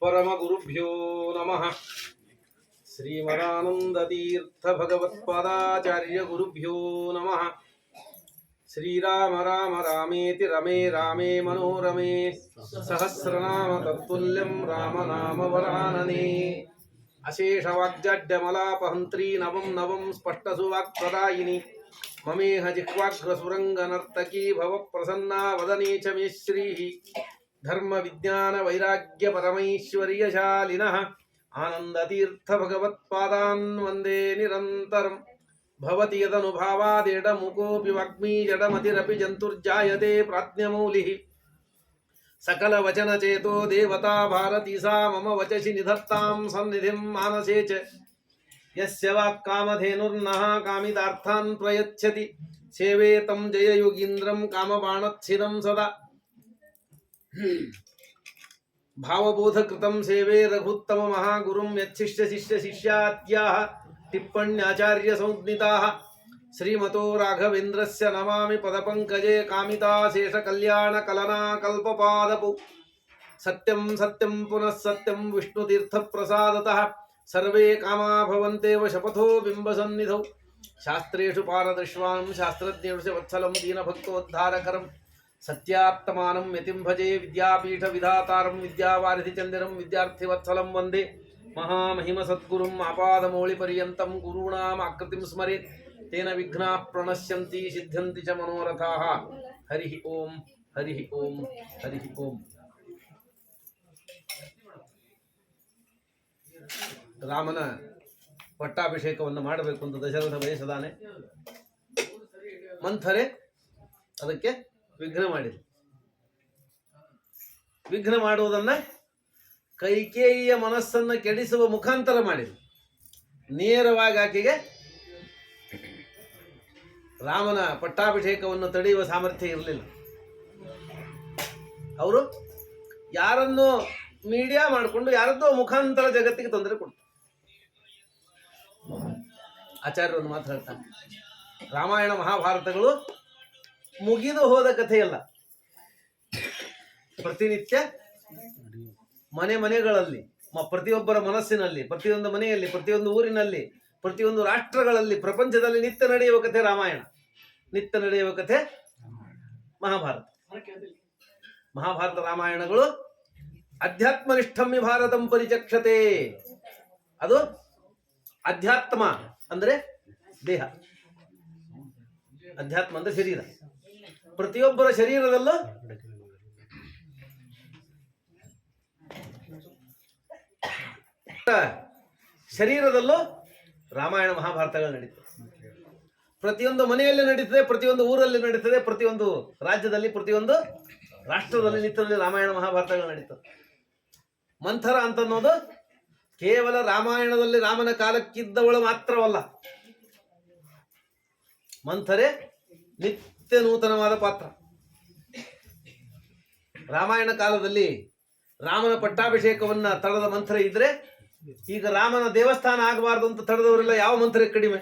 परम गुरुभ्यो नमः। श्रीमदानंदतीर्थ भगवत्पादाचार्य गुरुभ्यो नमः। श्रीराम राम रामेति रमे रामे मनोरमे सहस्रनाम तत्तुल्यं राम नाम वरानने। अशेष वाग्जाड्यमलापहंत्री नवं नवं स्पष्टसुवाक्प्रदायिनी ममेह जिह्वाग्रसुरंगनर्तकी भव प्रसन्ना वदने च मे श्रीः। धर्म विज्ञान वैराग्य परमैश्वर्यशालिनः आनंदतीर्थ भगवत्पादान् वन्दे निरन्तरम्। भवति यदनुभावादेडमुकोऽपि वाग्मी जडमतिरपि जन्तुर्जायते प्राज्ञमौलिः। सकल वचन चेतो देवता भारती सा मम वचसि निधत्तां सन्निधिं मानसे च। यस्य वाक्कामधेनुर्नः कामितार्थान् प्रयच्छति सेवे तं जययोगीन्द्रं कामबाणच्छिदं सदा। भावबोधकृतं सेवे रघुत्तम महागुरुं यच्छिष्य शिष्य शिष्यात्याः टिप्पण्याचार्य संज्ञिताः। श्रीमतो राघवेन्द्रस्य नमामि पदपङ्कजे कामिता शेष कल्याण कलना कल्पपादपौ। सत्यं सत्यं पुनः सत्यं विष्णुतीर्थ प्रसादतः सर्वे कामा भवन्तेव शपथो बिम्बसन्निधौ। शास्त्रेषु पारदृश्वां शास्त्रज्ञेषु वत्सलं दीनभक्तोद्धारकरं सत्यात्मानं यतिं भजे विद्यापीठ विधातारं विद्यावारिधिचन्द्रं विद्यार्थिवत्सलं वन्दे महामहिम सद्गुरुम् आपादमौलिपर्यन्तं गुरूणाम् आकृतिं स्मरेत् तेन विघ्नाः प्रणश्यन्ति सिद्ध्यन्ति च मनोरथाः। हरिः ओम हरिः ओम हरिः ओम। ರಾಮನ ಪಟ್ಟಾಭಿಷೇಕವನ್ನು ಮಾಡಬೇಕು ಅಂತ ದಶರಥ ಬಯಸದಾನೆ. ಮಂಥರೆ ಅದಕ್ಕೆ ವಿಘ್ನ ಮಾಡಿದ್ರು. ವಿಘ್ನ ಮಾಡುವುದನ್ನ ಕೈಕೇಯಿಯ ಮನಸ್ಸನ್ನು ಕೆಡಿಸುವ ಮುಖಾಂತರ ಮಾಡಿದ್ರು. ನೇರವಾಗಿ ಆಕೆಗೆ ರಾಮನ ಪಟ್ಟಾಭಿಷೇಕವನ್ನು ತಡೆಯುವ ಸಾಮರ್ಥ್ಯ ಇರಲಿಲ್ಲ. ಅವರು ಯಾರನ್ನೋ ಮೀಡಿಯಾ ಮಾಡಿಕೊಂಡು ಯಾರದ್ದೋ ಮುಖಾಂತರ ಜಗತ್ತಿಗೆ ತೊಂದರೆ ಕೊಡ್ತಾರೆ. ಆಚಾರ್ಯರನ್ನು ಮಾತ್ರ ಹೇಳ್ತಾರೆ, ರಾಮಾಯಣ ಮಹಾಭಾರತಗಳು ಮುಗಿದು ಹೋದ ಕಥೆಯಲ್ಲ. ಪ್ರತಿನಿತ್ಯ ಮನೆ ಮನೆಗಳಲ್ಲಿ, ಪ್ರತಿಯೊಬ್ಬರ ಮನಸ್ಸಿನಲ್ಲಿ, ಪ್ರತಿಯೊಂದು ಮನೆಯಲ್ಲಿ, ಪ್ರತಿಯೊಂದು ಊರಿನಲ್ಲಿ, ಪ್ರತಿಯೊಂದು ರಾಷ್ಟ್ರಗಳಲ್ಲಿ, ಪ್ರಪಂಚದಲ್ಲಿ ನಿತ್ಯ ನಡೆಯುವ ಕಥೆ ರಾಮಾಯಣ, ನಿತ್ಯ ನಡೆಯುವ ಕಥೆ ಮಹಾಭಾರತ. ಮಹಾಭಾರತ ರಾಮಾಯಣಗಳು ಅಧ್ಯಾತ್ಮನಿಷ್ಠಮ್ಮಿ ಭಾರತಂ ಪರಿಚಕ್ಷತೆ. ಅದು ಅಧ್ಯಾತ್ಮ ಅಂದ್ರೆ ದೇಹ, ಅಧ್ಯಾತ್ಮ ಅಂದ್ರೆ ಶರೀರ. ಪ್ರತಿಯೊಬ್ಬರ ಶರೀರದಲ್ಲೂ ರಾಮಾಯಣ ಮಹಾಭಾರತಗಳು ನಡೀತದೆ. ಪ್ರತಿಯೊಂದು ಮನೆಯಲ್ಲಿ ನಡೀತದೆ, ಪ್ರತಿಯೊಂದು ಊರಲ್ಲಿ ನಡೀತದೆ, ಪ್ರತಿಯೊಂದು ರಾಜ್ಯದಲ್ಲಿ, ಪ್ರತಿಯೊಂದು ರಾಷ್ಟ್ರದಲ್ಲಿ ನಿತ್ಯದಲ್ಲಿ ರಾಮಾಯಣ ಮಹಾಭಾರತಗಳು ನಡೀತದೆ. ಮಂಥರ ಅಂತ ಅನ್ನೋದು ಕೇವಲ ರಾಮಾಯಣದಲ್ಲಿ ರಾಮನ ಕಾಲಕ್ಕಿದ್ದವಳು ಮಾತ್ರವಲ್ಲ, ಮಂಥರೆ ನಿತ್ಯ ನೂತನವಾದ ಪಾತ್ರ. ರಾಮಾಯಣ ಕಾಲದಲ್ಲಿ ರಾಮನ ಪಟ್ಟಾಭಿಷೇಕವನ್ನ ತಡೆದ ಮಂಥರೆ ಇದ್ರೆ, ಈಗ ರಾಮನ ದೇವಸ್ಥಾನ ಆಗಬಾರ್ದು ಅಂತ ತಡೆದವರೆಲ್ಲ ಯಾವ ಮಂಥರೆ ಕಡಿಮೆ?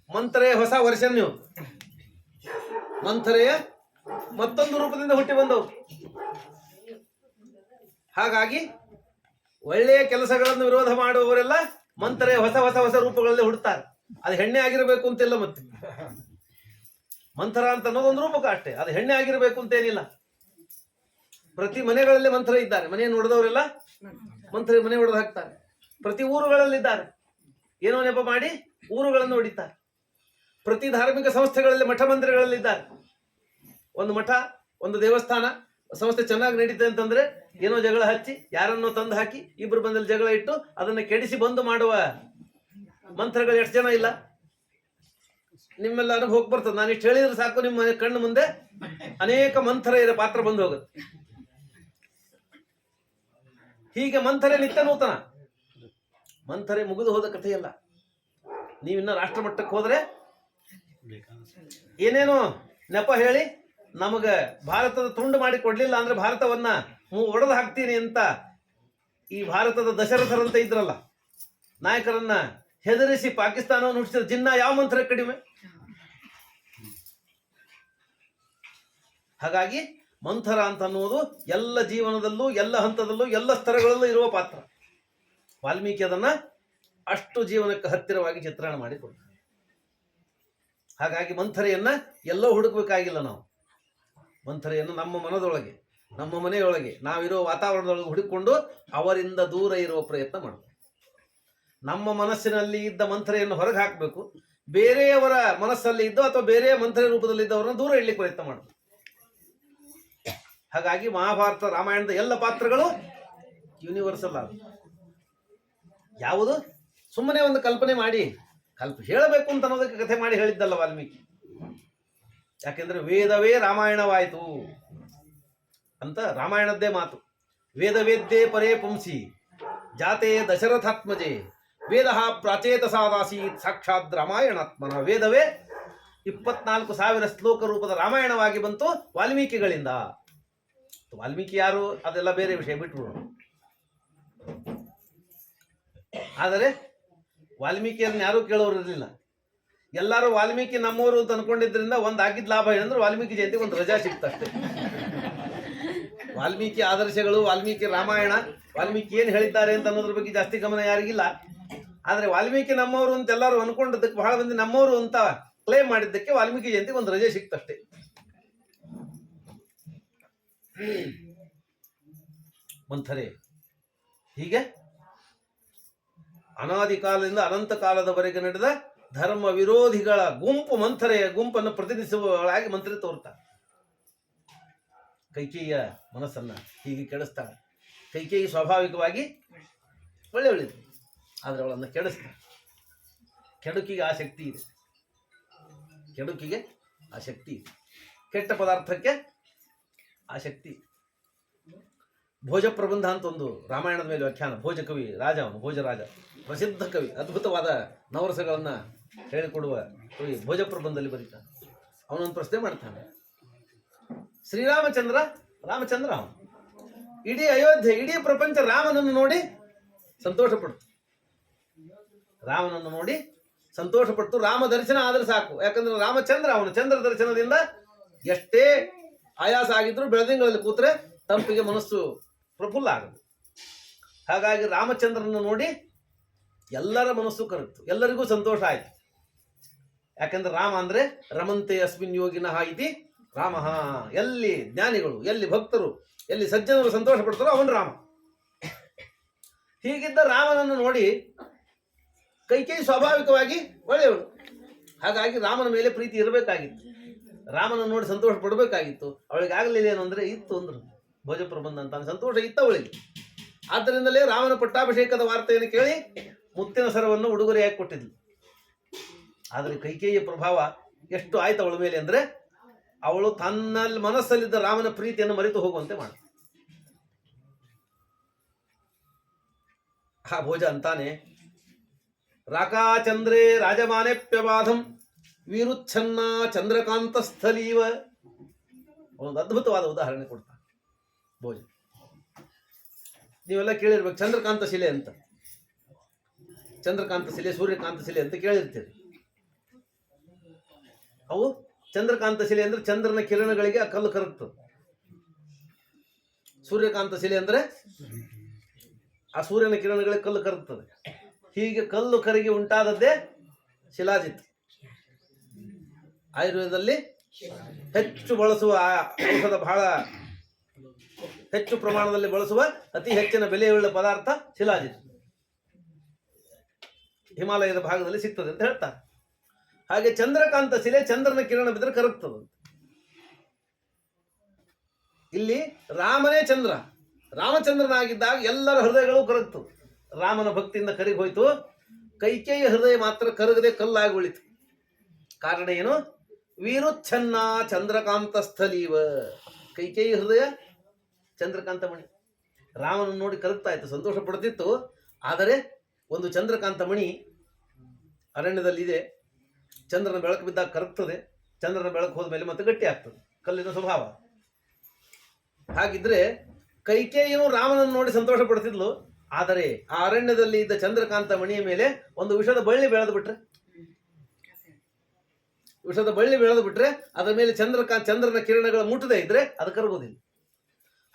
ಮಂಥರೆಯ ಹೊಸ ವರ್ಷನ್ ನೀವು, ಮಂಥರೆಯ ಮತ್ತೊಂದು ರೂಪದಿಂದ ಹುಟ್ಟಿ ಬಂದವು. ಹಾಗಾಗಿ ಒಳ್ಳೆಯ ಕೆಲಸಗಳನ್ನು ವಿರೋಧ ಮಾಡುವವರೆಲ್ಲ ಮಂಥರೆಯ ಹೊಸ ಹೊಸ ಹೊಸ ರೂಪಗಳಲ್ಲಿ ಹುಡ್ತಾರೆ. ಅದು ಹೆಣ್ಣೆ ಆಗಿರಬೇಕು ಅಂತಿಲ್ಲ. ಮತ್ತೆ ಮಂಥರ ಅಂತ ಅನ್ನೋದೊಂದು ರೂಪಕ ಅಷ್ಟೇ, ಅದು ಹೆಣ್ಣೆ ಆಗಿರಬೇಕು ಅಂತೇನಿಲ್ಲ. ಪ್ರತಿ ಮನೆಗಳಲ್ಲಿ ಮಂಥರ ಇದ್ದಾರೆ. ಮನೆಯನ್ನು ಹೊಡೆದವರೆಲ್ಲ ಮಂಥರ ಮನೆ ಹೊಡೆದು ಹಾಕ್ತಾರೆ. ಪ್ರತಿ ಊರುಗಳಲ್ಲಿದ್ದಾರೆ. ಏನೋ ನೆಪ ಮಾಡಿ ಊರುಗಳನ್ನು ಹೊಡಿತಾರೆ. ಪ್ರತಿ ಧಾರ್ಮಿಕ ಸಂಸ್ಥೆಗಳಲ್ಲಿ ಮಠ ಮಂದಿರಗಳಲ್ಲಿದ್ದಾರೆ. ಒಂದು ಮಠ, ಒಂದು ದೇವಸ್ಥಾನ ಸಂಸ್ಥೆ ಚೆನ್ನಾಗಿ ನಡೀತದೆ ಅಂತಂದ್ರೆ ಏನೋ ಜಗಳ ಹಚ್ಚಿ ಯಾರನ್ನೋ ತಂದು ಹಾಕಿ ಇಬ್ರು ಬಂದಲ್ಲಿ ಜಗಳ ಇಟ್ಟು ಅದನ್ನ ಕೆಡಿಸಿ ಬಂದು ಮಾಡುವ ಮಂತ್ರಗಳು ಎಷ್ಟು ಜನ ಇಲ್ಲ? ನಿಮ್ಮೆಲ್ಲ ಅನುಭವಕ್ಕೆ ಬರ್ತದೆ. ನಾನು ಇಷ್ಟು ಹೇಳಿದ್ರೆ ಸಾಕು, ನಿಮ್ಮ ಕಣ್ಣು ಮುಂದೆ ಅನೇಕ ಮಂಥರೆಯರ ಪಾತ್ರ ಬಂದು ಹೋಗುತ್ತೆ. ಹೀಗೆ ಮಂಥರೆ ನಿತ್ಯ ನೂತನ. ಮಂಥರೆ ಮುಗಿದು ಹೋದ ಕಥೆಯಲ್ಲ. ನೀವಿನ್ನ ರಾಷ್ಟ್ರ ಮಟ್ಟಕ್ಕೆ ಹೋದ್ರೆ ಏನೇನೋ ನೆಪ ಹೇಳಿ ನಮಗ ಭಾರತದ ತುಂಡು ಮಾಡಿ ಕೊಡ್ಲಿಲ್ಲ ಅಂದ್ರೆ ಭಾರತವನ್ನ ಒಡೆದು ಹಾಕ್ತೀನಿ ಅಂತ ಈ ಭಾರತದ ದಶರಥರಂತ ಇದ್ರಲ್ಲ ನಾಯಕರನ್ನ ಹೆದರಿಸಿ ಪಾಕಿಸ್ತಾನವನ್ನು ಹುಟ್ಟಿಸಿದ ಜಿನ್ನ ಯಾವ ಮಂತ್ರ ಕಡಿಮೆ? ಹಾಗಾಗಿ ಮಂಥರ ಅಂತ ಅನ್ನುವುದು ಎಲ್ಲ ಜೀವನದಲ್ಲೂ, ಎಲ್ಲ ಹಂತದಲ್ಲೂ, ಎಲ್ಲ ಸ್ತರಗಳಲ್ಲೂ ಇರುವ ಪಾತ್ರ. ವಾಲ್ಮೀಕಿ ಅದನ್ನ ಅಷ್ಟು ಜೀವನಕ್ಕೆ ಹತ್ತಿರವಾಗಿ ಚಿತ್ರಣ ಮಾಡಿಕೊಡ್ತಾರೆ. ಹಾಗಾಗಿ ಮಂಥರೆಯನ್ನ ಎಲ್ಲೋ ಹುಡುಕಬೇಕಾಗಿಲ್ಲ. ನಾವು ಮಂಥರೆಯನ್ನು ನಮ್ಮ ಮನದೊಳಗೆ, ನಮ್ಮ ಮನೆಯೊಳಗೆ, ನಾವಿರೋ ವಾತಾವರಣದೊಳಗೆ ಹುಡುಕಿಕೊಂಡು ಅವರಿಂದ ದೂರ ಇರುವ ಪ್ರಯತ್ನ ಮಾಡಬೇಕು. ನಮ್ಮ ಮನಸ್ಸಿನಲ್ಲಿ ಇದ್ದ ಮಂಥರೆಯನ್ನು ಹೊರಗೆ ಹಾಕಬೇಕು. ಬೇರೆಯವರ ಮನಸ್ಸಲ್ಲಿ ಇದ್ದೋ ಅಥವಾ ಬೇರೆ ಮಂಥರೆ ರೂಪದಲ್ಲಿ ಇದ್ದವರನ್ನು ದೂರ ಇಡ್ಲಿಕ್ಕೆ ಪ್ರಯತ್ನ ಮಾಡಬೇಕು. ಹಾಗಾಗಿ ಮಹಾಭಾರತ, ರಾಮಾಯಣದ ಎಲ್ಲ ಪಾತ್ರಗಳು ಯೂನಿವರ್ಸಲ್ ಆಗ. ಯಾವುದು ಸುಮ್ಮನೆ ಒಂದು ಕಲ್ಪನೆ ಮಾಡಿ ಹೇಳಬೇಕು ಅಂತ ಅನ್ನೋದಕ್ಕೆ ಕಥೆ ಮಾಡಿ ಹೇಳಿದ್ದಲ್ಲ ವಾಲ್ಮೀಕಿ. ಯಾಕೆಂದ್ರೆ ವೇದವೇ ರಾಮಾಯಣವಾಯಿತು ಅಂತ ರಾಮಾಯಣದ್ದೇ ಮಾತು. ವೇದ ವೇದ್ಯೇ ಪರೇ ಪುಂಸಿ ಜಾತೆ ದಶರಥಾತ್ಮಜೆ ವೇದ ಪ್ರಾಚೇತಸಾದಾಸೀತ್ ಸಾಕ್ಷಾತ್ ರಾಮಾಯಣಾತ್ಮನ. ವೇದವೇ 24,000 ಶ್ಲೋಕ ರೂಪದ ರಾಮಾಯಣವಾಗಿ ಬಂತು ವಾಲ್ಮೀಕಿಗಳಿಂದ. ವಾಲ್ಮೀಕಿ ಯಾರು ಅದೆಲ್ಲ ಬೇರೆ ವಿಷಯ, ಬಿಟ್ಬಿಡೋಣ. ಆದರೆ ವಾಲ್ಮೀಕಿಯನ್ನು ಯಾರೂ ಕೇಳೋರು ಇರಲಿಲ್ಲ. ಎಲ್ಲರೂ ವಾಲ್ಮೀಕಿ ನಮ್ಮವರು ಅಂತ ಅನ್ಕೊಂಡಿದ್ರಿಂದ ಒಂದಾಗಿದ್ದ ಲಾಭ ಏನಂದ್ರೆ ವಾಲ್ಮೀಕಿ ಜಯಂತಿಗೆ ಒಂದು ರಜಾ ಸಿಕ್ತಷ್ಟೇ. ವಾಲ್ಮೀಕಿ ಆದರ್ಶಗಳು, ವಾಲ್ಮೀಕಿ ರಾಮಾಯಣ, ವಾಲ್ಮೀಕಿ ಏನು ಹೇಳಿದ್ದಾರೆ ಅಂತ ಅನ್ನೋದ್ರ ಬಗ್ಗೆ ಜಾಸ್ತಿ ಗಮನ ಯಾರಿಗಿಲ್ಲ. ಆದರೆ ವಾಲ್ಮೀಕಿ ನಮ್ಮವರು ಅಂತ ಎಲ್ಲರೂ ಅನ್ಕೊಂಡಿದ್ದಕ್ಕೆ, ಬಹಳ ಮಂದಿ ನಮ್ಮವರು ಅಂತ ಕ್ಲೇಮ್ ಮಾಡಿದ್ದಕ್ಕೆ ವಾಲ್ಮೀಕಿ ಜಯಂತಿಗೆ ಒಂದು ರಜೆ ಸಿಕ್ತಷ್ಟೇ. ಮಂಥರೆ ಹೀಗೆ ಅನಾದಿ ಕಾಲದಿಂದ ಅನಂತ ಕಾಲದವರೆಗೆ ನಡೆದ ಧರ್ಮ ವಿರೋಧಿಗಳ ಗುಂಪು ಮಂಥರೆಯ ಗುಂಪನ್ನು ಪ್ರತಿನಿಧಿಸುವವಳಾಗಿ ಮಂತ್ರಿ ತೋರ್ತಾಳೆ. ಕೈಕೇಯಿಯ ಮನಸ್ಸನ್ನ ಹೀಗೆ ಕೆಡಿಸ್ತಾಳೆ. ಕೈಕೇಯಿ ಸ್ವಾಭಾವಿಕವಾಗಿ ಒಳ್ಳೆಯದು, ಆದರೆ ಅವಳನ್ನು ಕೆಡಿಸ್ತಾಳೆ. ಕೆಡುಕಿಗೆ ಆ ಶಕ್ತಿ ಇದೆ. ಕೆಡುಕಿಗೆ ಆ ಶಕ್ತಿ ಇದೆ. ಕೆಟ್ಟ ಪದಾರ್ಥಕ್ಕೆ ಆ ಶಕ್ತಿ. ಭೋಜ ಪ್ರಬಂಧ ಅಂತ ಒಂದು ರಾಮಾಯಣದ ಮೇಲೆ ವ್ಯಾಖ್ಯಾನ. ಭೋಜ ಕವಿ ರಾಜ, ಅವನು ಭೋಜರಾಜ, ಪ್ರಸಿದ್ಧ ಕವಿ, ಅದ್ಭುತವಾದ ನವರಸಗಳನ್ನ ಹೇಳಿಕೊಡುವ ಕವಿ. ಭೋಜ ಪ್ರಬಂಧದಲ್ಲಿ ಬರೀತಾನೆ. ಅವನೊಂದು ಪ್ರಶ್ನೆ ಮಾಡ್ತಾನೆ. ಶ್ರೀರಾಮಚಂದ್ರ, ರಾಮಚಂದ್ರ ಅವನು ಇಡೀ ಅಯೋಧ್ಯೆ, ಇಡೀ ಪ್ರಪಂಚ ರಾಮನನ್ನು ನೋಡಿ ಸಂತೋಷ ಪಡ್ತು. ರಾಮನನ್ನು ನೋಡಿ ಸಂತೋಷ ಪಡ್ತು. ರಾಮ ದರ್ಶನ ಆದ್ರೆ ಸಾಕು. ಯಾಕಂದ್ರೆ ರಾಮಚಂದ್ರ, ಅವನು ಚಂದ್ರ ದರ್ಶನದಿಂದ ಎಷ್ಟೇ ಆಯಾಸ ಆಗಿದ್ರು ಬೆಳದಿಂಗಳಲ್ಲಿ ಕೂತ್ರೆ ತಂಪಿಗೆ ಮನಸ್ಸು ಪ್ರಫುಲ್ಲ ಆಗದು. ಹಾಗಾಗಿ ರಾಮಚಂದ್ರನ ನೋಡಿ ಎಲ್ಲರ ಮನಸ್ಸು ಕರಗ್ತು, ಎಲ್ಲರಿಗೂ ಸಂತೋಷ ಆಯ್ತು. ಯಾಕಂದ್ರೆ ರಾಮ ಅಂದ್ರೆ ರಮಂತೆ ಅಸ್ಮಿನ್ ಯೋಗಿನಃ ಇತಿ ರಾಮ. ಎಲ್ಲಿ ಜ್ಞಾನಿಗಳು, ಎಲ್ಲಿ ಭಕ್ತರು, ಎಲ್ಲಿ ಸಜ್ಜನರು ಸಂತೋಷ ಪಡ್ತಾರೋ ಅವನು ರಾಮ. ಹೀಗಿದ್ದ ರಾಮನನ್ನು ನೋಡಿ ಕೈಕೇಯಿ ಸ್ವಾಭಾವಿಕವಾಗಿ ಒಳ್ಳೆಯವಳು. ಹಾಗಾಗಿ ರಾಮನ ಮೇಲೆ ಪ್ರೀತಿ ಇರಬೇಕಾಗಿತ್ತು, ರಾಮನನ್ನು ನೋಡಿ ಸಂತೋಷ ಪಡಬೇಕಾಗಿತ್ತು. ಅವಳಿಗೆ ಆಗಲಿಲ್ಲ ಏನಂದ್ರೆ ಇತ್ತು ಅಂದ್ರು ಭೋಜ ಪ್ರಬಂಧ ಅಂತ ಸಂತೋಷ ಇತ್ತು ಅವಳಿಗೆ. ಆದ್ದರಿಂದಲೇ ರಾಮನ ಪಟ್ಟಾಭಿಷೇಕದ ವಾರ್ತೆಯನ್ನು ಕೇಳಿ ಮುತ್ತಿನ ಸರವನ್ನು ಉಡುಗೊರೆಯಾಗಿ ಕೊಟ್ಟಿದ್ಲು. ಆದರೆ ಕೈಕೇಯಿಯ ಪ್ರಭಾವ ಎಷ್ಟು ಆಯ್ತು ಅವಳ ಮೇಲೆ ಅಂದ್ರೆ ಅವಳು ತನ್ನಲ್ಲಿ ಮನಸ್ಸಲ್ಲಿದ್ದ ರಾಮನ ಪ್ರೀತಿಯನ್ನು ಮರೆತು ಹೋಗುವಂತೆ ಮಾಡ. ಆ ಭೋಜ ಅಂತಾನೆ, ರಾಕಾಚಂದ್ರೇ ರಾಜಮಾನೆಪ್ಯವಾಧಂ ವೀರುಚ್ಛನ್ನ ಚಂದ್ರಕಾಂತ ಸ್ಥಳೀವ. ಒಂದು ಅದ್ಭುತವಾದ ಉದಾಹರಣೆ ಕೊಡ್ತಾನೆ ಭೋಜ. ನೀವೆಲ್ಲ ಕೇಳಿರ್ಬೇಕು ಚಂದ್ರಕಾಂತ ಶಿಲೆ ಅಂತ. ಚಂದ್ರಕಾಂತ ಶಿಲೆ, ಸೂರ್ಯಕಾಂತ ಶಿಲೆ ಅಂತ ಕೇಳಿರ್ತೀರಿ. ಅವು ಚಂದ್ರಕಾಂತ ಶಿಲೆ ಅಂದ್ರೆ ಚಂದ್ರನ ಕಿರಣಗಳಿಗೆ ಆ ಕಲ್ಲು ಕರಗ್ತದೆ. ಸೂರ್ಯಕಾಂತ ಶಿಲೆ ಅಂದ್ರೆ ಆ ಸೂರ್ಯನ ಕಿರಣಗಳಿಗೆ ಕಲ್ಲು ಕರಗ್ತದೆ. ಹೀಗೆ ಕಲ್ಲು ಕರಗಿ ಉಂಟಾದದ್ದೇ ಶಿಲಾಜಿತ್. ಆಯುರ್ವೇದದಲ್ಲಿ ಹೆಚ್ಚು ಬಳಸುವ ಔಷಧ, ಬಹಳ ಹೆಚ್ಚು ಪ್ರಮಾಣದಲ್ಲಿ ಬಳಸುವ ಅತಿ ಹೆಚ್ಚಿನ ಬೆಲೆಯುಳ್ಳ ಪದಾರ್ಥ ಶಿಲಾಜಿತ್. ಹಿಮಾಲಯದ ಭಾಗದಲ್ಲಿ ಸಿಗ್ತದೆ ಅಂತ ಹೇಳ್ತಾರೆ. ಹಾಗೆ ಚಂದ್ರಕಾಂತ ಶಿಲೆ ಚಂದ್ರನ ಕಿರಣ ಬಿದ್ದರೆ ಕರಗ್ತದೆ. ಇಲ್ಲಿ ರಾಮನೇ ಚಂದ್ರ, ರಾಮಚಂದ್ರನಾಗಿದ್ದಾಗ ಎಲ್ಲರ ಹೃದಯಗಳು ಕರಗ್ತವೆ. ರಾಮನ ಭಕ್ತಿಯಿಂದ ಕರಗಿ ಹೋಯ್ತು. ಕೈಕೇಯ ಹೃದಯ ಮಾತ್ರ ಕರಗದೆ ಕಲ್ಲಾಗಿ ಉಳಿತು. ಕಾರಣ ಏನು? ವೀರುಚ್ಛನ್ನ ಚಂದ್ರಕಾಂತ ಸ್ಥಳೀವ. ಕೈಕೇಯ ಹೃದಯ ಚಂದ್ರಕಾಂತ ಮಣಿ. ರಾಮನನ್ನು ನೋಡಿ ಕರಗ್ತಾ ಇತ್ತು, ಸಂತೋಷ ಪಡ್ತಿತ್ತು. ಆದರೆ ಒಂದು ಚಂದ್ರಕಾಂತ ಮಣಿ ಅರಣ್ಯದಲ್ಲಿದೆ. ಚಂದ್ರನ ಬೆಳಕು ಬಿದ್ದಾಗ ಕರಗ್ತದೆ. ಚಂದ್ರನ ಬೆಳಕು ಹೋದ ಮೇಲೆ ಮತ್ತೆ ಗಟ್ಟಿ ಆಗ್ತದೆ, ಕಲ್ಲಿನ ಸ್ವಭಾವ. ಹಾಗಿದ್ರೆ ಕೈಕೇಯಿಯು ರಾಮನನ್ನು ನೋಡಿ ಸಂತೋಷ ಪಡ್ತಿದ್ಲು. ಆದರೆ ಆ ಅರಣ್ಯದಲ್ಲಿ ಇದ್ದ ಚಂದ್ರಕಾಂತ ಮಣಿಯ ಮೇಲೆ ಒಂದು ವಿಷದ ಬಳ್ಳಿ ಬೆಳೆದು ಬಿಟ್ರೆ, ವಿಷದ ಬಳ್ಳಿ ಬೆಳೆದು ಬಿಟ್ರೆ ಅದರ ಮೇಲೆ ಚಂದ್ರನ ಕಿರಣಗಳು ಮುಟ್ಟದೇ ಇದ್ರೆ ಅದು ಕರಗೋದಿಲ್ಲ.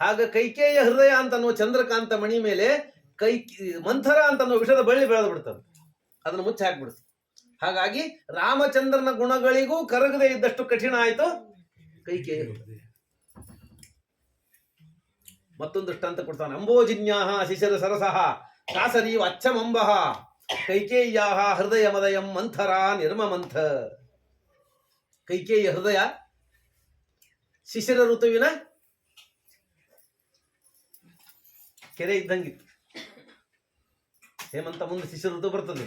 ಹಾಗ ಕೈಕೇಯ ಹೃದಯ ಅಂತನ್ನುವ ಚಂದ್ರಕಾಂತ ಮಣಿ ಮೇಲೆ ಮಂಥರ ಅಂತನ್ನುವ ವಿಷದ ಬಳ್ಳಿ ಬೆಳೆದು ಬಿಡ್ತದೆ, ಅದನ್ನು ಮುಚ್ಚಿ ಹಾಕ್ಬಿಡುತ್ತೆ. ಹಾಗಾಗಿ ರಾಮಚಂದ್ರನ ಗುಣಗಳಿಗೂ ಕರಗದೆ ಇದ್ದಷ್ಟು ಕಠಿಣ ಆಯಿತು ಕೈಕೇಯ ಹೃದಯ. ಮತ್ತೊಂದು ದೃಷ್ಟಾಂತ ಕೊಡ್ತಾನೆ. ಅಂಬೋಜಿನ್ಯಾಹ ಶಿಶಿರ ಸರಸಃ ಕಾಸರೀವ ಅಚ್ಚಮಂಬಃ ಕೈಕೇಯ್ಯಾಹ ಹೃದಯ ಮದಯಂ ಮಂಥರ ನಿರ್ಮಮಂಥ. ಕೈಕೇಯ ಹೃದಯ ಶಿಶಿರ ಋತುವಿನ ಕೆರೆ ಇದ್ದಂಗಿತ್ತು. ಹೇಮಂತ ಮುಂದೆ ಶಿಶಿರ ಋತು ಬರ್ತದೆ.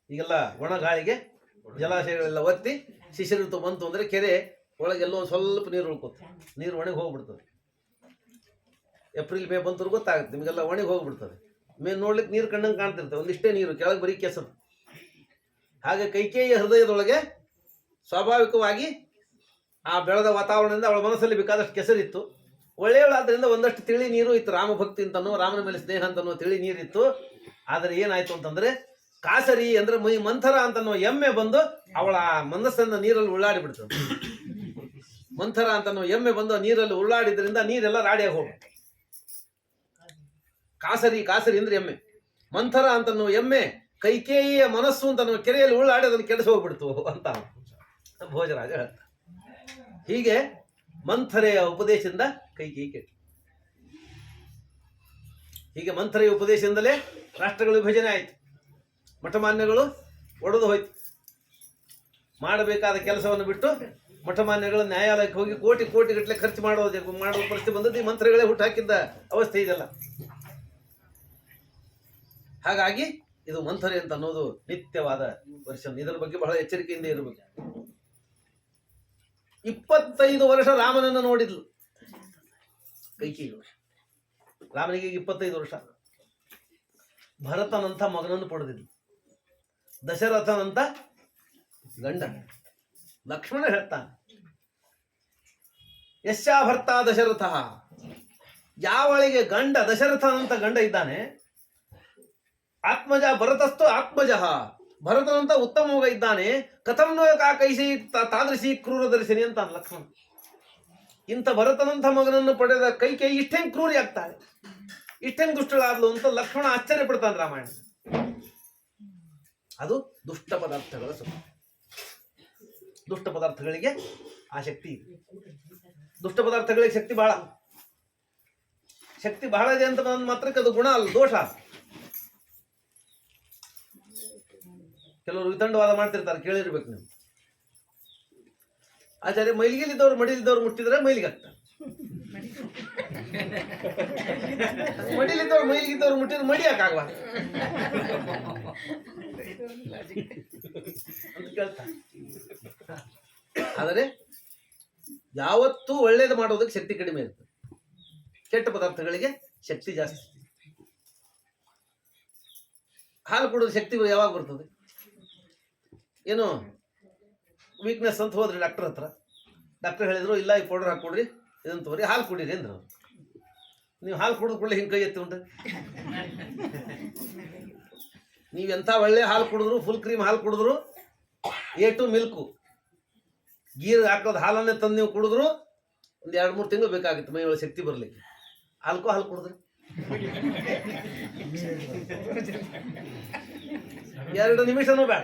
ಈಗೆಲ್ಲ ಒಣ ಗಾಳಿಗೆ ಜಲಾಶಯಗಳೆಲ್ಲ ಒತ್ತಿ ಶಿಶಿರ ಋತು ಬಂತು ಅಂದ್ರೆ ಕೆರೆ ಒಳಗೆಲ್ಲೋ ಸ್ವಲ್ಪ ನೀರು ಉಳ್ಕೋತ, ನೀರು ಒಣಗಿ ಹೋಗ್ಬಿಡ್ತದೆ. ಏಪ್ರಿಲ್ ಮೇ ಬಂತರು ಗೊತ್ತಾಗುತ್ತೆ ನಿಮಗೆಲ್ಲ, ಒಣಗಿ ಹೋಗ್ಬಿಡ್ತದೆ. ಮೇಲೆ ನೋಡ್ಲಿಕ್ಕೆ ನೀರು ಕಣ್ಣಂಗೆ ಕಾಣ್ತಿರ್ತವೆ, ಒಂದಿಷ್ಟೇ ನೀರು, ಕೆಳಗೆ ಬರೀ ಕೆಸರು. ಹಾಗೆ ಕೈಕೇಯ ಹೃದಯದೊಳಗೆ ಸ್ವಾಭಾವಿಕವಾಗಿ ಆ ಬೆಳೆದ ವಾತಾವರಣದಿಂದ ಅವಳ ಮನಸ್ಸಲ್ಲಿ ಬೇಕಾದಷ್ಟು ಕೆಸರಿತ್ತು. ಒಳ್ಳೆಯವಳಾದ್ರಿಂದ ಒಂದಷ್ಟು ತಿಳಿ ನೀರು ಇತ್ತು. ರಾಮಭಕ್ತಿ ಅಂತನೋ ರಾಮನ ಮೇಲೆ ಸ್ನೇಹ ಅಂತನೋ ತಿಳಿ ನೀರಿತ್ತು. ಆದರೆ ಏನಾಯ್ತು ಅಂತಂದ್ರೆ ಕಾಸರಿ ಅಂದ್ರೆ ಮಂಥರ ಅಂತನೋ ಎಮ್ಮೆ ಬಂದು ಅವಳ ಮನಸ್ಸನ್ನು ನೀರಲ್ಲಿ ಉಳ್ಳಾಡಿ ಬಿಡ್ತದೆ. ಮಂಥರ ಅಂತನೋ ಎಮ್ಮೆ ಬಂದು ನೀರಲ್ಲಿ ಉಳ್ಳಾಡಿದ್ರಿಂದ ನೀರೆಲ್ಲ ರಾಡಿಯಾಗಿ ಹೋಗ. ಕಾಸರಿ ಅಂದ್ರೆ ಎಮ್ಮೆ. ಮಂಥರ ಅಂತನೋ ಎಮ್ಮೆ ಕೈಕೇಯಿಯ ಮನಸ್ಸು ಅಂತನೋ ಕೆರೆಯಲ್ಲಿ ಉಳ್ಳಾಡಿ ಅದನ್ನು ಕೆಡಿಸಿ ಹೋಗ್ಬಿಡ್ತು ಅಂತ ಭೋಜರಾಜ ಹೇಳ್ತಾರೆ. ಹೀಗೆ ಮಂಥರೆಯ ಉಪದೇಶದಿಂದ ಕೈಕೇಯಿ ಕೆಟ್ಟು. ಹೀಗೆ ಮಂಥರೆಯ ಉಪದೇಶದಿಂದಲೇ ರಾಷ್ಟ್ರಗಳ ವಿಭಜನೆ ಆಯಿತು. ಮಠಮಾನ್ಯಗಳು ಒಡೆದು ಹೋಯ್ತು. ಮಾಡಬೇಕಾದ ಕೆಲಸವನ್ನು ಬಿಟ್ಟು ಮಠಮಾನ್ಯಗಳು ನ್ಯಾಯಾಲಯಕ್ಕೆ ಹೋಗಿ ಕೋಟಿ ಗಟ್ಟಲೆ ಖರ್ಚು ಮಾಡುವ ಪರಿಸ್ಥಿತಿ ಬಂದದ್ದು ಈ ಮಂತ್ರಿಗಳೇ ಹುಟ್ಟಾಕಿದ್ದ ಅವಸ್ಥೆ ಇದೆಲ್ಲ. ಹಾಗಾಗಿ ಇದು ಮಂಥರೆ ಅಂತ ಅನ್ನೋದು ನಿತ್ಯವಾದ ವರ್ಷ. ಇದರ ಬಗ್ಗೆ ಬಹಳ ಎಚ್ಚರಿಕೆಯಿಂದ ಇರಬೇಕು. 25 ವರ್ಷ ರಾಮನನ್ನು ನೋಡಿದ್ಲು ಕೈಕೇಯಿ. ರಾಮನಿಗೆ 25 ವರ್ಷ. ಭರತನಂತ ಮಗನನ್ನು ಪಡೆದಿದ್ಲು. ದಶರಥನಂತ ಗಂಡ. ಲಕ್ಷ್ಮಣ ಹೇಳ್ತಾನೆ, ಯಶ್ಯಾ ಭರ್ತ ದಶರಥ. ಯಾವಳಿಗೆ ಗಂಡ ದಶರಥನಂತ ಗಂಡ ಇದ್ದಾನೆ, ಆತ್ಮಜ ಭರತಸ್ತು ಆತ್ಮಜ, ಭರತನಂತ ಉತ್ತಮ ಮಗ ಇದ್ದಾನೆ, ಕಥಂನೋ ಕಾಕೈಸಿ ತಾದೃಶಿ ಕ್ರೂರ ದರ್ಶಿನಿ ಅಂತ ಲಕ್ಷ್ಮಣ. ಇಂಥ ಭರತನಂಥ ಮಗನನ್ನು ಪಡೆದ ಕೈಕೇಯಿ ಇಷ್ಟೇನು ಕ್ರೂರಿ ಆಗ್ತಾಳೆ, ಇಷ್ಟೇನು ದುಷ್ಟಳಾದ್ಲು ಅಂತ ಲಕ್ಷ್ಮಣ ಆಶ್ಚರ್ಯ ಪಡ್ತಾನೆ. ರಾಮಾಯಣ ಅದು ದುಷ್ಟ ಪದಾರ್ಥಗಳ ಸುಖ. ದುಷ್ಟ ಪದಾರ್ಥಗಳಿಗೆ ಆ ಶಕ್ತಿ ಇದೆ. ದುಷ್ಟ ಪದಾರ್ಥಗಳಿಗೆ ಶಕ್ತಿ ಬಹಳ ಇದೆ ಅಂತ ಮಾತ್ರಕ್ಕೆ ಅದು ಗುಣ ಅಲ್ಲ, ದೋಷ. ಕೆಲವರು ವಿತಂಡವಾದ ಮಾಡ್ತಿರ್ತಾರೆ, ಕೇಳಿರ್ಬೇಕು ನೀವು. ಆಚಾರ್ಯ ಮೈಲಿಗೆಲಿದ್ದವ್ರು ಮಡಿಲಿದ್ದವ್ರು ಮುಟ್ಟಿದ್ರೆ ಮೈಲಿಗೆ ಆಗ್ತಾರೆ, ಮಡಿಲಿದ್ದವ್ರು ಮೈಲಿಗಿದ್ದವ್ರು ಮುಟ್ಟಿದ್ರೆ ಮಡಿ ಯಾಕಾಗಲ್ಲ ಅಂತ ಕೇಳ್ತಾರೆ. ಆದರೆ ಯಾವತ್ತೂ ಒಳ್ಳೇದು ಮಾಡೋದಕ್ಕೆ ಶಕ್ತಿ ಕಡಿಮೆ ಇರ್ತದೆ, ಕೆಟ್ಟ ಪದಾರ್ಥಗಳಿಗೆ ಶಕ್ತಿ ಜಾಸ್ತಿ. ಹಾಲು ಕುಡಿದ್ರೆ ಶಕ್ತಿ ಯಾವಾಗ ಬರ್ತದೆ? ಏನು ವೀಕ್ನೆಸ್ ಅಂತ ಹೋದ್ರಿ ಡಾಕ್ಟರ್ ಹತ್ರ, ಡಾಕ್ಟರ್ ಹೇಳಿದ್ರು ಇಲ್ಲ ಈ ಪೌಡರ್ ಹಾಕೊಡ್ರಿ ಇದನ್ನ ತೋರಿ ಹಾಲು ಕುಡೀರಿ ಅಂದ್ರು. ನೀವು ಹಾಲು ಕುಡಿದು ಕೂಡಲೇ ಹಿಂಗೆ ಕೈ ಎತ್ತಿ ಉಂಟು. ನೀವೆಂಥ ಒಳ್ಳೆ ಹಾಲು ಕುಡಿದ್ರು, ಫುಲ್ ಕ್ರೀಮ್ ಹಾಲು ಕುಡಿದ್ರು, A2 ಮಿಲ್ಕು ಗೀರ್ ಹಾಕೋದು ಹಾಲನ್ನೇ ತಂದು ನೀವು ಕುಡಿದ್ರು ಒಂದು 2-3 ತಿಂಗಳು ಬೇಕಾಗುತ್ತೆ ಮೈ ಒಳಗೆ ಶಕ್ತಿ ಬರಲಿಕ್ಕೆ. ಹಾಲು ಕುಡಿದ್ರಿ 2 ನಿಮಿಷನೂ ಬೇಡ,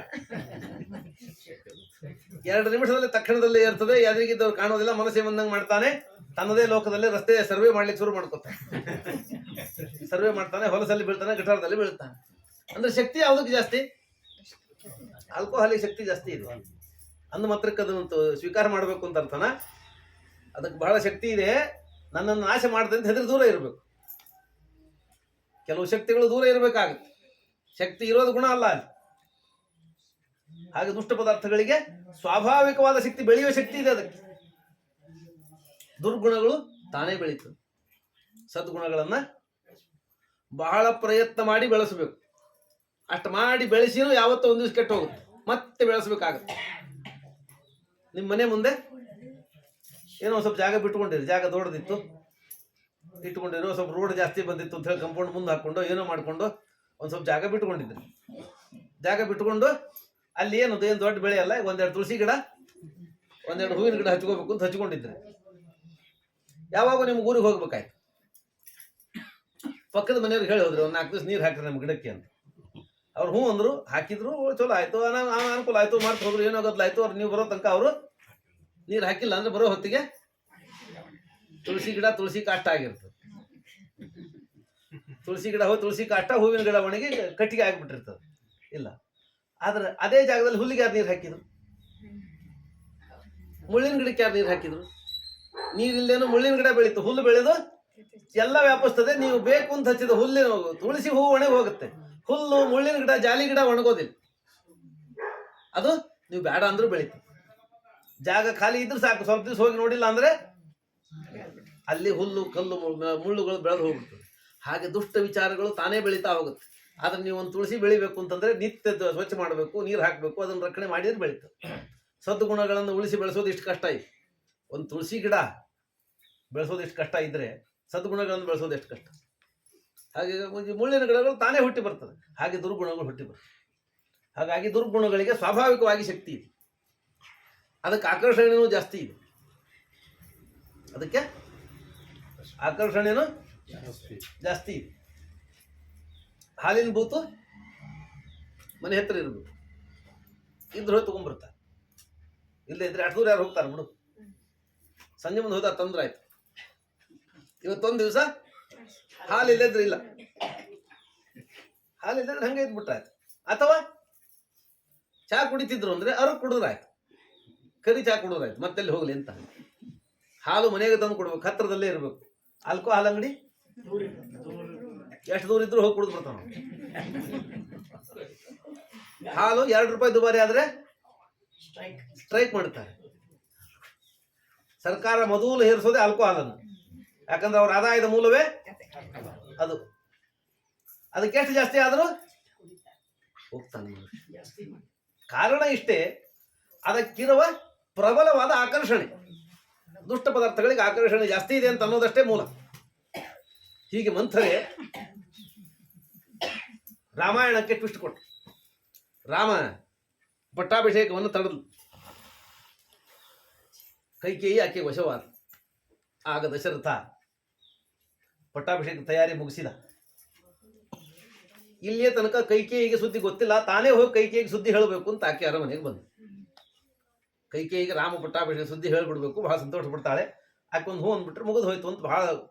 2 ನಿಮಿಷದಲ್ಲಿ ತಕ್ಷಣದಲ್ಲಿ ಇರ್ತದೆ. ಎದುರಿಗಿದ್ದವ್ರು ಕಾಣೋದಿಲ್ಲ, ಮನಸ್ಸೇ ಬಂದಂಗೆ ಮಾಡ್ತಾನೆ, ತನ್ನದೇ ಲೋಕದಲ್ಲಿ ರಸ್ತೆ ಸರ್ವೆ ಮಾಡ್ಲಿಕ್ಕೆ ಶುರು ಮಾಡ್ಕೊತಾನೆ. ಸರ್ವೆ ಮಾಡ್ತಾನೆ, ಹೊಲಸಲ್ಲಿ ಬೀಳ್ತಾನೆ, ಗಟಾರದಲ್ಲಿ ಬೀಳ್ತಾನೆ. ಅಂದ್ರೆ ಶಕ್ತಿ ಯಾವುದಕ್ಕೆ ಜಾಸ್ತಿ? ಆಲ್ಕೋಹಾಲಿಗೆ ಶಕ್ತಿ ಜಾಸ್ತಿ ಇದೆ. ಅಂದ ಮಾತ್ರಕ್ಕೆ ಅದನ್ನು ಸ್ವೀಕಾರ ಮಾಡಬೇಕು ಅಂತ ಅರ್ಥನ? ಅದಕ್ಕೆ ಬಹಳ ಶಕ್ತಿ ಇದೆ. ನನ್ನನ್ನು ನಾಶ ಮಾಡ್ತದೆ ಅಂತ ಹೆದರಿ ದೂರ ಇರಬೇಕು. ಕೆಲವು ಶಕ್ತಿಗಳು ದೂರ ಇರಬೇಕಾಗುತ್ತೆ, ಶಕ್ತಿ ಇರೋದು ಗುಣ ಅಲ್ಲ ಅಲ್ಲಿ. ಹಾಗೆ ದುಷ್ಟ ಪದಾರ್ಥಗಳಿಗೆ ಸ್ವಾಭಾವಿಕವಾದ ಶಕ್ತಿ, ಬೆಳೆಯುವ ಶಕ್ತಿ ಇದೆ ಅದಕ್ಕೆ. ದುರ್ಗುಣಗಳು ತಾನೇ ಬೆಳೀತದೆ. ಸದ್ಗುಣಗಳನ್ನ ಬಹಳ ಪ್ರಯತ್ನ ಮಾಡಿ ಬೆಳೆಸಬೇಕು. ಅಷ್ಟು ಮಾಡಿ ಬೆಳೆಸಿನೂ ಯಾವತ್ತೂ ಒಂದು ದಿವಸ ಕೆಟ್ಟು ಹೋಗುತ್ತೆ, ಮತ್ತೆ ಬೆಳೆಸಬೇಕಾಗುತ್ತೆ. ನಿಮ್ಮ ಮನೆ ಮುಂದೆ ಏನೋ ಸ್ವಲ್ಪ ಜಾಗ ಬಿಟ್ಕೊಂಡಿರಿ, ಜಾಗ ದೊಡ್ಡದಿತ್ತು ಇಟ್ಕೊಂಡಿರೋ, ಸ್ವಲ್ಪ ರೋಡ್ ಜಾಸ್ತಿ ಬಂದಿತ್ತು ಅಂತ ಹೇಳಿ ಕಂಪೌಂಡ್ ಮುಂದೆ ಹಾಕೊಂಡು ಏನೋ ಮಾಡಿಕೊಂಡು ಒಂದು ಸ್ವಲ್ಪ ಜಾಗ ಬಿಟ್ಕೊಂಡಿದ್ರಿ. ಜಾಗ ಬಿಟ್ಕೊಂಡು ಅಲ್ಲಿ ಏನು ದೊಡ್ಡ ಬೆಳೆ ಅಲ್ಲ, 1-2 ತುಳಸಿ ಗಿಡ, 1-2 ಹೂವಿನ ಗಿಡ ಹಚ್ಕೋಬೇಕು ಅಂತ ಹಚ್ಕೊಂಡಿದ್ರಿ. ಯಾವಾಗ ನಿಮ್ಗೆ ಊರಿಗೆ ಹೋಗ್ಬೇಕಾಯ್ತು, ಪಕ್ಕದ ಮನೆಯವ್ರಿಗೆ ಹೇಳಿ ಹೋದ್ರಿ, 1-4 ದಿವಸ ನೀರು ಹಾಕ್ರಿ ನಮ್ಮ ಗಿಡಕ್ಕೆ ಅಂತ. ಅವ್ರು ಹ್ಞೂ ಅಂದರು, ಹಾಕಿದ್ರು, ಚಲೋ ಆಯ್ತು, ಅನುಕೂಲ ಆಯ್ತು, ಮಾಡ್ತಾ ಹೋದ್ರು, ಏನೋ ಗದ್ದಲಾಯ್ತು. ಅವ್ರು ನೀವು ಬರೋ ತನಕ ಅವರು ನೀರು ಹಾಕಿಲ್ಲ ಅಂದ್ರೆ ಬರೋ ಹೊತ್ತಿಗೆ ತುಳಸಿ ಗಿಡ ತುಳಸಿ ಕಾಷ್ಟ ಆಗಿರ್ತದೆ. ತುಳಸಿ ಗಿಡ ತುಳಸಿ ಕಾಷ್ಟ, ಹೂವಿನ ಗಿಡ ಒಣಗಿ ಕಟ್ಟಿಗೆ ಆಗಿಬಿಟ್ಟಿರ್ತದೆ. ಇಲ್ಲ, ಆದ್ರೆ ಅದೇ ಜಾಗದಲ್ಲಿ ಹುಲ್ಲಿಗೆ ಯಾರು ನೀರು ಹಾಕಿದ್ರು? ಮುಳ್ಳಿನ ಗಿಡಕ್ಕೆ ಯಾರು ನೀರು ಹಾಕಿದ್ರು? ನೀರಿಲ್ಲೇನು ಮುಳ್ಳಿನ ಗಿಡ ಬೆಳೀತು, ಹುಲ್ಲು ಬೆಳೆದು ಎಲ್ಲ ವ್ಯಾಪಿಸ್ತದೆ. ನೀವು ಬೇಕು ಅಂತ ಹಚ್ಚಿದ ಹುಲ್ಲಿನ ತುಳಸಿ ಹೂವು ಒಣಗಿ ಹೋಗುತ್ತೆ, ಹುಲ್ಲು ಮುಳ್ಳಿನ ಗಿಡ ಜಾಲಿ ಗಿಡ ಒಣಗೋದಿಲ್ಲ. ಅದು ನೀವು ಬೇಡ ಅಂದ್ರೂ ಬೆಳೀತು. ಜಾಗ ಖಾಲಿ ಇದ್ರೆ ಸಾಕು, ಸ್ವಲ್ಪ ದಿವಸ ಹೋಗಿ ನೋಡಿಲ್ಲ ಅಂದ್ರೆ ಅಲ್ಲಿ ಹುಲ್ಲು ಕಲ್ಲು ಮುಳ್ಳುಗಳು ಬೆಳೆದು ಹೋಗ್ಬಿಡ್ತದೆ. ಹಾಗೆ ದುಷ್ಟ ವಿಚಾರಗಳು ತಾನೇ ಬೆಳೀತಾ ಹೋಗುತ್ತೆ. ಆದ್ರೆ ನೀವು ಒಂದು ತುಳಸಿ ಬೆಳಿಬೇಕು ಅಂತಂದ್ರೆ ನಿತ್ಯ ಸ್ವಚ್ಛ ಮಾಡಬೇಕು, ನೀರು ಹಾಕಬೇಕು, ಅದನ್ನು ರಕ್ಷಣೆ ಮಾಡಿದ್ರೆ ಬೆಳೀತದೆ. ಸದ್ಗುಣಗಳನ್ನು ಉಳಿಸಿ ಬೆಳೆಸೋದು ಇಷ್ಟು ಕಷ್ಟ ಇದೆ. ಒಂದು ತುಳಸಿ ಗಿಡ ಬೆಳೆಸೋದು ಎಷ್ಟು ಕಷ್ಟ ಇದ್ರೆ ಸದ್ಗುಣಗಳನ್ನು ಬೆಳೆಸೋದು ಎಷ್ಟು ಕಷ್ಟ. ಹಾಗೆ ಮುಳ್ಳಿನ ಗಿಡಗಳು ತಾನೇ ಹುಟ್ಟಿ ಬರ್ತದೆ, ಹಾಗೆ ದುರ್ಗುಣಗಳು ಹುಟ್ಟಿ ಬರ್ತದೆ. ಹಾಗಾಗಿ ದುರ್ಗುಣಗಳಿಗೆ ಸ್ವಾಭಾವಿಕವಾಗಿ ಶಕ್ತಿ ಇದೆ, ಅದಕ್ಕೆ ಆಕರ್ಷಣೆಯೂ ಜಾಸ್ತಿ ಇದೆ. ಅದಕ್ಕೆ ಆಕರ್ಷಣೆಯೂ ಜಾಸ್ತಿ ಇದೆ. ಹಾಲಿನ ಬೂತು ಮನೆ ಹತ್ರ ಇರಬೇಕು, ಇದ್ರೆ ಹೋಗಿ ತಗೊಂಡ್ಬರ್ತಾರೆ. ಇಲ್ಲೇ ಇದ್ರೆ 8 ದೂರ ಯಾರು ಹೋಗ್ತಾರೆ ಬಿಡು. ಸಂಜೆ ಮುಂದೆ ಹೋದ ತೊಂದ್ರೆ ಆಯ್ತು. ಇವತ್ತೊಂದು ದಿವಸ ಹಾಲು ಇಲ್ಲದ್ರೆ ಇಲ್ಲ, ಹಾಲು ಇಲ್ಲದ್ರೆ ಹಂಗೆ ಇದ್ಬಿಟ್ರಾಯ್ತು. ಅಥವಾ ಚಹಾ ಕುಡಿತಿದ್ರು ಅಂದ್ರೆ ಅವ್ರು ಕುಡಿದ್ರಾಯ್ತು, ಕರಿ ಚಹಾ ಕುಡಿದ್ರಾಯ್ತು, ಮತ್ತೆಲ್ಲಿ ಹೋಗ್ಲಿ ಅಂತ. ಹಾಲು ಮನೆಗೆ ತಂದು ಕೊಡ್ಬೇಕು, ಹತ್ರದಲ್ಲೇ ಇರಬೇಕು. ಆಲ್ಕೋಹಾಲ್ ಅಂಗಡಿ ಎಷ್ಟು ದೂರ ಇದ್ರು ಹೋಗಿ ಕುಡಿದು ಬರ್ತಾವ. ಹಾಲು 2 ರೂಪಾಯಿ ದುಬಾರಿ ಆದ್ರೆ ಸ್ಟ್ರೈಕ್ ಮಾಡ್ತಾರೆ. ಸರ್ಕಾರ ಮೊದಲು ಹೇರಿಸೋದೇ ಆಲ್ಕೋಹಾಲನ್ನು, ಯಾಕಂದ್ರೆ ಅವ್ರ ಆದಾಯದ ಮೂಲವೇ ಅದು. ಅದಕ್ಕೆ ಎಷ್ಟು ಜಾಸ್ತಿ ಆದರೂ ಹೋಗ್ತಾನೆ. ಕಾರಣ ಇಷ್ಟೇ, ಅದಕ್ಕಿರುವ ಪ್ರಬಲವಾದ ಆಕರ್ಷಣೆ. ದುಷ್ಟ ಪದಾರ್ಥಗಳಿಗೆ ಆಕರ್ಷಣೆ ಜಾಸ್ತಿ ಇದೆ ಅಂತ ಅನ್ನೋದಷ್ಟೇ ಮೂಲ. ಹೀಗೆ ಮಂಥರೆ ರಾಮಾಯಣಕ್ಕೆ ಟ್ವಿಸ್ಟ್ ಕೊಟ್ಟು, ರಾಮ ಪಟ್ಟಾಭಿಷೇಕವನ್ನು ತಡೆದು ಕೈಕೇಯಿ ಆಕೆ ವಶವಾದ. ಆಗ ದಶರಥ ಪಟ್ಟಾಭಿಷೇಕ ತಯಾರಿ ಮುಗಿಸಿದ. ಇಲ್ಲಿಯೇ ತನಕ ಕೈಕೇಯಿಗೆ ಸುದ್ದಿ ಗೊತ್ತಿಲ್ಲ, ತಾನೇ ಹೋಗಿ ಕೈಕೇಯಿಗೆ ಸುದ್ದಿ ಹೇಳಬೇಕು ಅಂತ ಆಕೆ ಅರಮನೆಗೆ ಬಂದು ಕೈಕೇಯಿಗೆ ರಾಮ ಪಟ್ಟಾಭಿಷೇಕ ಸುದ್ದಿ ಹೇಳಿಬಿಡ್ಬೇಕು. ಬಹಳ ಸಂತೋಷ ಪಡ್ತಾಳೆ. ಆಕೆ ಒಂದು ಹೂ ಅಂದ್ಬಿಟ್ರೆ ಮುಗಿದು ಹೋಯ್ತು ಅಂತ ಬಹಳ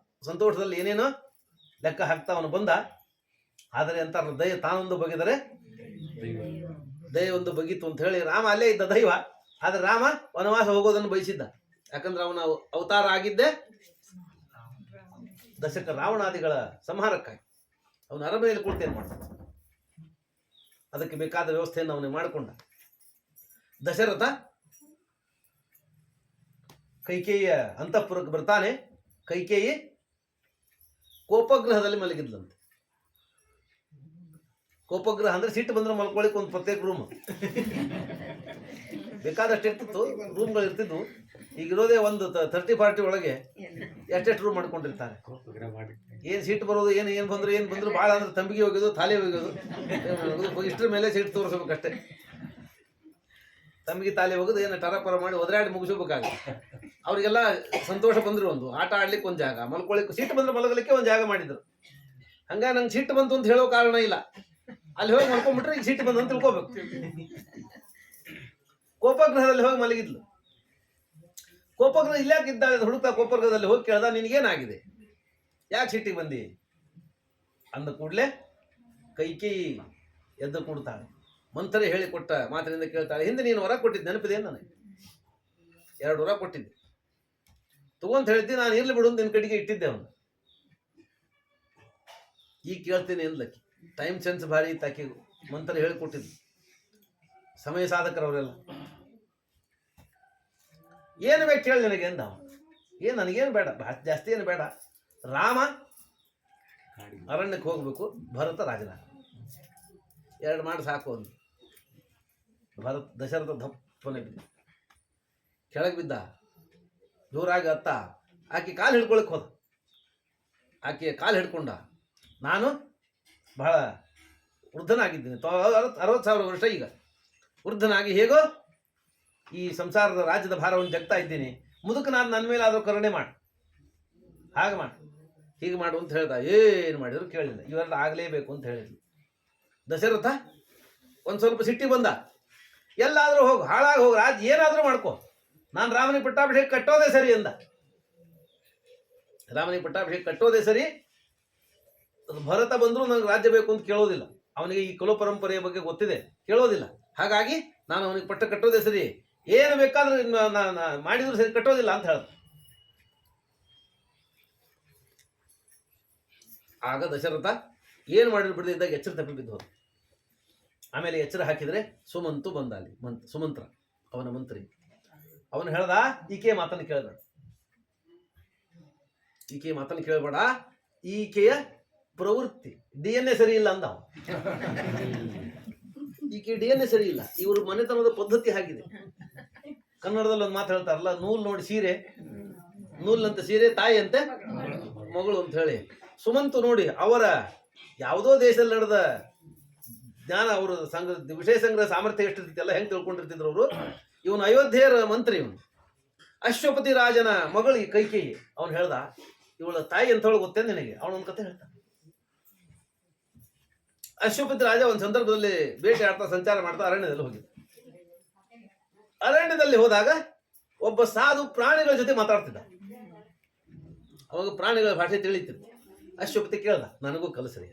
ಸಂತೋಷದಲ್ಲಿ ಏನೇನೋ ಲೆಕ್ಕ ಹಾಕ್ತಾ ಅವನು ಬಂದ. ಆದರೆ ಅಂತ ದಯ ತಾನೊಂದು ಬಗೆದರೆ ದಯ ಒಂದು ಬಗೀತು ಅಂತ ಹೇಳಿ ರಾಮ ಅಲ್ಲೇ ಇದ್ದ ದೈವ. ಆದರೆ ರಾಮ ವನವಾಸ ಹೋಗೋದನ್ನು ಬಯಸಿದ್ದ, ಯಾಕಂದ್ರೆ ಅವನ ಅವತಾರ ಆಗಿದ್ದೆ ದಶಕ ರಾವಣಾದಿಗಳ ಸಂಹಾರಕ್ಕಾಗಿ. ಅವನ ಅರಮನೆಯಲ್ಲಿ ಕುಳಿತೇನು ಮಾಡ್ತಾನೆ, ಅದಕ್ಕೆ ಬೇಕಾದ ವ್ಯವಸ್ಥೆಯನ್ನು ಅವನೇ ಮಾಡಿಕೊಂಡ. ದಶರಥ ಕೈಕೇಯಿಯ ಅಂತಃಪುರಕ್ಕೆ ಬರ್ತಾನೆ. ಕೈಕೇಯಿ ಕೋಪಗ್ರಹದಲ್ಲಿ ಮಲಗಿದ್ಲಂತೆ. ಕೋಪಗ್ರಹ ಅಂದ್ರೆ ಸಿಟ್ಟು ಬಂದ್ರೆ ಮಲ್ಕೊಳ್ಳಿಕ್ಕೆ ಒಂದು ಪ್ರತ್ಯೇಕ ರೂಮ್, ಬೇಕಾದಷ್ಟು ಇರ್ತಿತ್ತು, ರೂಮ್ಗಳು ಇರ್ತಿದ್ವು. ಈಗ ಇರೋದೇ ಒಂದು 30-40 ಒಳಗೆ ಎಷ್ಟೆಷ್ಟು ರೂಮ್ ಮಾಡ್ಕೊಂಡಿರ್ತಾರೆ. ಏನ್ ಸೀಟ್ ಬರೋದು, ಏನು ಬಂದ್ರು ಭಾಳ ಅಂದ್ರೆ ತಂಬಿಗೆ ಹೋಗೋದು, ಥಾಲಿ ಹೋಗೋದು, ಇಷ್ಟರ ಮೇಲೆ ಸೀಟ್ ತೋರಿಸ್ಬೇಕಷ್ಟೇ. ತಂಬಿಗೆ ತಾಲಿ ಹೋಗೋದು, ಏನು ಟರಪರ ಮಾಡಿ ಒದರಾಡಿ ಮುಗಿಸ್ಬೇಕಾಗುತ್ತೆ. ಅವ್ರಿಗೆಲ್ಲ ಸಂತೋಷ ಬಂದ್ರು ಒಂದು ಆಟ ಆಡ್ಲಿಕ್ಕೆ ಒಂದು ಜಾಗ, ಮಲ್ಕೊಳ್ಳಿಕ್ಕೆ ಸೀಟ್ ಬಂದ್ರೆ ಮಲಗಲಿಕ್ಕೆ ಒಂದು ಜಾಗ ಮಾಡಿದ್ರು. ಹಂಗ ನಂಗೆ ಸೀಟ್ ಬಂತು ಅಂತ ಹೇಳೋ ಕಾರಣ ಇಲ್ಲ. ಅಲ್ಲಿ ಹೋಗಿ ಮಲ್ಕೊಂಡ್ಬಿಟ್ರೆ ಈಗ ಸೀಟ್ ಬಂದು ಅಂತ ತಿಳ್ಕೊಬೇಕು. ಕೋಪಗ್ರಹದಲ್ಲಿ ಹೋಗಿ ಮಲಗಿದ್ಲು. ಕೋಪಗ್ರಹ ಇಲ್ಲಾಕೆ ಇದ್ದಾಳೆ ಹುಡುಕ್ತಾ ಕೋಪಗ್ರಹದಲ್ಲಿ ಹೋಗಿ ಕೇಳ್ದ, ನಿನಗೇನಾಗಿದೆ, ಯಾಕೆ ಸಿಟ್ಟಿಗೆ ಬಂದಿ ಅಂದ ಕೂಡಲೇ ಕೈಕೇಯಿ ಎದ್ದು ಕೂಡ್ತಾಳೆ. ಮಂಥರೆ ಹೇಳಿಕೊಟ್ಟ ಮಾತಿನಿಂದ ಕೇಳ್ತಾಳೆ, ಹಿಂದೆ ನೀನು ಹೊರ ಕೊಟ್ಟಿದ್ದೆ ನೆನಪಿದೆ ನನಗೆ, 2 ವರ ಕೊಟ್ಟಿದ್ದೆ, ತಗೊಂತ ಹೇಳಿದ್ದೆ, ನಾನು ಇರ್ಲಿ ಬಿಡು ನಿನ್ನ ಕಡೆಗೆ ಇಟ್ಟಿದ್ದೆ ಅವನು. ಈಗ ಕೇಳ್ತೀನಿ ಅಂದ್ಲಕ್ಕಿ. ಟೈಮ್ ಸೆನ್ಸ್ ಭಾರಿ ಇತ್ತಾಕಿ. ಮಂಥರೆ ಹೇಳಿಕೊಟ್ಟಿದ್ದು, ಸಮಯ ಸಾಧಕರವರೆಲ್ಲ. ಏನು ಬೇಕು ಕೇಳಿ ನನಗೆ ಅಂದ. ಏನು ನನಗೇನು ಬೇಡ, ಜಾಸ್ತಿ ಏನು ಬೇಡ. ರಾಮ ಅರಣ್ಯಕ್ಕೆ ಹೋಗ್ಬೇಕು, ಭರತ ರಾಜನಾಗ, 2 ಮಾಡಿ ಸಾಕು ಅಂದು. ದಶರಥ ದಪ್ಪನೆ ಬಿದ್ದ, ಕೆಳಗೆ ಬಿದ್ದ, ಜೋರಾಗಿ ಅತ್ತ. ಆಕೆ ಕಾಲು ಹಿಡ್ಕೊಳಕ್ಕೆ ಹೋದ. ಆಕೆ ಕಾಲು ಹಿಡ್ಕೊಂಡ. ನಾನು ಬಹಳ ವೃದ್ಧನಾಗಿದ್ದೀನಿ, 60,000 ವರ್ಷ ಈಗ ವೃದ್ಧನಾಗಿ ಹೇಗೋ ಈ ಸಂಸಾರದ ರಾಜ್ಯದ ಭಾರವನ್ನು ಜಗ್ತಾ ಇದ್ದೀನಿ. ಮುದುಕನಾದ ನನ್ನ ಮೇಲೆ ಆದರೂ ಕರುಣೆ ಮಾಡು, ಹಾಗೆ ಮಾಡು, ಹೀಗೆ ಮಾಡು ಅಂತ ಹೇಳ್ದ. ಏನು ಮಾಡಿದ್ರು ಕೇಳಿಲ್ಲ. ಇವೆಲ್ಲ ಆಗಲೇಬೇಕು ಅಂತ ಹೇಳಿದ್ಲು. ದಶರಥ ಒಂದು ಸ್ವಲ್ಪ ಸಿಟ್ಟಿಗೆ ಬಂದ. ಎಲ್ಲಾದರೂ ಹೋಗು, ಹಾಳಾಗಿ ಹೋಗು, ರಾಜ್ಯ ಏನಾದರೂ ಮಾಡ್ಕೋ, ನಾನು ರಾಮನಿಗೆ ಪಟ್ಟಾಭಿಷೇಕ ಕಟ್ಟೋದೇ ಸರಿ ಅಂದ. ರಾಮನಿಗೆ ಪಟ್ಟಾಭಿಷೇಕ ಕಟ್ಟೋದೇ ಸರಿ. ಭರತ ಬಂದರೂ ನನಗೆ ರಾಜ್ಯ ಬೇಕು ಅಂತ ಕೇಳೋದಿಲ್ಲ. ಅವನಿಗೆ ಈ ಕುಲ ಪರಂಪರೆಯ ಬಗ್ಗೆ ಗೊತ್ತಿದೆ, ಕೇಳೋದಿಲ್ಲ. ಹಾಗಾಗಿ ನಾನು ಅವನಿಗೆ ಪಟ್ಟ ಕಟ್ಟೋದೇ ಸರಿ, ಏನು ಬೇಕಾದ್ರೂ ಮಾಡಿದ್ರು ಸರಿ, ಕಟ್ಟೋದಿಲ್ಲ ಅಂತ ಹೇಳ್ದ. ಆಗ ದಶರಥ ಏನು ಮಾಡಿದ್ರು ಬಿಡದಿದ್ದಾಗ ಎಚ್ಚರ ತಪ್ಪಿ ಬಿದ್ದು ಹೋದ. ಆಮೇಲೆ ಎಚ್ಚರ ಹಾಕಿದರೆ ಸುಮಂತು ಬಂದ. ಅಲ್ಲಿ ಸುಮಂತ್ರ ಅವನ ಮಂತ್ರಿ. ಅವನು ಹೇಳ್ದ, ಈಕೆಯ ಮಾತನ್ನು ಕೇಳಬೇಡ, ಈಕೆಯ ಮಾತನ್ನು ಕೇಳಬೇಡ, ಈಕೆಯ ಪ್ರವೃತ್ತಿ DNA ಸರಿ ಇಲ್ಲ ಅಂದ. ಈಕೆ DNA ಸರಿ ಇಲ್ಲ, ಇವರು ಮನೆತನದ ಪದ್ಧತಿ ಆಗಿದೆ. ಕನ್ನಡದಲ್ಲಿ ಒಂದು ಮಾತು ಹೇಳ್ತಾರಲ್ಲ, ನೂಲ್ ನೋಡಿ ಸೀರೆ, ನೂಲ್ನಂತೆ ಸೀರೆ ತಾಯಿ ಅಂತೆ ಮಗಳು ಅಂತ ಹೇಳಿ. ಸುಮಂತು ನೋಡಿ, ಅವರ ಯಾವುದೋ ದೇಶದಲ್ಲಿ ನಡೆದ ಜ್ಞಾನ, ಅವರು ವಿಷಯ ಸಂಗ್ರಹ ಸಾಮರ್ಥ್ಯ ಎಷ್ಟಿರ್ತಿಲ್ಲ, ಹೆಂಗೆ ತಿಳ್ಕೊಂಡಿರ್ತಿದ್ರು ಅವರು. ಇವನು ಅಯೋಧ್ಯೆಯರ ಮಂತ್ರಿ, ಇವನು ಅಶ್ವಪತಿ ರಾಜನ ಮಗಳು ಈ ಕೈಕೇಯಿ. ಅವನು ಹೇಳ್ದ, ಇವಳ ತಾಯಿ ಅಂತ ಹೇಳಿ ಗೊತ್ತೇ ನಿನಗೆ? ಅವನೊಂದು ಕತೆ ಹೇಳ್ತಾನೆ. ಅಶ್ವಪತಿ ರಾಜ ಒಂದು ಸಂದರ್ಭದಲ್ಲಿ ಬೇಟೆ ಆಡ್ತಾ ಸಂಚಾರ ಮಾಡ್ತಾ ಅರಣ್ಯದಲ್ಲಿ ಹೋಗಿದ್ದ. ಅರಣ್ಯದಲ್ಲಿ ಹೋದಾಗ ಒಬ್ಬ ಸಾಧು ಪ್ರಾಣಿಗಳ ಜೊತೆ ಮಾತಾಡ್ತಿದ್ದ. ಅವಾಗ ಪ್ರಾಣಿಗಳ ಭಾಷೆ ತಿಳಿತಿತ್ತು. ಅಶ್ವಪತಿ ಕೇಳ್ದ, ನನಗೂ ಕಲಿಸ್ರಿ,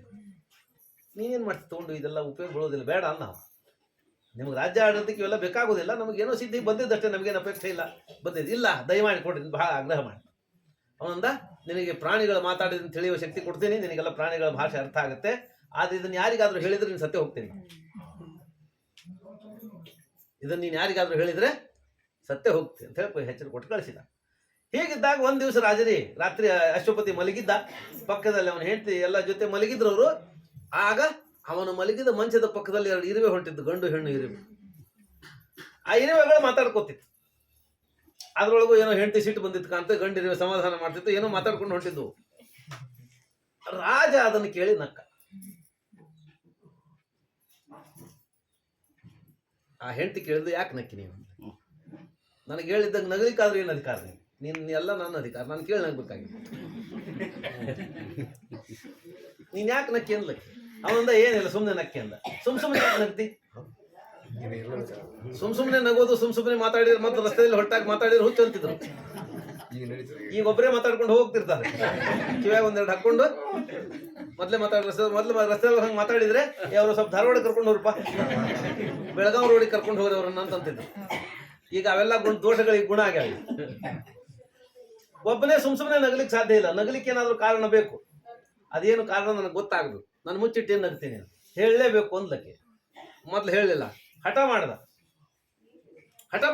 ನೀನೇನು ಮಾಡ್ತಿ ತಗೊಂಡು, ಇದೆಲ್ಲ ಉಪಯೋಗ ಬೀಳೋದಿಲ್ಲ, ಬೇಡ ಅನ್ನ. ನಿಮ್ಗೆ ರಾಜ್ಯ ಆಡೋದಕ್ಕೆ ಇವೆಲ್ಲ ಬೇಕಾಗೋದಿಲ್ಲ, ನಮಗೇನೋ ಸಿದ್ಧಿ ಬಂದಿದ್ದಷ್ಟೇ, ನಮಗೇನು ಅಪೇಕ್ಷೆ ಇಲ್ಲ, ಬಂದಿದ್ದು ಇಲ್ಲ, ದಯಮಾಡಿ ಕೊಡ್ರಿ, ಬಹಳ ಆಗ್ರಹ ಮಾಡಿ. ಅವನಂದ, ನಿನಗೆ ಪ್ರಾಣಿಗಳು ಮಾತಾಡಿದ ತಿಳಿಯುವ ಶಕ್ತಿ ಕೊಡ್ತೀನಿ, ನಿನಗೆಲ್ಲ ಪ್ರಾಣಿಗಳ ಭಾಷೆ ಅರ್ಥ ಆಗುತ್ತೆ, ಆದ್ರೆ ಇದನ್ನು ಯಾರಿಗಾದ್ರೂ ಹೇಳಿದ್ರೆ ನೀನು ಸತ್ಯ ಹೋಗ್ತೀನಿ, ಇದನ್ನು ನೀನು ಯಾರಿಗಾದ್ರೂ ಹೇಳಿದ್ರೆ ಸತ್ಯ ಹೋಗ್ತೀನಿ ಅಂತ ಹೇಳಿ ಎಚ್ಚರಿಕೆ ಕೊಟ್ಟು ಕಳಿಸಿದ. ಹೀಗಿದ್ದಾಗ ಒಂದು ದಿವಸ ರಾತ್ರಿ ಅಶ್ವಪತಿ ಮಲಗಿದ್ದ, ಪಕ್ಕದಲ್ಲಿ ಅವನ ಹೆಂಡತಿ ಎಲ್ಲ ಜೊತೆ ಮಲಗಿದ್ರು ಅವರು. ಆಗ ಅವನು ಮಲಗಿದ ಮಂಚದ ಪಕ್ಕದಲ್ಲಿ 2 ಇರುವೆ ಹೊಂಟಿದ್ದು, ಗಂಡು ಹೆಣ್ಣು ಇರುವೆ. ಆ ಇರುವೆಗಳು ಮಾತಾಡ್ಕೋತಿತ್ತು. ಅದ್ರೊಳಗೂ ಏನೋ ಹೆಂಡತಿ ಸಿಟ್ಟು ಬಂದಿತ್ತು ಕಾಂತ, ಗಂಡು ಇರುವೆ ಸಮಾಧಾನ ಮಾಡ್ತಿತ್ತು, ಏನೋ ಮಾತಾಡ್ಕೊಂಡು ಹೊಂಟಿದ್ವು. ರಾಜ ಅದನ್ನು ಕೇಳಿ ನಕ್ಕ. ಆ ಹೆಂಡತಿ ಕೇಳಿದ್ದು, ಯಾಕೆ ನಕ್ಕಿ ನೀವು? ನನಗೆ ಹೇಳಿದ್ದಂಗೆ ನಗಲಿಕ್ಕಾದ್ರೂ ಏನು ಅಧಿಕಾರ? ನೀನು ಎಲ್ಲ ನನ್ನ ಅಧಿಕಾರ, ನಾನು ಕೇಳಿ ನಗ್ಬೇಕಾಗಿತ್ತು, ನೀನು ಯಾಕೆ ನಕ್ಕಿ ಅಂದ್ಲಕ್ಕಿ. ಅವನಂದ, ಏನಿಲ್ಲ ಸುಮ್ಮನೆ ನಕ್ಕಿ ಅಂದ. ಸುಮ್ಮನೆ ಯಾಕೆ ನಗ್ತಿ? ಸುಮ್ಮನೆ ನಗೋದು, ಸುಮ್ಮನೆ ಮಾತಾಡಿದ್ರೆ ಮತ್ತೆ ರಸ್ತೆಯಲ್ಲಿ ಹೊಟ್ಟಾಗಿ ಮಾತಾಡಿದ್ರೆ ಹುಚ್ಚು ಅಂತಿದ್ರು. ಈಗ ಒಬ್ಬರೇ ಮಾತಾಡ್ಕೊಂಡು ಹೋಗ್ತಿರ್ತಾರೆ, ಕಿವ್ಯಾಗ 1-2 ಹಾಕೊಂಡು ಮೊದಲೇ ರಸ್ತೆಯಲ್ಲಿ ಹಂಗೆ ಮಾತಾಡಿದ್ರೆ ಅವರು ಸ್ವಲ್ಪ ಧಾರವಾಡ ಕರ್ಕೊಂಡು ಹೋಗ್ರಪ್ಪ, ಬೆಳಗಾವಿ ರೋಡಿಗೆ ಕರ್ಕೊಂಡು ಹೋಗ್ರಿ ಅವ್ರನ್ನ ಅಂತಂತಿದ್ರು. ಈಗ ಅವೆಲ್ಲ ದೋಷಗಳಿಗೆ ಗುಣ ಆಗ್ಯಾವ. ಒಬ್ಬನೇ ಸುಮ್ಮನೆ ನಗಲಿಕ್ಕೆ ಸಾಧ್ಯ ಇಲ್ಲ, ನಗಲಿಕ್ಕೆ ಏನಾದರೂ ಕಾರಣ ಬೇಕು. ಅದೇನು ಕಾರಣ ನನಗೆ ಗೊತ್ತಾಗದು, ನಾನು ಮುಚ್ಚಿಟ್ಟೇನು ನಗ್ತೀನಿ, ಹೇಳಲೇಬೇಕು ಅಂದ್ಲಕ್ಕೆ. ಮೊದ್ಲು ಹೇಳಲಿಲ್ಲ, ಹಠ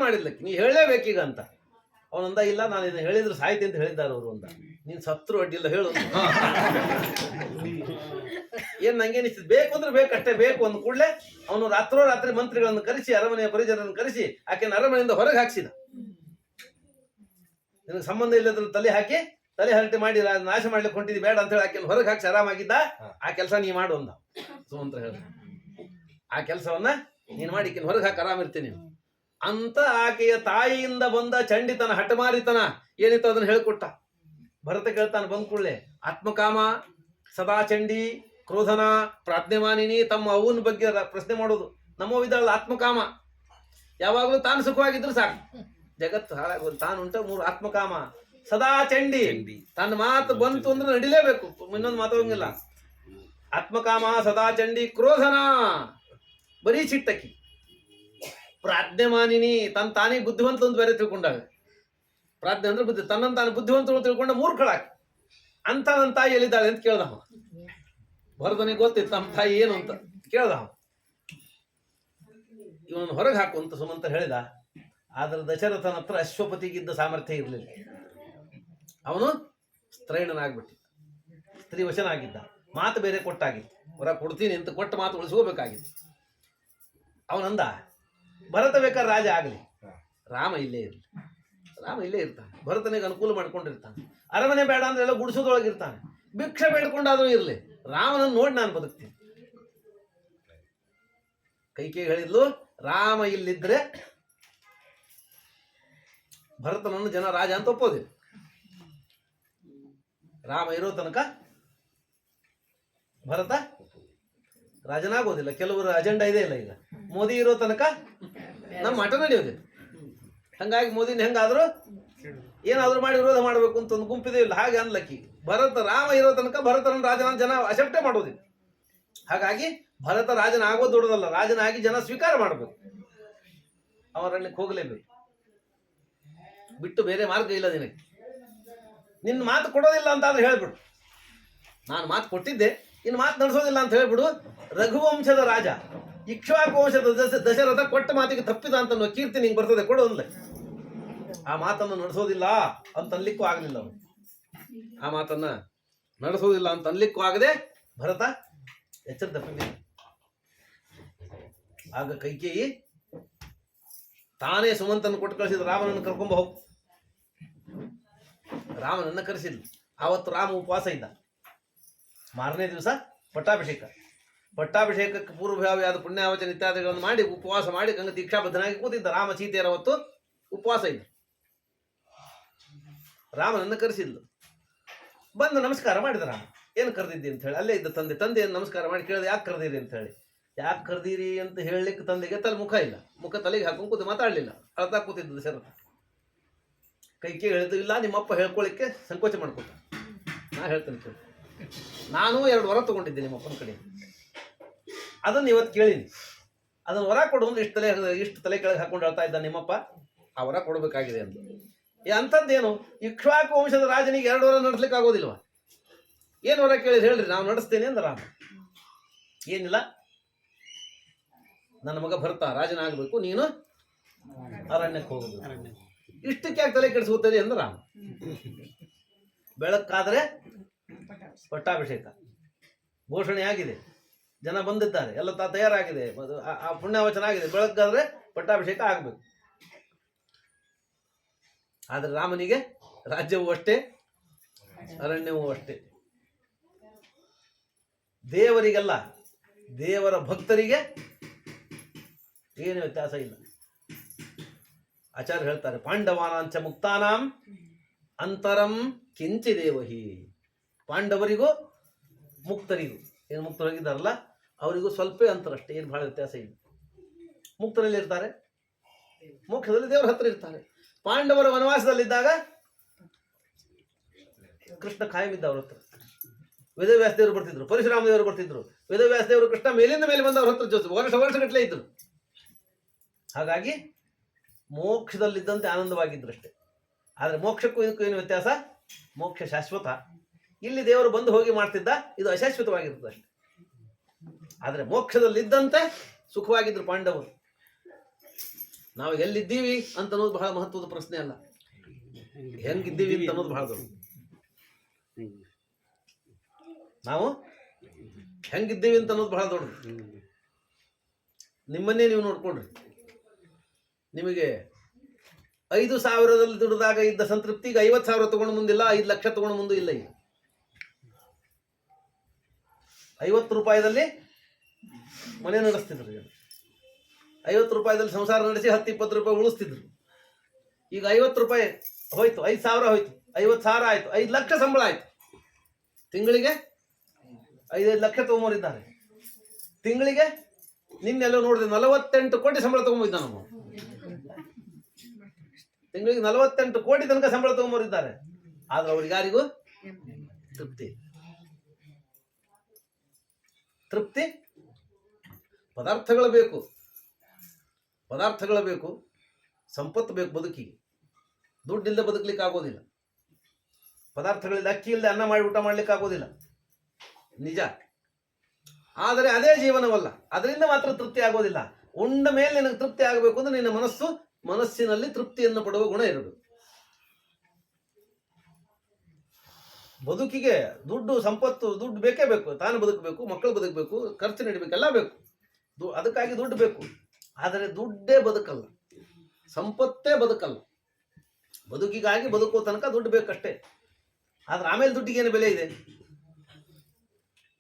ಮಾಡಿದ್ಲಕ್ಕೆ, ನೀ ಹೇಳಲೇಬೇಕೀಗ ಅಂತ. ಅವನಂದ ಇಲ್ಲ, ನಾನು ಇದನ್ನ ಹೇಳಿದ್ರು ಸಾಯ್ತಿ ಅಂತ ಹೇಳಿದ್ದಾರೆ ಅವರು ಅಂದ. ನೀನ್ ಸತ್ರು ಅಡ್ಡಿಲ್ಲ ಹೇಳು. ಏನ್ ನಂಗೆ ಅನಿಸ್ತದೆ, ಬೇಕು ಅಂದ್ರೆ ಬೇಕಷ್ಟೇ, ಬೇಕು ಅಂದ ಕೂಡಲೇ ಅವನು ರಾತ್ರೋರಾತ್ರಿ ಮಂತ್ರಿಗಳನ್ನು ಕರೆಸಿ, ಅರಮನೆಯ ಪರಿಜನರನ್ನು ಕರೆಸಿ ಆಕೆನ ಅರಮನೆಯಿಂದ ಹೊರಗೆ ಹಾಕ್ಸಿದ. ನಿನಗೆ ಸಂಬಂಧ ಇಲ್ಲದ್ರ ತಲೆ ಹರಟೆ ಮಾಡಿ ನಾಶ ಮಾಡ್ಲಿಕ್ಕೆ ಹೊಂಟಿದ್ ಬೇಡ ಅಂತ ಹೇಳಿ ಆಕೆನ ಹೊರಗೆ ಹಾಕಿ ಆರಾಮಾಗಿದ್ದ. ಆ ಕೆಲಸ ನೀ ಮಾಡು ಅಂದ ಸುಮಂತ್ರ ಹೇಳ. ಆ ಕೆಲಸವನ್ನ ನೀನ್ ಮಾಡಿ ಈಕಿನ ಹೊರಗೆ ಹಾಕಿ ಆರಾಮಿರ್ತೀನಿ ಅಂತ ಆಕೆಯ ತಾಯಿಯಿಂದ ಬಂದ ಚಂಡಿತನ ಹಠಮಾರಿತನ ಏನಿತ್ತು ಅದನ್ನ ಹೇಳ್ಕೊಟ್ಟ. ಭರತ ಕೇಳ್ತಾನೆ ಬಂದ್ ಕೂಡಲೇ, ಆತ್ಮಕಾಮ, ಸದಾ ಚಂಡಿ, ಕ್ರೋಧನ, ಪ್ರಾಜ್ಞಮಾನಿನಿ ತಮ್ಮ ಅವನ ಬಗ್ಗೆ ಪ್ರಶ್ನೆ ಮಾಡೋದು. ನಮ್ಮವಿದ್ದಾಳ ಆತ್ಮಕಾಮ, ಯಾವಾಗಲೂ ತಾನು ಸುಖವಾಗಿದ್ರು ಸಾಕು, ಜಗತ್ತು ಹಾಳಾಗೋದು. ತಾನುಂಟ 3 ಆತ್ಮಕಾಮ, ಸದಾ ಚಂಡಿ, ತನ್ನ ಮಾತು ಬಂತು ಅಂದ್ರೆ ನಡಿಲೇಬೇಕು, ಇನ್ನೊಂದು ಮಾತಾಡಂಗಿಲ್ಲ. ಆತ್ಮಕಾಮ, ಸದಾ ಚಂಡಿ, ಕ್ರೋಧನ ಬರೀ ಚಿಟ್ಟಕಿ, ಪ್ರಾಜ್ಞಮಾನಿನಿ ತನ್ನ ತಾನೇ ಬುದ್ಧಿವಂತ ಅಂತ ಬೇರೆ ತಿಳ್ಕೊಂಡಾಗ. ಪ್ರಾಜ್ಞೆ ಅಂದ್ರೆ ಬುದ್ಧಿ, ತನ್ನನ್ನು ತಾನು ಬುದ್ಧಿವಂತರು ತಿಳ್ಕೊಂಡ ಮೂರ್ಖಳಾಕಿ. ಅಂತ ನನ್ನ ತಾಯಿ ಎಲ್ಲಿದ್ದಾಳೆ ಅಂತ ಕೇಳ್ದವ. ಭರತನಿಗೆ ಗೊತ್ತಿತ್ತು ನಮ್ಮ ತಾಯಿ ಏನು ಅಂತ ಕೇಳ್ದವ. ಇವನನ್ನು ಹೊರಗೆ ಹಾಕು ಅಂತ ಸುಮಂತ ಹೇಳಿದ. ಆದ್ರೆ ದಶರಥನ ಹತ್ರ ಅಶ್ವಪತಿಗಿದ್ದ ಸಾಮರ್ಥ್ಯ ಇರಲಿಲ್ಲ. ಅವನು ಸ್ತ್ರೈಣನಾಗ್ಬಿಟ್ಟಿದ್ದ, ಸ್ತ್ರೀವಶನಾಗಿದ್ದ. ಮಾತು ಬೇರೆ ಕೊಟ್ಟಾಗಿತ್ತು, ಹೊರ ಕೊಡ್ತೀನಿ ಅಂತ ಕೊಟ್ಟ ಮಾತು ಉಳಿಸ್ಕೋಬೇಕಾಗಿತ್ತು. ಅವನಂದ, ಭರತ ಬೇಕಾದ್ರೆ ರಾಜ ಆಗಲಿ, ರಾಮ ಇಲ್ಲೇ ಇರಲಿ. ರಾಮ ಇಲ್ಲೇ ಇರ್ತಾನೆ, ಭರತನಿಗೆ ಅನುಕೂಲ ಮಾಡ್ಕೊಂಡಿರ್ತಾನೆ. ಅರಮನೆ ಬೇಡ ಅಂದ್ರೆ ಎಲ್ಲ ಗುಡಿಸೋದೊಳಗಿರ್ತಾನೆ. ಭಿಕ್ಷೆ ಬೇಡ್ಕೊಂಡಾದ್ರೂ ಇರಲಿ, ರಾಮನನ್ನು ನೋಡಿ ನಾನು ಬದುಕ್ತೀನಿ. ಕೈಕೇಯಿ ಹೇಳಿದ್ಲು, ರಾಮ ಇಲ್ಲಿದ್ರೆ ಭರತನನ್ನು ಜನ ರಾಜ ಅಂತ ಒಪ್ಪೋದಿಲ್ಲ. ರಾಮ ಇರೋ ತನಕ ಭರತ ರಾಜನಾಗೋದಿಲ್ಲ. ಕೆಲವರು ಅಜೆಂಡಾ ಇದೆ ಇಲ್ಲ, ಈಗ ಮೋದಿ ಇರೋ ತನಕ ನಮ್ಮ ಮಠ ನಡೆಯೋದಿಲ್ಲ. ಹಂಗಾಗಿ ಮೋದಿನ ಹೆಂಗಾದ್ರು ಏನಾದ್ರು ಮಾಡಿ ವಿರೋಧ ಮಾಡಬೇಕು ಅಂತ ಒಂದು ಗುಂಪಿದೆ ಇಲ್ಲ. ಹಾಗೆ ಅನ್ಲಕ್ಕಿ ರಾಮ ಇರೋ ತನಕ ಭರತನ ರಾಜನ ಜನ ಅಸೆಪ್ಟೇ ಮಾಡೋದಿಲ್ಲ. ಹಾಗಾಗಿ ಭರತ ರಾಜನ ಆಗೋದು ದೊಡ್ಡದಲ್ಲ, ರಾಜನಾಗಿ ಜನ ಸ್ವೀಕಾರ ಮಾಡಬೇಕು. ಅವರಣ್ಯಕ್ಕೆ ಹೋಗಲೇಬೇಕು, ಬಿಟ್ಟು ಬೇರೆ ಮಾರ್ಗ ಇಲ್ಲ ನಿನಗೆ. ನಿನ್ನ ಮಾತು ಕೊಡೋದಿಲ್ಲ ಅಂತ ಆದ್ರೆ ಹೇಳ್ಬಿಡು, ನಾನು ಮಾತು ಕೊಟ್ಟಿದ್ದೆ, ಇನ್ನು ಮಾತು ನಡೆಸೋದಿಲ್ಲ ಅಂತ ಹೇಳ್ಬಿಡು. ರಘುವಂಶದ ರಾಜ ಇಕ್ಷ್ವಾಕು ವಂಶದ ದಶರಥ ಕೊಟ್ಟ ಮಾತಿಗೆ ತಪ್ಪಿದ ಅಂತ ಅನ್ನೋ ಕೀರ್ತಿ ನಿಂಗೆ ಬರ್ತದೆ, ಕೊಡು ಅಂದ್ಲೆ. ಆ ಮಾತನ್ನು ನಡೆಸೋದಿಲ್ಲ ಅಂತ ಅನ್ಲಿಕ್ಕೂ ಆಗಲಿಲ್ಲ ಅವನು. ಆ ಮಾತನ್ನ ನಡೆಸೋದಿಲ್ಲ ಅಂತ ಅನ್ಲಿಕ್ಕೂ ಆಗದೆ ಭರತ ಎಚ್ಚರ ತಪ್ಪಿದ್ದ. ಆಗ ಕೈಕೇಯಿ ತಾನೇ ಸುಮಂತನ್ನು ಕೊಟ್ಟು ಕಳಿಸಿದ, ರಾಮನನ್ನು ಕರ್ಕೊಂಬ ಹೋಗು. ರಾಮನನ್ನ ಕರೆಸಿದ್ಲು. ಆವತ್ತು ರಾಮ ಉಪವಾಸ ಇದ್ದ. ಮಾರನೇ ದಿವಸ ಪಟ್ಟಾಭಿಷೇಕಕ್ಕೆ ಪೂರ್ವಭಾವಿಯಾದ ಪುಣ್ಯಾವಚನ ಇತ್ಯಾದಿಗಳನ್ನು ಮಾಡಿ ಉಪವಾಸ ಮಾಡಿ ಗಂಗ ದೀಕ್ಷಾಬದ್ಧನಾಗಿ ಕೂತಿದ್ದ. ರಾಮ ಸೀತೆಯರ ಹೊತ್ತು ಉಪವಾಸ ಇದ್ದ. ರಾಮನನ್ನು ಕರೆಸಿದ್ಲು. ಬಂದು ನಮಸ್ಕಾರ ಮಾಡಿದ ರಾಮ. ಏನು ಕರೆದಿದ್ದಿ ಅಂತ ಹೇಳಿ ಅಲ್ಲೇ ಇದ್ದ ತಂದೆಯನ್ನು ನಮಸ್ಕಾರ ಮಾಡಿ ಕೇಳಿದೆ, ಯಾಕೆ ಕರೆದಿರಿ ಅಂತ ಹೇಳಿ. ಯಾಕೆ ಕರೆದಿರಿ ಅಂತ ಹೇಳಲಿಕ್ಕೆ ತಂದೆಗೆ ಮುಖ ಇಲ್ಲ, ಮುಖ ತಲೆಗೆ ಹಾಕೊಂಡು ಕೂತು ಮಾತಾಡಲಿಲ್ಲ, ಅಳ್ತಾ ಕೂತಿದ್ದ ದಶರಥ. ಕೈಕೇಯಿ ಹೇಳಿದ್ದು, ಇಲ್ಲ ನಿಮ್ಮಪ್ಪ ಹೇಳ್ಕೊಳ್ಳಿಕ್ಕೆ ಸಂಕೋಚ ಮಾಡ್ಕೊತ, ನಾ ಹೇಳ್ತೇನೆ ಕೇಳಿ. ನಾನು 2 ವರ ತಗೊಂಡಿದ್ದೆ ನಿಮ್ಮಪ್ಪನ ಕಡೆ, ಅದನ್ನು ಇವತ್ತು ಕೇಳೀನಿ. ಅದನ್ನು ವರ ಕೊಡು ಅಂದ್ರೆ ಇಷ್ಟು ತಲೆ ಕೆಳಗೆ ಹಾಕೊಂಡು ಹೇಳ್ತಾ ಇದ್ದ ನಿಮ್ಮಪ್ಪ. ಆ ವರ ಕೊಡಬೇಕಾಗಿದೆ ಅಂತ. ಅಂಥದ್ದೇನು ಇಕ್ಷ್ವಾಕು ವಂಶದ ರಾಜನಿಗೆ 2 ವರ ನಡೆಸ್ಲಿಕ್ಕೆ ಆಗೋದಿಲ್ವ? ಏನು ವರ ಕೇಳಿದ್ರೆ ಹೇಳ್ರಿ, ನಾವು ನಡೆಸ್ತೇನೆ ಅಂದ ರಾಮ. ಏನಿಲ್ಲ, ನನ್ನ ಮಗ ಭರತ ರಾಜನಾಗಬೇಕು, ನೀನು ಅರಣ್ಯಕ್ಕೆ ಹೋಗಬೇಕು. ಇಷ್ಟಕ್ಕೆ ಯಾಕೆ ತಲೆ ಕೆಡಿಸ್ಕೋತಾರೆ ಅಂದ ರಾಮ. ಬೆಳಕಾದ್ರೆ ಪಟ್ಟಾಭಿಷೇಕ ಘೋಷಣೆ ಆಗಿದೆ, ಜನ ಬಂದಿದ್ದಾರೆ, ಎಲ್ಲ ತಯಾರಾಗಿದೆ, ಆ ಪುಣ್ಯಾವಚನ ಆಗಿದೆ. ಬೆಳಕಾದ್ರೆ ಪಟ್ಟಾಭಿಷೇಕ ಆಗಬೇಕು. ಆದರೆ ರಾಮನಿಗೆ ರಾಜ್ಯವೂ ಅಷ್ಟೇ, ಅರಣ್ಯವೂ ಅಷ್ಟೇ. ದೇವರಿಗೆಲ್ಲ, ದೇವರ ಭಕ್ತರಿಗೆ ಏನು ವ್ಯತ್ಯಾಸ ಇಲ್ಲ. ಆಚಾರ್ಯ ಹೇಳ್ತಾರೆ, ಪಾಂಡವಾನಾಂಚ ಮುಕ್ತಾನಾಂ ಅಂತರಂ ಕಿಂಚಿದೇವಹಿ. ಪಾಂಡವರಿಗೂ ಮುಕ್ತರಿಗೂ, ಏನು ಮುಕ್ತರಾಗಿದ್ದಾರಲ್ಲ ಅವರಿಗೂ ಸ್ವಲ್ಪ ಅಂತರ ಅಷ್ಟೇ, ಏನು ಬಹಳ ವ್ಯತ್ಯಾಸ ಇಲ್ಲ. ಮುಕ್ತರಲ್ಲಿ ಇರ್ತಾರೆ, ಮೋಕ್ಷದಲ್ಲಿ ದೇವರ ಹತ್ರ ಇರ್ತಾರೆ. ಪಾಂಡವರ ವನವಾಸದಲ್ಲಿದ್ದಾಗ ಕೃಷ್ಣ ಕಾಯಮಿದ್ದ ಅವ್ರ ಹತ್ರ. ವೇದವ್ಯಾಸ ದೇವರು ಬರ್ತಿದ್ರು, ಪರಶುರಾಮ ದೇವರು ಬರ್ತಿದ್ರು. ವೇದವ್ಯಾಸ ದೇವರು ಕೃಷ್ಣ ಮೇಲಿಂದ ಮೇಲೆ ಬಂದ ಅವ್ರ ಹತ್ರ ವರ್ಷಗಟ್ಟಲೆ ಇದ್ರು. ಹಾಗಾಗಿ ಮೋಕ್ಷದಲ್ಲಿದ್ದಂತೆ ಆನಂದವಾಗಿದ್ರಷ್ಟೇ. ಆದರೆ ಮೋಕ್ಷಕ್ಕೂ ಇದಕ್ಕೂ ಏನು ವ್ಯತ್ಯಾಸ? ಮೋಕ್ಷ ಶಾಶ್ವತ, ಇಲ್ಲಿ ದೇವರು ಬಂದು ಹೋಗಿ ಮಾಡ್ತಿದ್ದ, ಇದು ಅಶಾಶ್ವತವಾಗಿರ್ತದೆ ಅಷ್ಟೆ. ಆದರೆ ಮೋಕ್ಷದಲ್ಲಿದ್ದಂತೆ ಸುಖವಾಗಿದ್ರು ಪಾಂಡವರು. ನಾವು ಎಲ್ಲಿದ್ದೀವಿ ಅಂತ ಅನ್ನೋದು ಬಹಳ ಮಹತ್ವದ ಪ್ರಶ್ನೆ ಅಲ್ಲ. ಹೆಂಗಿದ್ದೀವಿ ಅಂತ ಅನ್ನೋದು ಬಹಳ ದೊಡ್ಡ. ನಾವು ಹೆಂಗಿದ್ದೀವಿ ಅಂತ ಅನ್ನೋದು ಬಹಳ ದೊಡ್ಡದು. ನಿಮ್ಮನ್ನೇ ನೀವು ನೋಡ್ಕೊಳ್ರಿ. ನಿಮಗೆ 5,000ದಲ್ಲಿ ದುಡಿದಾಗ ಇದ್ದ ಸಂತೃಪ್ತಿಗೆ 50,000 ತಗೊಂಡು ಮುಂದಿಲ್ಲ, 5 ಲಕ್ಷ ತಗೊಂಡು ಮುಂದೆ ಇಲ್ಲ. ಈಗ 50 ರೂಪಾಯಿದಲ್ಲಿ ಮನೆ ನಡೆಸ್ತಿದ್ರು. 50 ರೂಪಾಯಿದಲ್ಲಿ ಸಂಸಾರ ನಡೆಸಿ 10-20 ರೂಪಾಯಿ ಉಳಿಸ್ತಿದ್ರು. ಈಗ 50 ರೂಪಾಯಿ ಹೋಯ್ತು, 5,000 ಹೋಯ್ತು, 50,000 ಆಯ್ತು, 5 ಲಕ್ಷ ಸಂಬಳ ಆಯ್ತು. ತಿಂಗಳಿಗೆ 5 ಲಕ್ಷ ತಗೊಂಬರಿದ್ದಾರೆ. ತಿಂಗಳಿಗೆ ನಿನ್ನೆಲ್ಲ ನೋಡಿದ್ರೆ 48 ಕೋಟಿ ಸಂಬಳ ತಗೊಂಡಿದ್ದ. ನಾವು ತಿಂಗಳಿಗೆ 48 ಕೋಟಿ ತನಕ ಸಂಬಳ ತಗೊಂಬರಿದ್ದಾರೆ. ಆದ್ರೆ ಅವ್ರಿಗೆ ಯಾರಿಗೂ ತೃಪ್ತಿ. ಪದಾರ್ಥಗಳು ಬೇಕು, ಸಂಪತ್ತು ಬೇಕು ಬದುಕಿಗೆ. ದುಡ್ಡಿಲ್ಲದೆ ಬದುಕಲಿಕ್ಕೆ ಆಗೋದಿಲ್ಲ. ಪದಾರ್ಥಗಳಿಂದ ಅಕ್ಕಿ ಇಲ್ಲದೆ ಅನ್ನ ಮಾಡಿ ಊಟ ಮಾಡ್ಲಿಕ್ಕೆ ಆಗೋದಿಲ್ಲ, ನಿಜ. ಆದರೆ ಅದೇ ಜೀವನವಲ್ಲ, ಅದರಿಂದ ಮಾತ್ರ ತೃಪ್ತಿ ಆಗೋದಿಲ್ಲ. ಉಂಡ ಮೇಲೆ ನಿನಗೆ ತೃಪ್ತಿ ಆಗಬೇಕು ಅಂದ್ರೆ ನಿನ್ನ ಮನಸ್ಸಿನಲ್ಲಿ ತೃಪ್ತಿಯನ್ನು ಪಡುವ ಗುಣ ಇರಬೇಕು. ಬದುಕಿಗೆ ಸಂಪತ್ತು ದುಡ್ಡು ಬೇಕೇ ಬೇಕು. ತಾನು ಬದುಕಬೇಕು, ಮಕ್ಕಳು ಬದುಕಬೇಕು, ಖರ್ಚು ನೀಡಬೇಕು, ಎಲ್ಲ ಬೇಕು. ಅದಕ್ಕಾಗಿ ದುಡ್ಡು ಬೇಕು. ಆದರೆ ದುಡ್ಡೇ ಬದುಕಲ್ಲ, ಸಂಪತ್ತೇ ಬದುಕಲ್ಲ. ಬದುಕಿಗಾಗಿ ಬದುಕುವ ತನಕ ದುಡ್ಡು ಬೇಕಷ್ಟೇ. ಆದ್ರೆ ಆಮೇಲೆ ದುಡ್ಡಿಗೆ ಏನು ಬೆಲೆ ಇದೆ?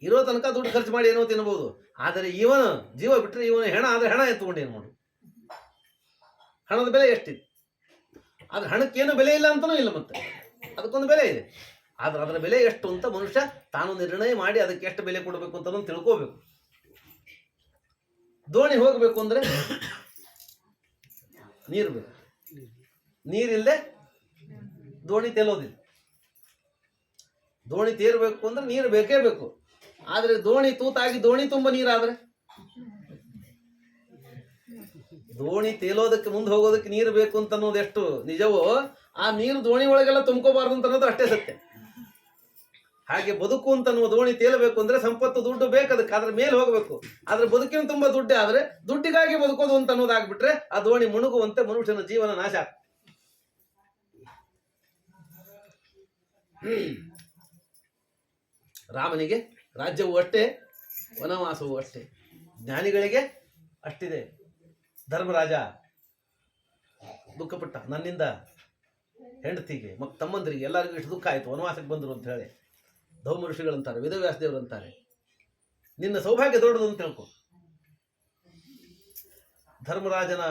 ಇರೋ ತನಕ ದುಡ್ಡು ಖರ್ಚು ಮಾಡಿ ಏನೋ ತಿನ್ಬೋದು. ಆದರೆ ಇವನ ಜೀವ ಬಿಟ್ಟರೆ, ಇವನ ಹೆಣ ಆದರೆ ಹೆಣ ಎತ್ಕೊಂಡು ಏನು ಮಾಡು? ಹಣದ ಬೆಲೆ ಎಷ್ಟಿದೆ? ಆದ್ರೆ ಹಣಕ್ಕೇನು ಬೆಲೆ ಇಲ್ಲ ಅಂತನೂ ಇಲ್ಲ, ಮತ್ತೆ ಅದಕ್ಕೊಂದು ಬೆಲೆ ಇದೆ. ಆದ್ರೆ ಅದರ ಬೆಲೆ ಎಷ್ಟು ಅಂತ ಮನುಷ್ಯ ತಾನು ನಿರ್ಣಯ ಮಾಡಿ ಅದಕ್ಕೆ ಎಷ್ಟು ಬೆಲೆ ಕೊಡಬೇಕು ಅಂತ ತಿಳ್ಕೋಬೇಕು. ದೋಣಿ ಹೋಗಬೇಕು ಅಂದ್ರೆ ನೀರು ಬೇಕು. ನೀರಿಲ್ಲದೆ ದೋಣಿ ತೇಲೋದಿಲ್ಲ. ದೋಣಿ ತೇರಬೇಕು ಅಂದ್ರೆ ನೀರು ಬೇಕೇ ಬೇಕು. ಆದ್ರೆ ದೋಣಿ ತೂತಾಗಿ ದೋಣಿ ತುಂಬ ನೀರಾದ್ರೆ, ದೋಣಿ ತೇಲೋದಕ್ಕೆ ಮುಂದೆ ಹೋಗೋದಕ್ಕೆ ನೀರು ಬೇಕು ಅಂತ ಅನ್ನೋದು ಎಷ್ಟು ನಿಜವೋ, ಆ ನೀರು ದೋಣಿ ಒಳಗೆಲ್ಲ ತುಂಬ್ಕೋಬಾರ್ದು ಅಂತ ಅನ್ನೋದು ಅಷ್ಟೇ ಸತ್ಯ. ಹಾಗೆ ಬದುಕು ಅಂತ ಅನ್ನುವ ದೋಣಿ ತೇಲಬೇಕು ಅಂದ್ರೆ ಸಂಪತ್ತು ದುಡ್ಡು ಬೇಕು, ಅದಕ್ಕೆ ಅದ್ರ ಮೇಲೆ ಹೋಗಬೇಕು. ಆದ್ರೆ ಬದುಕಿನ ತುಂಬಾ ದುಡ್ಡೇ ಆದ್ರೆ ದುಡ್ಡಿಗಾಗಿ ಬದುಕೋದು ಅಂತ ಅನ್ನೋದಾಗ್ಬಿಟ್ರೆ ಆ ದೋಣಿ ಮುಳುಗುವಂತೆ ಮನುಷ್ಯನ ಜೀವನ ನಾಶ ಆಗ್ತದೆ. ರಾಮನಿಗೆ ರಾಜ್ಯವೂ ಅಷ್ಟೇ, ವನವಾಸವೂ ಅಷ್ಟೇ. ಜ್ಞಾನಿಗಳಿಗೆ ಅಷ್ಟಿದೆ. ಧರ್ಮರಾಜ ದುಃಖಪಟ್ಟ, ನನ್ನಿಂದ ಹೆಂಡತಿಗೆ ತಮ್ಮಂದರಿಗೆ ಎಲ್ಲರಿಗೂ ಇಷ್ಟು ದುಃಖ ಆಯಿತು, ವನವಾಸಕ್ಕೆ ಬಂದರು ಅಂತ ಹೇಳಿ. ಧೌಮ ಋಷಿಗಳಂತಾರೆ, ವೇದವ್ಯಾಸ ದೇವರಂತಾರೆ, ನಿನ್ನ ಸೌಭಾಗ್ಯ ದೊಡ್ಡದು ಅಂತ ಹೇಳ್ಕೊ. ಧರ್ಮರಾಜನ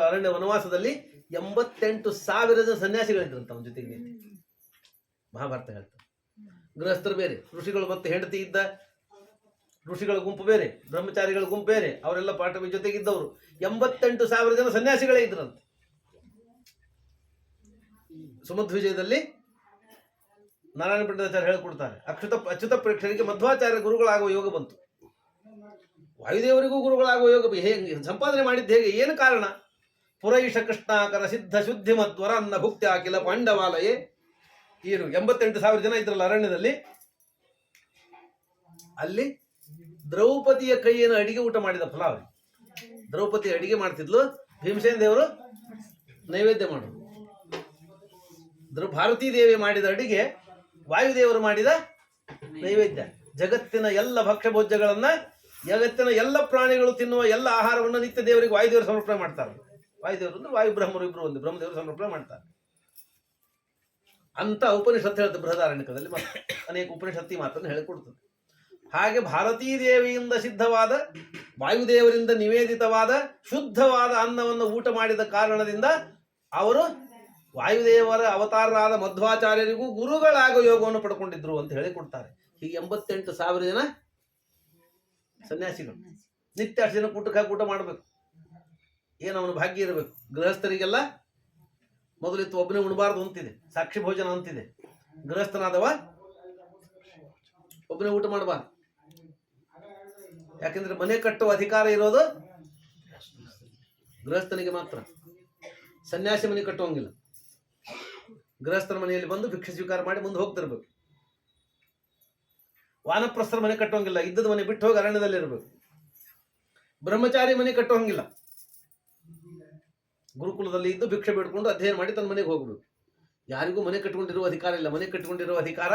ಅರಣ್ಯ ವನವಾಸದಲ್ಲಿ 88,000 ಜನ ಸನ್ಯಾಸಿಗಳಿದ್ರಂತ ಅವನ ಜೊತೆಗೆ. ಮಹಾಭಾರತ ಹೇಳ್ತಾರೆ. ಗೃಹಸ್ಥರು ಬೇರೆ, ಋಷಿಗಳು ಮತ್ತೆ ಹೆಂಡತಿ ಇದ್ದ ಋಷಿಗಳ ಗುಂಪು ಬೇರೆ, ಬ್ರಹ್ಮಚಾರಿಗಳ ಗುಂಪು ಬೇರೆ, ಅವರೆಲ್ಲ ಪಾಠವಿ ಜೊತೆಗಿದ್ದವರು. 88,000 ಜನ ಸನ್ಯಾಸಿಗಳೇ ಇದ್ರಂತೆ. ಸುಮಧ್ವಿಜಯದಲ್ಲಿ ನಾರಾಯಣ ಪಂಡಿತಾಚಾರ್ಯ ಹೇಳಿಕೊಡ್ತಾರೆ, ಅಚ್ಯುತ ಪ್ರೇಕ್ಷರಿಗೆ ಮಧ್ವಾಚಾರ್ಯ ಗುರುಗಳಾಗುವ ಯೋಗ ಬಂತು. ವಾಯುದೇವರಿಗೂ ಗುರುಗಳಾಗುವ ಯೋಗ ಹೇಗೆ ಸಂಪಾದನೆ ಮಾಡಿದ್ದು? ಹೇಗೆ? ಏನು ಕಾರಣ? ಪುರೈಷ ಕೃಷ್ಣಾಕರ ಸಿದ್ಧ ಶುದ್ಧಿ ಮಧ್ವರ ಅನ್ನ ಭುಕ್ತಿ ಅಖಿಲ ಪಾಂಡವಾಲಯೇ. ಏನು 88,000 ಜನ ಇದ್ರಲ್ಲ ಅರಣ್ಯದಲ್ಲಿ, ಅಲ್ಲಿ ದ್ರೌಪದಿಯ ಕೈಯನ್ನು ಅಡಿಗೆ ಊಟ ಮಾಡಿದ ಫಲ ಅವ್ರಿಗೆ. ದ್ರೌಪದಿ ಅಡಿಗೆ ಮಾಡ್ತಿದ್ಲು, ಭೀಮಸೇನ ದೇವರು ನೈವೇದ್ಯ ಮಾಡೋದು. ಭಾರತೀ ದೇವಿ ಮಾಡಿದ ಅಡಿಗೆ ವಾಯುದೇವರು ಮಾಡಿದ ನೈವೇದ್ಯ. ಜಗತ್ತಿನ ಎಲ್ಲ ಭಕ್ಷ್ಯ ಭೋಜ್ಯಗಳನ್ನ, ಜಗತ್ತಿನ ಎಲ್ಲ ಪ್ರಾಣಿಗಳು ತಿನ್ನುವ ಎಲ್ಲ ಆಹಾರವನ್ನು ನಿತ್ಯ ದೇವರಿಗೆ ವಾಯುದೇವರು ಸಮರ್ಪಣೆ ಮಾಡ್ತಾರೆ. ವಾಯುದೇವರು ಅಂದ್ರೆ ವಾಯು ಬ್ರಹ್ಮರು ಇಬ್ರು ಒಂದು, ಬ್ರಹ್ಮದೇವರು ಸಮರ್ಪಣೆ ಮಾಡ್ತಾರೆ ಅಂತ ಉಪನಿಷತ್ತು ಹೇಳ್ತದೆ. ಬೃಹದಾರಣ್ಯಕದಲ್ಲಿ ಅನೇಕ ಉಪನಿಷತ್ತಿ ಮಾತನ್ನು ಹೇಳಿಕೊಡ್ತದೆ. ಹಾಗೆ ಭಾರತೀ ದೇವಿಯಿಂದ ಸಿದ್ಧವಾದ, ವಾಯುದೇವರಿಂದ ನಿವೇದಿತವಾದ ಶುದ್ಧವಾದ ಅನ್ನವನ್ನು ಊಟ ಮಾಡಿದ ಕಾರಣದಿಂದ ಅವರು ವಾಯುದೇವರ ಅವತಾರರಾದ ಮಧ್ವಾಚಾರ್ಯರಿಗೂ ಗುರುಗಳಾಗೋ ಯೋಗವನ್ನು ಪಡ್ಕೊಂಡಿದ್ರು ಅಂತ ಹೇಳಿಕೊಡ್ತಾರೆ. ಹೀಗೆ 88,000 ಜನ ಸನ್ಯಾಸಿಗಳು ನಿತ್ಯ ಅಷ್ಟು ಜನ ಊಟ ಮಾಡಬೇಕು. ಏನು ಅವನ ಭಾಗ್ಯ ಇರಬೇಕು. ಗೃಹಸ್ಥರಿಗೆಲ್ಲ ಮೊದಲಿತ್ತು ಒಬ್ಬನೇ ಉಣಬಾರ್ದು ಅಂತಿದೆ, ಸಾಕ್ಷಿ ಭೋಜನ ಅಂತಿದೆ. ಗೃಹಸ್ಥನಾದವ ಒಬ್ಬನೇ ಊಟ ಮಾಡಬಾರ್ದು. ಯಾಕೆಂದ್ರೆ ಮನೆ ಕಟ್ಟುವ ಅಧಿಕಾರ ಇರೋದು ಗೃಹಸ್ಥನಿಗೆ ಮಾತ್ರ. ಸನ್ಯಾಸಿ ಮನೆ ಕಟ್ಟುವಂಗಿಲ್ಲ. ಗೃಹಸ್ಥರ ಮನೆಯಲ್ಲಿ ಬಂದು ಭಿಕ್ಷೆ ಸ್ವೀಕಾರ ಮಾಡಿ ಮುಂದೆ ಹೋಗ್ತಿರ್ಬೇಕು. ವಾನಪ್ರಸ್ಥರ ಮನೆ ಕಟ್ಟುವಂಗಿಲ್ಲ, ಇದ್ದದ ಮನೆ ಬಿಟ್ಟು ಹೋಗಿ ಅರಣ್ಯದಲ್ಲಿ ಇರಬೇಕು. ಬ್ರಹ್ಮಚಾರಿ ಮನೆ ಕಟ್ಟುವಂಗಿಲ್ಲ, ಗುರುಕುಲದಲ್ಲಿ ಇದ್ದು ಭಿಕ್ಷೆ ಬಿಡ್ಕೊಂಡು ಅಧ್ಯಯನ ಮಾಡಿ ತನ್ನ ಮನೆಗೆ ಹೋಗ್ಬೇಕು. ಯಾರಿಗೂ ಮನೆ ಕಟ್ಕೊಂಡಿರುವ ಅಧಿಕಾರ ಇಲ್ಲ. ಮನೆ ಕಟ್ಕೊಂಡಿರುವ ಅಧಿಕಾರ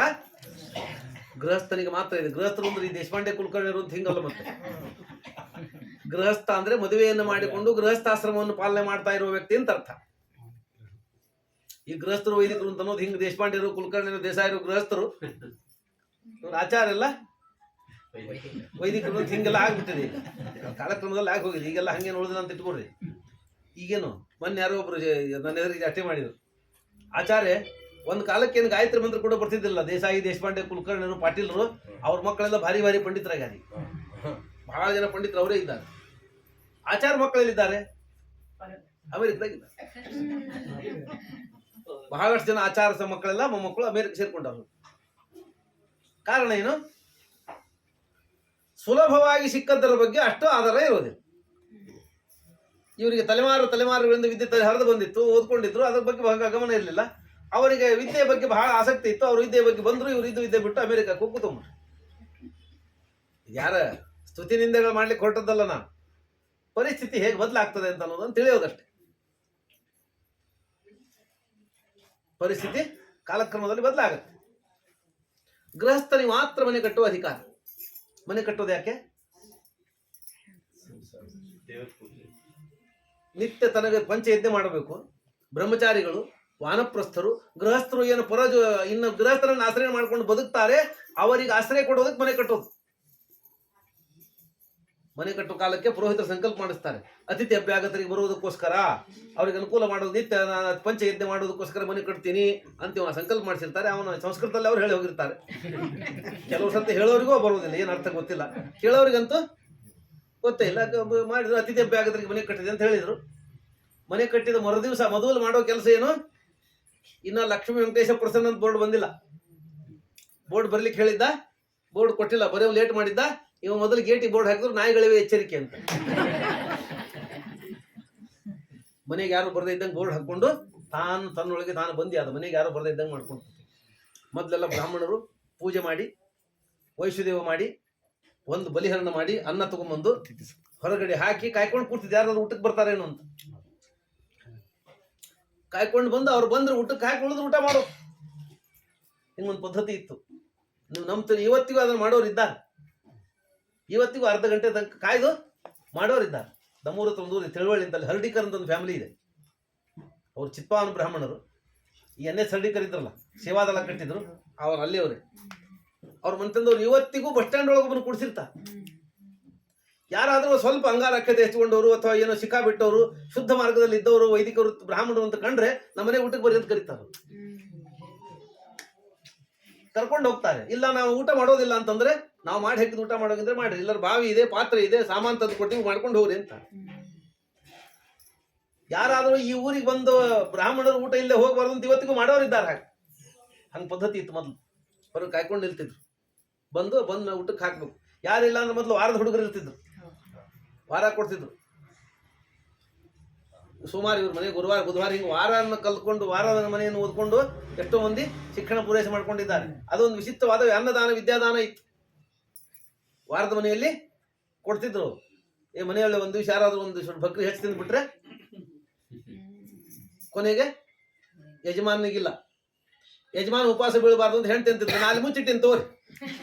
ಗೃಹಸ್ಥನಿಗೆ ಮಾತ್ರ ಇದೆ. ಗೃಹಸ್ಥರು ಅಂದ್ರೆ ಈ ದೇಶಪಾಂಡೆ ಕುಲಕರ್ಣಿ ಅಂತ ಹಿಂಗಲ್ಲ. ಮತ್ತೆ ಗೃಹಸ್ಥ ಅಂದ್ರೆ ಮದುವೆಯನ್ನು ಮಾಡಿಕೊಂಡು ಗೃಹಸ್ಥಾಶ್ರಮವನ್ನು ಪಾಲನೆ ಮಾಡ್ತಾ ಇರುವ ವ್ಯಕ್ತಿ ಅಂತ ಅರ್ಥ. ಈ ಗೃಹಸ್ಥರು ವೈದಿಕರು ಅಂತ ಅನ್ನೋದು ಹಿಂಗ್ ದೇಶಪಾಂಡೆರು ಕುಲಕರ್ಣಿರು ದೇಸಾಯರು ಗೃಹಸ್ಥರು, ಆಚಾರ ಎಲ್ಲ ವೈದಿಕರು ಅಂತ ಹಿಂಗೆಲ್ಲ ಆಗ್ಬಿಟ್ಟಿದೆ. ಈಗ ಕಾಲಕ್ರಮದಲ್ಲಿ ಆಗಿ ಹೋಗಿದೆ. ಈಗೆಲ್ಲ ಹಂಗೇನು ಉಳಿದಿಲ್ಲ ಅಂತ ಇಟ್ಕೊಡ್ರಿ. ಈಗೇನು ಮೊನ್ನೆ ಯಾರೋ ಒಬ್ರು ನನ್ನ ಎದುರಿಗೆ ಅಷ್ಟೇ ಮಾಡಿದ್ರು. ಆಚಾರ್ಯ ಒಂದು ಕಾಲಕ್ಕೆ ಏನು ಗಾಯತ್ರಿ ಮಂತ್ರ ಕೂಡ ಬರ್ತಿದ್ದಿಲ್ಲ. ದೇಸಾಯಿ ದೇಶಪಾಂಡೆ ಕುಲಕರ್ಣಿರು ಪಾಟೀಲರು ಅವ್ರ ಮಕ್ಕಳೆಲ್ಲ ಭಾರಿ ಭಾರಿ ಪಂಡಿತರಾಗಿ ಬಹಳ ಜನ ಪಂಡಿತರು ಅವರೇ ಇದ್ದಾರೆ. ಆಚಾರ ಮಕ್ಕಳಲ್ಲಿದ್ದಾರೆ ಅಮೆರಿಕದಾಗಿದ್ದಾರೆ. ಬಹಳಷ್ಟು ಜನ ಆಚಾರ ಮಕ್ಕಳೆಲ್ಲ ಮೊಮ್ಮಕ್ಕಳು ಅಮೆರಿಕ ಸೇರ್ಕೊಂಡವರು. ಕಾರಣ ಏನು? ಸುಲಭವಾಗಿ ಸಿಕ್ಕದ್ದರ ಬಗ್ಗೆ ಅಷ್ಟು ಆಧಾರ ಇರೋದಿಲ್ಲ. ಇವರಿಗೆ ತಲೆಮಾರುಗಳಿಂದ ವಿದ್ಯೆ ಹರಿದು ಬಂದಿತ್ತು, ಓದ್ಕೊಂಡಿದ್ರು, ಅದ್ರ ಬಗ್ಗೆ ಬಹಳ ಗಮನ ಇರಲಿಲ್ಲ. ಅವರಿಗೆ ವಿದ್ಯೆ ಬಗ್ಗೆ ಬಹಳ ಆಸಕ್ತಿ ಇತ್ತು. ಅವರು ವಿದ್ಯೆ ಬಗ್ಗೆ ಬಂದ್ರು, ಇವರು ವಿದ್ಯೆ ಬಿಟ್ಟು ಅಮೆರಿಕಕ್ಕೆ ಕೂತ್ಕೊಂಡ್ರು. ಯಾರ ಸ್ತುತಿ ನಿಂದೆಗಳು ಮಾಡ್ಲಿಕ್ಕೆ ಹೊರಟದ್ದಲ್ಲ ನಾನು. ಪರಿಸ್ಥಿತಿ ಹೇಗೆ ಬದಲಾಗ್ತದೆ ಅಂತ ಅನ್ನೋದನ್ನು ತಿಳಿಯೋದಷ್ಟೇ. ಪರಿಸ್ಥಿತಿ ಕಾಲಕ್ರಮದಲ್ಲಿ ಬದಲಾಗುತ್ತೆ. ಗೃಹಸ್ಥನಿಗೆ ಮಾತ್ರ ಮನೆ ಕಟ್ಟುವ ಅಧಿಕಾರ. ಮನೆ ಕಟ್ಟೋದು ಯಾಕೆ? ನಿತ್ಯ ತನಗೆ ಪಂಚಯಜ್ಞೆ ಮಾಡಬೇಕು. ಬ್ರಹ್ಮಚಾರಿಗಳು, ವಾನಪ್ರಸ್ಥರು, ಗೃಹಸ್ಥರು ಏನು ಇನ್ನು ಗೃಹಸ್ಥರನ್ನು ಆಶ್ರಯ ಮಾಡ್ಕೊಂಡು ಬದುಕ್ತಾರೆ, ಅವರಿಗೆ ಆಶ್ರಯ ಕೊಡೋದಕ್ಕೆ ಮನೆ ಕಟ್ಟೋದು. ಮನೆ ಕಟ್ಟೋ ಕಾಲಕ್ಕೆ ಪುರೋಹಿತರು ಸಂಕಲ್ಪ ಮಾಡಿಸ್ತಾರೆ. ಅತಿಥಿ ಅಭ್ಯಾಗತರಿಗೆ ಬರುವುದಕ್ಕೋಸ್ಕರ, ಅವ್ರಿಗೆ ಅನುಕೂಲ ಮಾಡೋದು, ನಿತ್ಯ ಪಂಚಯಜ್ಞೆ ಮಾಡೋದಕ್ಕೋಸ್ಕರ ಮನೆ ಕಟ್ತೀನಿ ಅಂತ ಸಂಕಲ್ಪ ಮಾಡಿಸಿರ್ತಾರೆ. ಅವನ ಸಂಸ್ಕೃತದಲ್ಲಿ ಅವ್ರು ಹೇಳಿ ಹೋಗಿರ್ತಾರೆ. ಕೆಲವು ಸರ್ತಿ ಹೇಳೋರಿಗೂ ಬರುವುದಿಲ್ಲ, ಏನು ಅರ್ಥ ಗೊತ್ತಿಲ್ಲ. ಕೇಳೋರಿಗಂತೂ ಗೊತ್ತೇ ಇಲ್ಲ. ಮಾಡಿದ್ರು ಅತಿಥಿ ಅಭ್ಯಾಗತರಿಗೆ ಮನೆ ಕಟ್ಟಿದೆ ಅಂತ ಹೇಳಿದ್ರು. ಮನೆ ಕಟ್ಟಿದ ಮರುದಿವಸ ಮೊದಲು ಮಾಡೋ ಕೆಲಸ ಏನು? ಇನ್ನ ಲಕ್ಷ್ಮೀ ವೆಂಕಟೇಶ ಪ್ರಸನ್ನ ಅಂತ ಬೋರ್ಡ್ ಬಂದಿಲ್ಲ. ಬೋರ್ಡ್ ಬರ್ಲಿಕ್ಕೆ ಹೇಳಿದ್ದ, ಬೋರ್ಡ್ ಕೊಟ್ಟಿಲ್ಲ, ಬರೀ ಲೇಟ್ ಮಾಡಿದ್ದ. ಇವ ಮೊದಲು ಗೇಟಿಗೆ ಬೋರ್ಡ್ ಹಾಕಿದ್ರು, ನಾಯಿಗಳಿವೆ ಎಚ್ಚರಿಕೆ ಅಂತ. ಮನೆಗೆ ಯಾರು ಬರದೇ ಇದ್ದಂಗೆ ಬೋರ್ಡ್ ಹಾಕೊಂಡು ತನ್ನೊಳಗೆ ತಾನು ಬಂದಿ ಆದ. ಮನೆಗೆ ಯಾರು ಬರದೇ ಇದ್ದಂಗೆ ಮಾಡ್ಕೊಂಡು ಮೊದಲೆಲ್ಲ ಬ್ರಾಹ್ಮಣರು ಪೂಜೆ ಮಾಡಿ, ವೈಶ್ವದೇವ ಮಾಡಿ, ಒಂದು ಬಲಿಹರಣ ಮಾಡಿ, ಅನ್ನ ತಗೊಂಡ್ಬಂದು ಹೊರಗಡೆ ಹಾಕಿ ಕಾಯ್ಕೊಂಡು ಕೂರ್ತಿದ್ದೆ. ಯಾರಾದ್ರು ಊಟಕ್ಕೆ ಬರ್ತಾರೇನೋ ಅಂತ ಕಾಯ್ಕೊಂಡು ಬಂದು ಅವ್ರು ಬಂದ್ರೆ ಊಟಕ್ಕೆ ಹಾಕಿ ಉಳಿದ್ರೆ ಊಟ ಮಾಡೋ ಹಿಂಗೊಂದು ಪದ್ಧತಿ ಇತ್ತು. ನೀವು ನಂಬ್ತೀರಿ, ಇವತ್ತಿಗೂ ಅದನ್ನು ಮಾಡೋರಿದ್ದಾರೆ. ಇವತ್ತಿಗೂ ಅರ್ಧ ಗಂಟೆ ತನಕ ಕಾಯ್ದು ಮಾಡೋರಿದ್ದಾರೆ. ನಮ್ಮೂರ ಹತ್ರ ಒಂದು ತಿಳುವಳಿ ಅಂತಲ್ಲಿ ಹರ್ಡಿಕರ್ ಅಂತ ಒಂದು ಫ್ಯಾಮಿಲಿ ಇದೆ. ಅವ್ರು ಚಿತ್ಪಾವನ ಬ್ರಾಹ್ಮಣರು. ಈ NS ಹರ್ಡಿಕರ್ ಇದ್ರಲ್ಲ, ಸೇವಾದಳ ಕಟ್ಟಿದ್ರು, ಅವ್ರು ಅಲ್ಲಿಯವರೇ. ಅವ್ರ ಮನೆತಂದವ್ರು ಇವತ್ತಿಗೂ ಬಸ್ ಸ್ಟ್ಯಾಂಡ್ ಒಳಗೆ ಬಂದು ಕುಡಿಸಿರ್ತಾರೆ. ಯಾರಾದರೂ ಸ್ವಲ್ಪ ಅಂಗಾರಕ್ಷತೆ ಹೆಚ್ಚುಕೊಂಡವರು ಅಥವಾ ಏನೋ ಶಿಖಾ ಬಿಟ್ಟವರು, ಶುದ್ಧ ಮಾರ್ಗದಲ್ಲಿ ಇದ್ದವರು, ವೈದಿಕರು, ಬ್ರಾಹ್ಮಣರು ಅಂತ ಕಂಡ್ರೆ ನಮ್ಮನೆ ಊಟಕ್ಕೆ ಬರೀ ಅಂತ ಕರೀತಾರೆ. ಕರ್ಕೊಂಡು ಹೋಗ್ತಾರೆ. ಇಲ್ಲ ನಾವು ಊಟ ಮಾಡೋದಿಲ್ಲ ಅಂತಂದ್ರೆ, ನಾವು ಮಾಡಿ ಹಾಕಿದ ಊಟ ಮಾಡೋಗಿದ್ರೆ ಮಾಡ್ರಿ, ಇಲ್ಲರ ಬಾವಿ ಇದೆ, ಪಾತ್ರೆ ಇದೆ, ಸಾಮಾನು ತಂದು ಕೊಟ್ಟಿವಿ, ಮಾಡ್ಕೊಂಡು ಹೋಗ್ರಿ ಅಂತ. ಯಾರಾದರೂ ಈ ಊರಿಗೆ ಬಂದು ಬ್ರಾಹ್ಮಣರು ಊಟ ಇಲ್ಲದೆ ಹೋಗ್ಬಾರ್ದು ಅಂತ ಇವತ್ತಿಗೂ ಮಾಡೋರಿದ್ದಾರೆ. ಹಂಗೆ ಪದ್ಧತಿ ಇತ್ತು. ಮೊದಲು ಹೊರಗೆ ಕಾಯ್ಕೊಂಡು ನಿಲ್ತಿದ್ರು. ಬಂದು ಊಟಕ್ಕೆ ಹಾಕ್ಬೇಕು. ಯಾರಿಲ್ಲ ಅಂದ್ರೆ ಮೊದಲು ವಾರದ ಹುಡುಗರು ಇರ್ತಿದ್ರು, ವಾರ ಕೊಡ್ತಿದ್ರು. ಸೋಮವಾರ ಇವ್ರ ಮನೆ, ಗುರುವಾರ ಬುಧವಾರ, ಹಿಂಗೆ ವಾರವನ್ನು ಕಲ್ತ್ಕೊಂಡು ವಾರದ ಮನೆಯನ್ನು ಓದ್ಕೊಂಡು ಎಷ್ಟೋ ಮಂದಿ ಶಿಕ್ಷಣ ಪೂರೈಕೆ ಮಾಡ್ಕೊಂಡಿದ್ದಾರೆ. ಅದೊಂದು ವಿಚಿತ್ರವಾದ ಅನ್ನದಾನ ವಿದ್ಯಾದಾನ ಇತ್ತು. ವಾರದ ಮನೆಯಲ್ಲಿ ಕೊಡ್ತಿದ್ರು. ಮನೆಯಲ್ಲಿ ಒಂದು ದಿವಸ ಯಾರಾದ್ರೂ ಒಂದು ಬಕ್ರಿ ಹೆಚ್ಚು ತಿಂದ್ಬಿಟ್ರೆ ಕೊನೆಗೆ ಯಜಮಾನಿಗಿಲ್ಲ, ಯಜಮಾನ ಉಪವಾಸ ಬೀಳಬಾರ್ದು ಅಂತ ಹೆಂಡ್ತಿ ಅಂತಿದ್ರು. ಅಲ್ಲಿ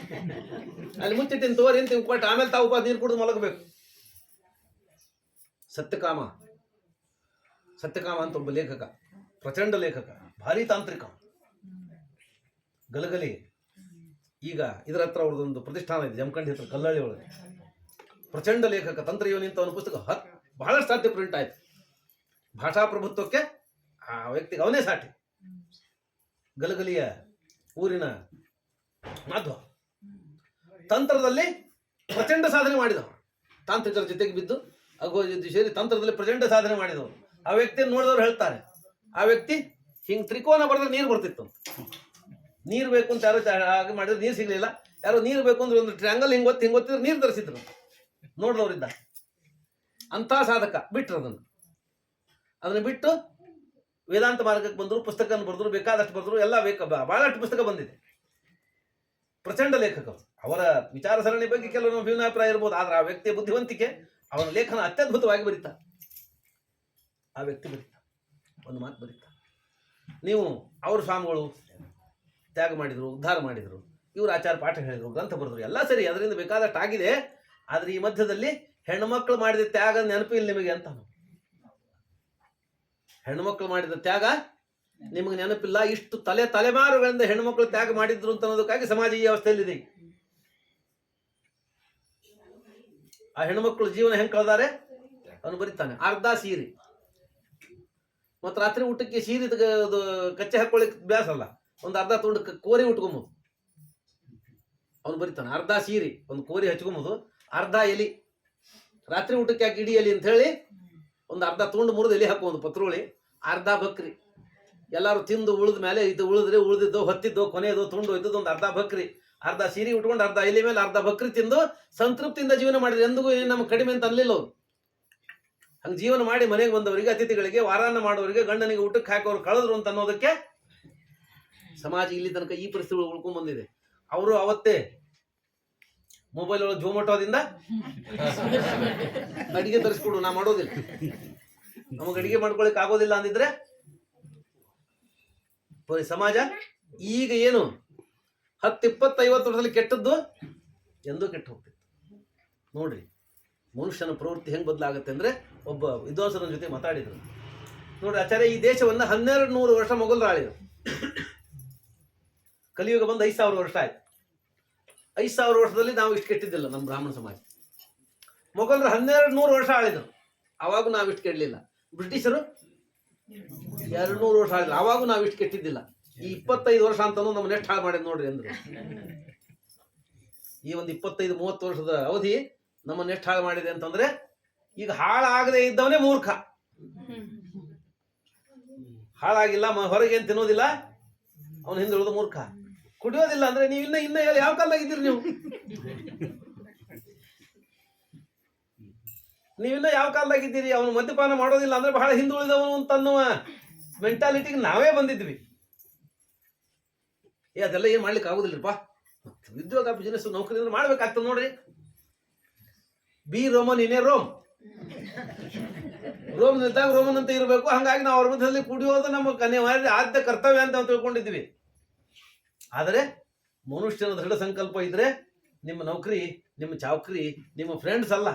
ಮುಚ್ಚಿಟ್ಟಿನ ತೋರಿ ಅಂತ ಕೊಟ್ಟು ಆಮೇಲೆ ತಾವು ಉಪವಾಸ ನೀರು ಕುಡಿದು ಮಲಗಬೇಕು. ಸತ್ಯಕಾಮ ಅಂತ ಒಬ್ಬ ಲೇಖಕ, ಪ್ರಚಂಡ ಲೇಖಕ, ಭಾರಿ ತಾಂತ್ರಿಕ, ಗಲಗಲಿ. ಈಗ ಇದರ ಹತ್ರ ಅವ್ರದ್ದೊಂದು ಪ್ರತಿಷ್ಠಾನ ಇದೆ, ಜಮಖಂಡಿ ಹತ್ರ, ಕಲ್ಲಳ್ಳಿ ಒಳಗೆ. ಪ್ರಚಂಡ ಲೇಖಕ, ತಂತ್ರಯೋನಿ ಅಂತ ಒಂದು ಪುಸ್ತಕ ಬಹಳಷ್ಟು ಸಾಧ್ಯ ಪ್ರಿಂಟ್ ಆಯ್ತು. ಭಾಷಾ ಪ್ರಭುತ್ವಕ್ಕೆ ಆ ವ್ಯಕ್ತಿಗೆ ಅವನೇ ಸಾಟಿ. ಗಲಗಲಿಯ ಊರಿನ ಮಾಧ್ವ ತಂತ್ರದಲ್ಲಿ ಪ್ರಚಂಡ ಸಾಧನೆ ಮಾಡಿದವ. ತಾಂತ್ರಿಕರ ಜೊತೆಗೆ ಬಿದ್ದು ಸೇರಿ ತಂತ್ರದಲ್ಲಿ ಪ್ರಚಂಡ ಸಾಧನೆ ಮಾಡಿದವರು. ಆ ವ್ಯಕ್ತಿಯನ್ನು ನೋಡಿದವ್ರು ಹೇಳ್ತಾರೆ, ಆ ವ್ಯಕ್ತಿ ಹಿಂಗೆ ತ್ರಿಕೋನ ಬರೆದ್ರೆ ನೀರು ಬರ್ತಿತ್ತು. ನೀರು ಬೇಕು ಅಂತ ಯಾರೋ ಹಾಗೆ ಮಾಡಿದ್ರೆ ನೀರು ಸಿಗಲಿಲ್ಲ. ಯಾರೋ ನೀರು ಬೇಕು ಅಂದ್ರೆ ಒಂದು ಟ್ರ್ಯಾಂಗಲ್ ಹಿಂಗೆ ಒತ್ತಿದ್ರೆ ನೀರು ತರಿಸಿದ್ರು. ನೋಡಿದವರಿದ್ದ ಅಂಥ ಸಾಧಕ ಬಿಟ್ಟರು. ಅದನ್ನು ಬಿಟ್ಟು ವೇದಾಂತ ಮಾರ್ಗಕ್ಕೆ ಬಂದರು, ಪುಸ್ತಕ ಬರೆದ್ರು, ಬೇಕಾದಷ್ಟು ಬರೆದ್ರು, ಎಲ್ಲ ಬಹಳಷ್ಟು ಪುಸ್ತಕ ಬಂದಿದೆ. ಪ್ರಚಂಡ ಲೇಖಕರು. ಅವರ ವಿಚಾರ ಸರಣಿ ಬಗ್ಗೆ ಕೆಲವು ಭಿನ್ನಾಭಿಪ್ರಾಯ ಇರ್ಬೋದು, ಆದ್ರೆ ಆ ವ್ಯಕ್ತಿಯ ಬುದ್ಧಿವಂತಿಕೆ, ಅವನ ಲೇಖನ ಅತ್ಯದ್ಭುತವಾಗಿ ಬರೀತಾರೆ. ಆ ವ್ಯಕ್ತಿ ಬರೀತಾರೆ, ಒಂದು ಮಾತು ಬರೀತಾರೆ, ನೀವು ಅವ್ರ ಸ್ವಾಮಿಗಳು ತ್ಯಾಗ ಮಾಡಿದರು, ಉದ್ಧಾರ ಮಾಡಿದರು, ಇವರು ಆಚಾರ ಪಾಠ ಹೇಳಿದರು, ಗ್ರಂಥ ಬರೆದ್ರು, ಎಲ್ಲ ಸರಿ, ಅದರಿಂದ ಬೇಕಾದಷ್ಟು ಆಗಿದೆ. ಆದರೆ ಈ ಮಧ್ಯದಲ್ಲಿ ಹೆಣ್ಣುಮಕ್ಕಳು ಮಾಡಿದ ತ್ಯಾಗ ನೆನಪಿಲ್ಲ ನಿಮಗೆ ಅಂತ. ಹೆಣ್ಣುಮಕ್ಕಳು ಮಾಡಿದ ತ್ಯಾಗ ನಿಮಗೆ ನೆನಪಿಲ್ಲ. ಇಷ್ಟು ತಲೆಮಾರುಗಳಿಂದ ಹೆಣ್ಣುಮಕ್ಕಳು ತ್ಯಾಗ ಮಾಡಿದ್ರು ಅಂತ ಅನ್ನೋದಕ್ಕಾಗಿ ಸಮಾಜ ಈ ಅವಸ್ಥೆಯಲ್ಲಿದೆ. ಆ ಹೆಣ್ಣುಮಕ್ಕಳು ಜೀವನ ಹೆಂಗೆ ಕಳೆದಾರೆ ಅವನು ಬರೀತಾನೆ. ಅರ್ಧ ಸೀರೆ ಮತ್ತು ರಾತ್ರಿ ಊಟಕ್ಕೆ ಸೀರೆ ಕಚ್ಚೆ ಹಾಕೊಳ್ಳಿಕ್ಕೆ ಬ್ಯಾಸಲ್ಲ, ಒಂದು ಅರ್ಧ ತುಂಡು ಕೋರಿ ಉಟ್ಕೊಂಬೋದು. ಅವನು ಬರೀತಾನೆ ಅರ್ಧ ಸೀರೆ ಒಂದು ಕೋರಿ ಹಚ್ಕೊಂಬೋದು, ಅರ್ಧ ಎಲಿ ರಾತ್ರಿ ಊಟಕ್ಕೆ ಹಾಕಿ ಇಡೀ ಎಲಿ ಅಂತ ಹೇಳಿ ಒಂದು ಅರ್ಧ ತುಂಡು ಮುರಿದು ಎಲಿ ಹಾಕುವುದು ಪತ್ರೋಳಿ, ಅರ್ಧ ಬಕ್ರಿ ಎಲ್ಲರೂ ತಿಂದು ಉಳಿದ ಮೇಲೆ ಇದು ಉಳಿದ್ರೆ ಉಳಿದಿದ್ದು ಹೊತ್ತಿದ್ದು ಕೊನೆಯದು ತುಂಡು ಇದ್ದದ್ದು ಒಂದು ಅರ್ಧ ಬಕ್ರಿ, ಅರ್ಧ ಸೀರೆ ಉಟ್ಕೊಂಡು ಅರ್ಧ ಎಲಿ ಮೇಲೆ ಅರ್ಧ ಬಕ್ರಿ ತಿಂದು ಸಂತೃಪ್ತಿಯಿಂದ ಜೀವನ ಮಾಡಿದ್ರೆ ಎಂದಿಗೂ ನಮ್ಗೆ ಕಡಿಮೆ ಅಂತ ಅನ್ಲಿಲ್ಲ ಅವ್ರು. ಹಂಗೆ ಜೀವನ ಮಾಡಿ ಮನೆಗೆ ಬಂದವರಿಗೆ, ಅತಿಥಿಗಳಿಗೆ, ವಾರಾನ್ನ ಮಾಡೋರಿಗೆ, ಗಂಡನಿಗೆ ಊಟಕ್ಕೆ ಹಾಕೋರು ಕಳೆದ್ರು ಅಂತ ಅನ್ನೋದಕ್ಕೆ ಸಮಾಜ ಇಲ್ಲಿ ತನಕ ಈ ಪರಿಸ್ಥಿತಿ ಉಳ್ಕೊಂಡ್ ಬಂದಿದೆ. ಅವರು ಅವತ್ತೇ ಮೊಬೈಲ್ ಒಳಗೆ ಜೊಮೊಟೋದಿಂದ ಅಡಿಗೆ ತರಿಸ್ಕೊಡು, ನಾ ಮಾಡೋದಿಲ್ಲ, ನಮಗೆ ಅಡಿಗೆ ಮಾಡ್ಕೊಳಕ್ ಆಗೋದಿಲ್ಲ ಅಂದಿದ್ರೆ ಸಮಾಜ ಈಗ ಏನು 10, 20, 50 ವರ್ಷದಲ್ಲಿ ಕೆಟ್ಟದ್ದು ಎಂದೂ ಕೆಟ್ಟು ಹೋಗ್ತಿತ್ತು. ನೋಡ್ರಿ ಮನುಷ್ಯನ ಪ್ರವೃತ್ತಿ ಹೆಂಗೆ ಬದಲಾಗುತ್ತೆ ಅಂದ್ರೆ, ಒಬ್ಬ ವಿದ್ವಾಂಸರ ಜೊತೆ ಮಾತಾಡಿದ್ರು. ನೋಡ್ರಿ ಆಚಾರ್ಯ, ಈ ದೇಶವನ್ನ 1200 ವರ್ಷ ಮೊಘಲರು ಆಳಿದ್ರು. ಕಲಿಯುಗ ಬಂದು 5000 ವರ್ಷ ಆಯ್ತು. 5000 ವರ್ಷದಲ್ಲಿ ನಾವು ಇಷ್ಟು ಕೆಟ್ಟಿದ್ದಿಲ್ಲ ನಮ್ಮ ಬ್ರಾಹ್ಮಣ ಸಮಾಜ. ಮೊಘಲರು 1200 ವರ್ಷ ಆಳಿದ್ರು, ಅವಾಗೂ ನಾವು ಇಷ್ಟು ಕೆಡಲಿಲ್ಲ. ಬ್ರಿಟಿಷರು 200 ವರ್ಷ ಆಳಿದ್ರು, ಅವಾಗೂ ನಾವು ಇಷ್ಟು ಕೆಟ್ಟಿದ್ದಿಲ್ಲ. ಈ 25 ವರ್ಷ ಅಂತನೂ ನಮ್ಮನ್ನ ಎಷ್ಟು ಹಾಳು ಮಾಡಿದ್ ನೋಡ್ರಿ ಅಂದ್ರು. ಈ ಒಂದು 25-30 ವರ್ಷದ ಅವಧಿ ನಮ್ಮನ್ನ ಎಷ್ಟು ಹಾಳು ಮಾಡಿದೆ ಅಂತಂದ್ರೆ, ಈಗ ಹಾಳಾಗದೆ ಇದ್ದವನೇ ಮೂರ್ಖ. ಹಾಳಾಗಿಲ್ಲ, ಹೊರಗೆ ಏನು ತಿನ್ನೋದಿಲ್ಲ, ಅವನು ಹಿಂದುಳಿದ ಮೂರ್ಖ. ಕುಡಿಯೋದಿಲ್ಲ ಅಂದ್ರೆ ನೀವು ಇನ್ನ ಯಾವ ಕಾಲದಾಗಿದ್ದೀರಿ ನೀವಿನ್ನ ಯಾವ ಕಾಲದಾಗಿದ್ದೀರಿ. ಅವನು ಮದ್ಯಪಾನ ಮಾಡೋದಿಲ್ಲ ಅಂದ್ರೆ ಬಹಳ ಹಿಂದುಳಿದವನು ಅಂತನ್ನುವ ಮೆಂಟಾಲಿಟಿಗೆ ನಾವೇ ಬಂದಿದ್ವಿ. ಅದೆಲ್ಲ ಏನ್ ಮಾಡ್ಲಿಕ್ಕೆ ಆಗುದಿಲ್ಲಪ್ಪ. ಉದ್ಯೋಗ, ಬಿಸಿನೆಸ್, ನೌಕರಿ ಅಂದ್ರೆ ಮಾಡ್ಬೇಕಾಗ್ತದೆ ನೋಡ್ರಿ. Be Roman in a Rome, ರೋಮ್ನಿದ್ದಾಗ ರೋಮನ್ ಅಂತ ಇರಬೇಕು. ಹಂಗಾಗಿ ನಾವು ಅವ್ರ ಮಧ್ಯದಲ್ಲಿ ಕುಡಿಯೋದು ನಮ್ಮ ಆದ್ಯ ಕರ್ತವ್ಯ ಅಂತ ನಾವು ತಿಳ್ಕೊಂಡಿದ್ವಿ. ಆದರೆ ಮನುಷ್ಯನ ದೃಢ ಸಂಕಲ್ಪ ಇದ್ರೆ ನಿಮ್ಮ ನೌಕರಿ, ನಿಮ್ಮ ಚೌಕರಿ, ನಿಮ್ಮ ಫ್ರೆಂಡ್ಸ್ ಅಲ್ಲ.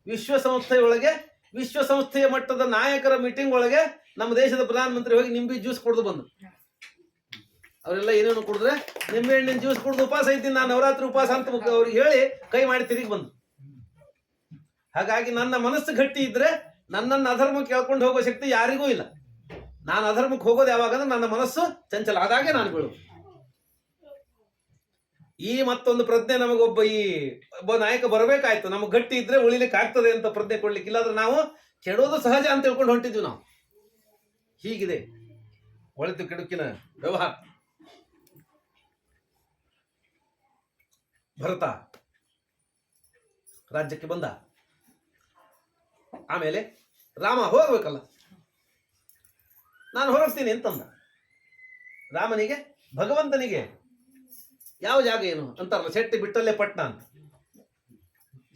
ವಿಶ್ವಸಂಸ್ಥೆಯೊಳಗೆ, ವಿಶ್ವಸಂಸ್ಥೆಯ ಮಟ್ಟದ ನಾಯಕರ ಮೀಟಿಂಗ್ ಒಳಗೆ ನಮ್ಮ ದೇಶದ ಪ್ರಧಾನಮಂತ್ರಿ ಹೋಗಿ ನಿಂಬೆ ಜ್ಯೂಸ್ ಕುಡಿದು ಬಂದು, ಅವರೆಲ್ಲ ಏನೇನು ಕುಡಿದ್ರೆ ನಿಂಬೆ ಹಣ್ಣಿನ ಜ್ಯೂಸ್ ಕುಡಿದು ಉಪವಾಸ ಇದ್ದೀನಿ ನಾನು, ನವರಾತ್ರಿ ಉಪವಾಸ ಅಂತ ಅವ್ರಿಗೆ ಹೇಳಿ ಕೈ ಮಾಡಿ ತಿರುಗಿ ಬಂದು. ಹಾಗಾಗಿ ನನ್ನ ಮನಸ್ಸು ಗಟ್ಟಿ ಇದ್ರೆ ನನ್ನನ್ನು ಅಧರ್ಮಕ್ಕೆ ಕೇಳ್ಕೊಂಡು ಹೋಗೋ ಶಕ್ತಿ ಯಾರಿಗೂ ಇಲ್ಲ. ನಾನು ಅಧರ್ಮಕ್ಕೆ ಹೋಗೋದು ಯಾವಾಗಂದ್ರೆ ನನ್ನ ಮನಸ್ಸು ಚಂಚಲ ಆದಾಗೆ ನಾನು ಬೀಳೋದು. ಈ ಮತ್ತೊಂದು ಪ್ರಜ್ಞೆ ನಮಗೊಬ್ಬ ನಾಯಕ ಬರಬೇಕಾಯ್ತು. ನಮಗೆ ಗಟ್ಟಿ ಇದ್ರೆ ಉಳಿಲಿಕ್ಕೆ ಆಗ್ತದೆ ಅಂತ ಪ್ರಜ್ಞೆ ಕೊಡ್ಲಿಕ್ಕೆ. ಇಲ್ಲಾಂದ್ರೆ ನಾವು ಕೆಡೋದು ಸಹಜ ಅಂತ ತಿಳ್ಕೊಂಡು ಹೊಂಟಿದ್ವಿ ನಾವು. ಹೀಗಿದೆ ಒಳಿತು ಕೆಡುಕಿನ ವ್ಯವಹಾರ. ಭರತ ರಾಜ್ಯಕ್ಕೆ ಬಂದ. ಆಮೇಲೆ ರಾಮ ಹೋಗ್ಬೇಕಲ್ಲ, ನಾನು ಹೊರಡ್ತೀನಿ ಅಂತಂದ. ರಾಮನಿಗೆ, ಭಗವಂತನಿಗೆ ಯಾವ ಜಾಗ ಏನು ಅಂತಾರಲ್ಲ, ಶೆಟ್ಟಿ ಬಿಟ್ಟಲ್ಲೇ ಪಟ್ನ ಅಂತ.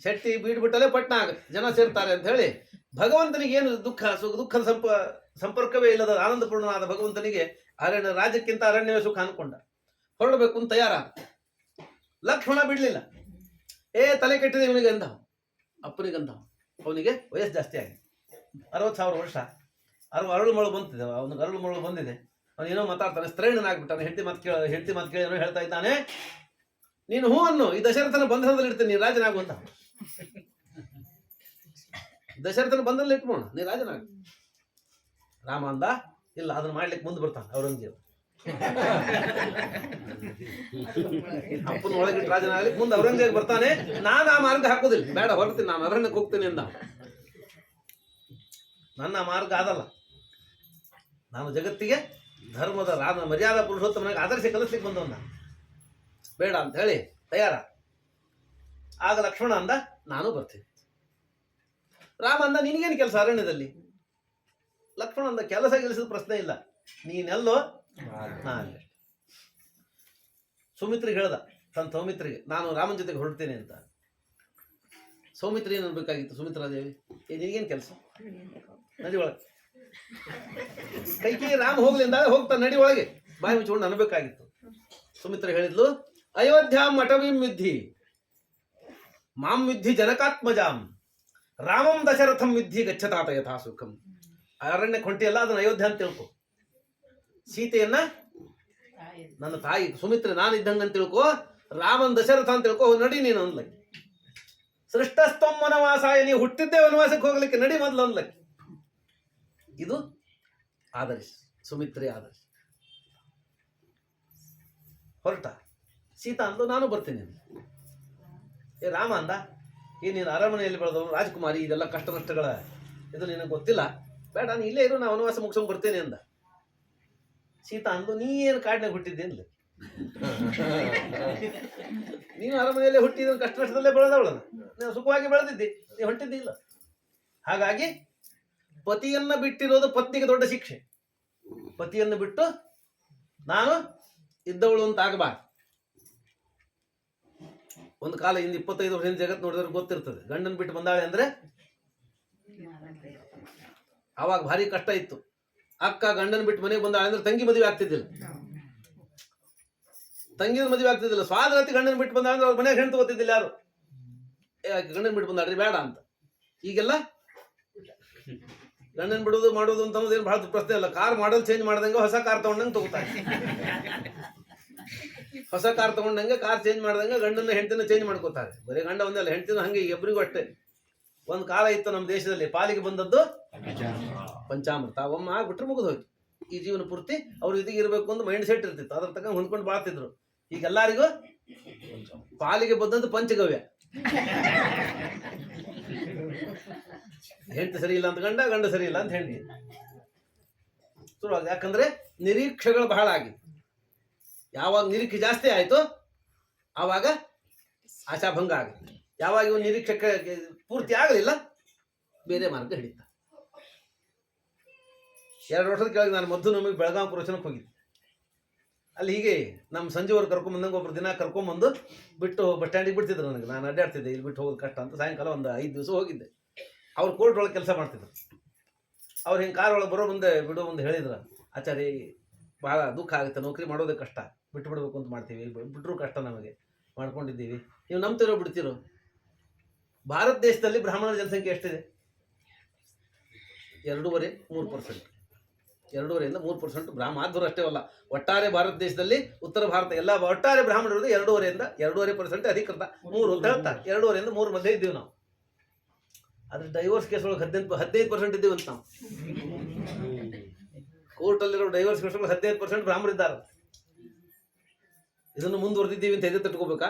ಶೆಟ್ಟಿ ಬಿಟ್ಟಲ್ಲೇ ಪಟ್ನ ಜನ ಸೇರ್ತಾರೆ ಅಂತ ಹೇಳಿ, ಭಗವಂತನಿಗೆ ಏನು ದುಃಖದ ಸಂಪರ್ಕವೇ ಇಲ್ಲದ ಆನಂದಪೂರ್ಣನಾದ ಭಗವಂತನಿಗೆ ರಾಜ್ಯಕ್ಕಿಂತ ಅರಣ್ಯವೇ ಸುಖ ಅನ್ಕೊಂಡ. ಹೊರಡಬೇಕು ಅಂತ ತಯಾರಾದ. ಲಕ್ಷ್ಮಣ ಬಿಡ್ಲಿಲ್ಲ. ತಲೆ ಕೆಟ್ಟಿದೆ ಇವನಿಗೆ ಅಂದ, ಅಪ್ಪನಿಗಂದ. ಅವನಿಗೆ ವಯಸ್ಸು ಜಾಸ್ತಿ ಆಗಿದೆ, 60,000 ವರ್ಷ. ಅರಳು ಮಳು ಬಂದಿದೆ, ಅವನಿಗೆ ಅರಳು ಮಳು ಬಂದಿದೆ. ಅವನೇನೋ ಮಾತಾಡ್ತಾನೆ, ಸ್ತ್ರೈಣನಾಗ್ಬಿಟ್ಟಾನೆ. ಹೆಂಡತಿ ಮಾತು ಕೇಳಿ ಏನೋ ಹೇಳ್ತಾ ಇದ್ದಾನೆ. ನೀನು ಹೂ ಅನ್ನು, ಈ ದಶರಥನ ಬಂಧನದಲ್ಲಿ ಇಡ್ತೀನಿ, ನೀನು ರಾಜನಾಗುವಂತ. ದಶರಥನ ಬಂಧನದಲ್ಲಿ ಇಟ್ಬೋಣ, ನೀ ರಾಜನಾಗ. ರಾಮ ಅಂದ, ಇಲ್ಲ, ಅದನ್ನ ಮಾಡ್ಲಿಕ್ಕೆ ಮುಂದೆ ಬರ್ತಾನೆ ಔರಂಗಜೇಬ. ಅಪ್ಪನ ಒಳಗಿಟ್ಟು ರಾಜನಾಗ್ಲಿಕ್ಕೆ ಮುಂದೆ ಔರಂಗಜೇಬ ಬರ್ತಾನೆ. ನಾನು ಆ ಮಾರ್ಗ ಹಾಕೋದಿಲ್ಲ, ಬೇಡ ಹೊರಡ್ತೀನಿ, ನಾನು ಅರಣ್ಯಕ್ಕೆ ಹೋಗ್ತೇನೆ ಅಂದ. ನನ್ನ ಮಾರ್ಗ ಅದಲ್ಲ, ನಾನು ಜಗತ್ತಿಗೆ ಧರ್ಮದ ಮರ್ಯಾದಾ ಪುರುಷೋತ್ತಮನಾಗಿ ಆದರ್ಶ ಕಲಿಸ್ಲಿಕ್ಕೆ ಬಂದವನ್ನ, ಬೇಡ ಅಂತ ಹೇಳಿ ತಯಾರ. ಆಗ ಲಕ್ಷ್ಮಣ ಅಂದ, ನಾನು ಬರ್ತೀನಿ. ರಾಮ ಅಂದ, ನಿನಗೇನು ಕೆಲಸ ಅರಣ್ಯದಲ್ಲಿ? ಲಕ್ಷ್ಮಣ ಅಂದ, ಕೆಲಸ ಗೆಲ್ಲಿಸಿದ ಪ್ರಶ್ನೆ ಇಲ್ಲ, ನೀನೆಲ್ಲೋ ನಾನೇ. ಸೌಮಿತ್ರಿಗೆ ಹೇಳ್ದ, ತನ್ನ ಸೌಮಿತ್ರಿಗೆ, ನಾನು ರಾಮನ ಜೊತೆಗೆ ಹೊರಡ್ತೇನೆ ಅಂತ. ಸೌಮಿತ್ರಿ ಏನು ಅನ್ಬೇಕಾಗಿತ್ತು? ಸುಮಿತ್ರಾದೇವಿ, ನಿನಗೇನು ಕೆಲಸ? ನದಿ ಒಳಗೆ ಕೈಕೇಯಿ ರಾಮ ಹೋಗ್ಲಿಂದ ಹೋಗ್ತಾ ನಡಿ ಒಳಗೆ ಬಾಯಿ ಮುಚ್ಕೊಂಡು ಅನ್ಬೇಕಾಗಿತ್ತು. ಸುಮಿತ್ರ ಹೇಳಿದ್ಲು, ಅಯೋಧ್ಯಾಂ ಅಟವೀಂ ವಿದ್ಧಿ ಮಾಂ ವಿದ್ಧಿ ಜನಕಾತ್ಮಜಾಂ ರಾಮಂ ದಶರಥಂ ವಿದ್ಧಿ ಗಚ್ಚತಾತ ಯಥಾ ಸುಖಂ. ಅರಣ್ಯಕ್ಕೆ ಹೊಂಟಿಯಲ್ಲ, ಅದನ್ನ ಅಯೋಧ್ಯ ಅಂತ ತಿಳ್ಕೊ. ಸೀತೆಯನ್ನ ನನ್ನ ತಾಯಿ ಸುಮಿತ್ರೆ ನಾನು ಇದ್ದಂಗೆ ಅಂತ ತಿಳ್ಕೊ, ರಾಮನ್ ದಶರಥ ಅಂತ ತಿಳ್ಕೊ, ನಡಿ ನೀನು ಅನ್ಲಕ್ಕಿ. ಸೃಷ್ಟಸ್ತಂ ವನವಾಸಾಯ, ನೀವು ಹುಟ್ಟಿದ್ದೇ ವನವಾಸಕ್ಕೆ ಹೋಗ್ಲಿಕ್ಕೆ, ನಡಿ ಮೊದಲು ಅನ್ಲಕ್ಕಿ. ಇದು ಆದರ್ಶ, ಸುಮಿತ್ರೆ ಆದರ್ಶ. ಹೊರಟ ಸೀತಾ ಅಂದು ನಾನು ಬರ್ತೀನಿ. ಏ ರಾಮ ಅಂದ, ಈ ನೀನು ಅರಮನೆಯಲ್ಲಿ ಬೆಳೆದವನು ರಾಜಕುಮಾರಿ, ಇದೆಲ್ಲ ಕಷ್ಟ ನಷ್ಟಗಳ ಇದು ನಿನಗೆ ಗೊತ್ತಿಲ್ಲ, ಬೇಡ ನೀನು ಇಲ್ಲೇ ಇರು, ನಾ ವನವಾಸ ಮುಗಿಸ್ಕೊಂಡು ಬರ್ತೇನೆ ಅಂದ. ಸೀತಾ ಅಂದು, ನೀ ಏನು ಕಾಡಿನಾಗ ಹುಟ್ಟಿದ್ದೇನಿಲ್ಲ, ನೀನು ಅರಮನೆಯಲ್ಲೇ ಹುಟ್ಟಿದ ಕಷ್ಟ ನಷ್ಟದಲ್ಲೇ ಬೆಳೆದವಳನ, ನೀವು ಸುಖವಾಗಿ ಬೆಳೆದಿದ್ದಿ, ನೀವು ಹೊಂಟಿದ್ದಿಲ್ಲ. ಹಾಗಾಗಿ ಪತಿಯನ್ನ ಬಿಟ್ಟಿರೋದು ಪತ್ನಿಗೆ ದೊಡ್ಡ ಶಿಕ್ಷೆ. ಪತಿಯನ್ನು ಬಿಟ್ಟು ನಾನು ಇದ್ದವಳು ಅಂತ ಆಗಬಾರ್ದು. ಒಂದು ಕಾಲ ಇಂದ 25 ವರ್ಷದಿಂದ ಜಗತ್ತು ನೋಡಿದ್ರೆ ಗೊತ್ತಿರ್ತದೆ, ಗಂಡನ್ ಬಿಟ್ಟು ಬಂದಾಳೆ ಅಂದ್ರೆ ಅವಾಗ ಭಾರಿ ಕಷ್ಟ ಇತ್ತು. ಅಕ್ಕ ಗಂಡನ್ ಬಿಟ್ಟು ಮನೆಗೆ ಬಂದಾಳೆ ಅಂದ್ರೆ ತಂಗಿ ಮದುವೆ ಆಗ್ತಿದ್ದಿಲ್ಲ, ತಂಗಿದ ಮದುವೆ ಆಗ್ತಿದ್ದಿಲ್ಲ. ಸ್ವಾದ್ರತಿ ಗಂಡನ್ ಬಿಟ್ಟು ಬಂದಾಳೆ ಅಂದ್ರೆ ಅವ್ರ ಮನೆಗೆ ಹೆಣ್ಣು ತಗೋತಿದ್ದಿಲ್ಲ ಯಾರು. ಗಂಡನ್ ಬಿಟ್ಟು ಬಂದಾಳ್ರಿ ಬೇಡ ಅಂತ. ಈಗೆಲ್ಲ ಗಂಡನ್ ಬಿಡೋದು ಮಾಡೋದು ಅಂತ ಅನ್ನೋದೇನು ಬಹಳ ಪ್ರಶ್ನೆ ಅಲ್ಲ. ಕಾರ್ ಮಾಡಲ್ ಚೇಂಜ್ ಮಾಡ್ದಂಗೆ ಹೊಸ ಕಾರ್ ತಗೊಂಡಂಗೆ ತಗೋತಾರೆ. ಹೊಸ ಕಾರ್ ತಗೊಂಡಂಗೆ ಕಾರ್ ಚೇಂಜ್ ಮಾಡ್ದಂಗೆ ಗಂಡನ ಹೆಂಡತಿನ ಚೇಂಜ್ ಮಾಡ್ಕೋತಾರೆ. ಬರೀ ಗಂಡ ಒಂದೇ ಅಲ್ಲ, ಹೆಂಡತಿನ ಹಂಗೆ ಇಬ್ಬರಿಗೂ ಅಷ್ಟೇ. ಒಂದು ಕಾಲ ಇತ್ತು ನಮ್ಮ ದೇಶದಲ್ಲಿ, ಪಾಲಿಗೆ ಬಂದದ್ದು ಪಂಚಾಮೃತ. ಒಮ್ಮೆ ಆಗ್ಬಿಟ್ರೆ ಮುಗಿದು ಹೋಯ್ತು. ಈ ಜೀವನ ಪೂರ್ತಿ ಅವ್ರು ಇದೀಗ ಇರಬೇಕು ಅಂತ ಮೈಂಡ್ ಸೆಟ್ ಇರ್ತಿತ್ತು, ಅದ್ರ ತಕ್ಕ ಹೊಂದ್ಕೊಂಡು ಬಾಳ್ತಿದ್ರು. ಈಗ ಎಲ್ಲರಿಗೂ ಪಾಲಿಗೆ ಬಂದದ್ದು ಪಂಚಗವ್ಯ. ಹೆಂಡತಿ ಸರಿ ಇಲ್ಲ ಅಂತ ಗಂಡ, ಗಂಡ ಸರಿ ಇಲ್ಲ ಅಂತ ಹೆಂಡತಿ. ಯಾಕಂದ್ರೆ ನಿರೀಕ್ಷೆಗಳು ಬಹಳ ಆಗಿದೆ. ಯಾವಾಗ ನಿರೀಕ್ಷೆ ಜಾಸ್ತಿ ಆಯ್ತು ಆವಾಗ ಆಶಾಭಂಗ ಆಗುತ್ತೆ. ಯಾವಾಗ ಇವ್ ನಿರೀಕ್ಷೆ ಪೂರ್ತಿ ಆಗಲಿಲ್ಲ ಬೇರೆ ಮಾರ್ಗ ಹಿಡಿತ. 2 ವರ್ಷದ ಕೆಳಗೆ ನಾನು ಮದ್ದು ನಮಗೆ ಬೆಳಗಾವಿ ಪ್ರವಚನಕ್ಕೆ ಹೋಗಿದ್ದೆ. ಅಲ್ಲಿ ಹೀಗೆ ನಮ್ಮ ಸಂಜೆವ್ರು ಕರ್ಕೊಂಬಂದಂಗೆ ಒಬ್ರು ದಿನ ಕರ್ಕೊಂಬಂದು ಬಿಟ್ಟು ಬಸ್ ಸ್ಟ್ಯಾಂಡಿಗೆ ಬಿಡ್ತಿದ್ರು. ನನಗೆ ನಾನು ಅಡ್ಡಾಡ್ತಿದ್ದೆ, ಇಲ್ಲಿ ಬಿಟ್ಟು ಹೋಗೋದು ಕಷ್ಟ ಅಂತ. ಸಾಯಂಕಾಲ ಒಂದು 5 ದಿವಸ ಹೋಗಿದ್ದೆ. ಅವ್ರು ಕೋರ್ಟ್ ಒಳಗೆ ಕೆಲಸ ಮಾಡ್ತಿದ್ರು. ಅವ್ರು ಹಿಂಗೆ ಕಾರ್ ಒಳಗೆ ಬರೋ ಮುಂದೆ ಬಿಡೋ ಮುಂದೆ ಹೇಳಿದ್ರು, ಆಚಾರ್ಯ ಭಾಳ ದುಃಖ ಆಗುತ್ತೆ, ನೌಕರಿ ಮಾಡೋದೇ ಕಷ್ಟ, ಬಿಟ್ಟು ಬಿಡಬೇಕು ಅಂತ ಮಾಡ್ತೀವಿ, ಬಿಟ್ಟರು ಕಷ್ಟ ನಮಗೆ, ಮಾಡ್ಕೊಂಡಿದ್ದೀವಿ, ನೀವು ನಂಬ್ತಿರೋ ಬಿಡ್ತಿರೋ. ಭಾರತ ದೇಶದಲ್ಲಿ ಬ್ರಾಹ್ಮಣರ ಜನಸಂಖ್ಯೆ ಎಷ್ಟಿದೆ? 2.5-3%. 2.5 ಇಂದ 3% ಮಾಧ್ವರು ಅಷ್ಟೇ ಅಲ್ಲ, ಒಟ್ಟಾರೆ ಭಾರತ ದೇಶದಲ್ಲಿ ಉತ್ತರ ಭಾರತ ಎಲ್ಲ ಒಟ್ಟಾರೆ ಬ್ರಾಹ್ಮಣರು 2.5% ಅಧಿಕೃತ, 3 ಅಂತ ಹೇಳ್ತಾರೆ. 2.5 ಇಂದ 3 ಮಧ್ಯೆ ಇದ್ದೀವಿ ನಾವು. ಆದ್ರೆ ಡೈವೋರ್ಸ್ ಕೇಸ್ ಒಳಗೆ 15% ಇದ್ದೀವಿ ಅಂತ ನಾವು. ಕೋರ್ಟಲ್ಲಿರೋ ಡೈವರ್ಸ್ ಕೇಸ್ ಒಳಗೆ 15% ಬ್ರಾಹ್ಮಣರಿದ್ದಾರೆ. ಇದನ್ನು ಮುಂದುವರೆದಿದ್ದೀವಿ ಅಂತ ಎದೆ ತಟ್ಕೋಬೇಕಾ?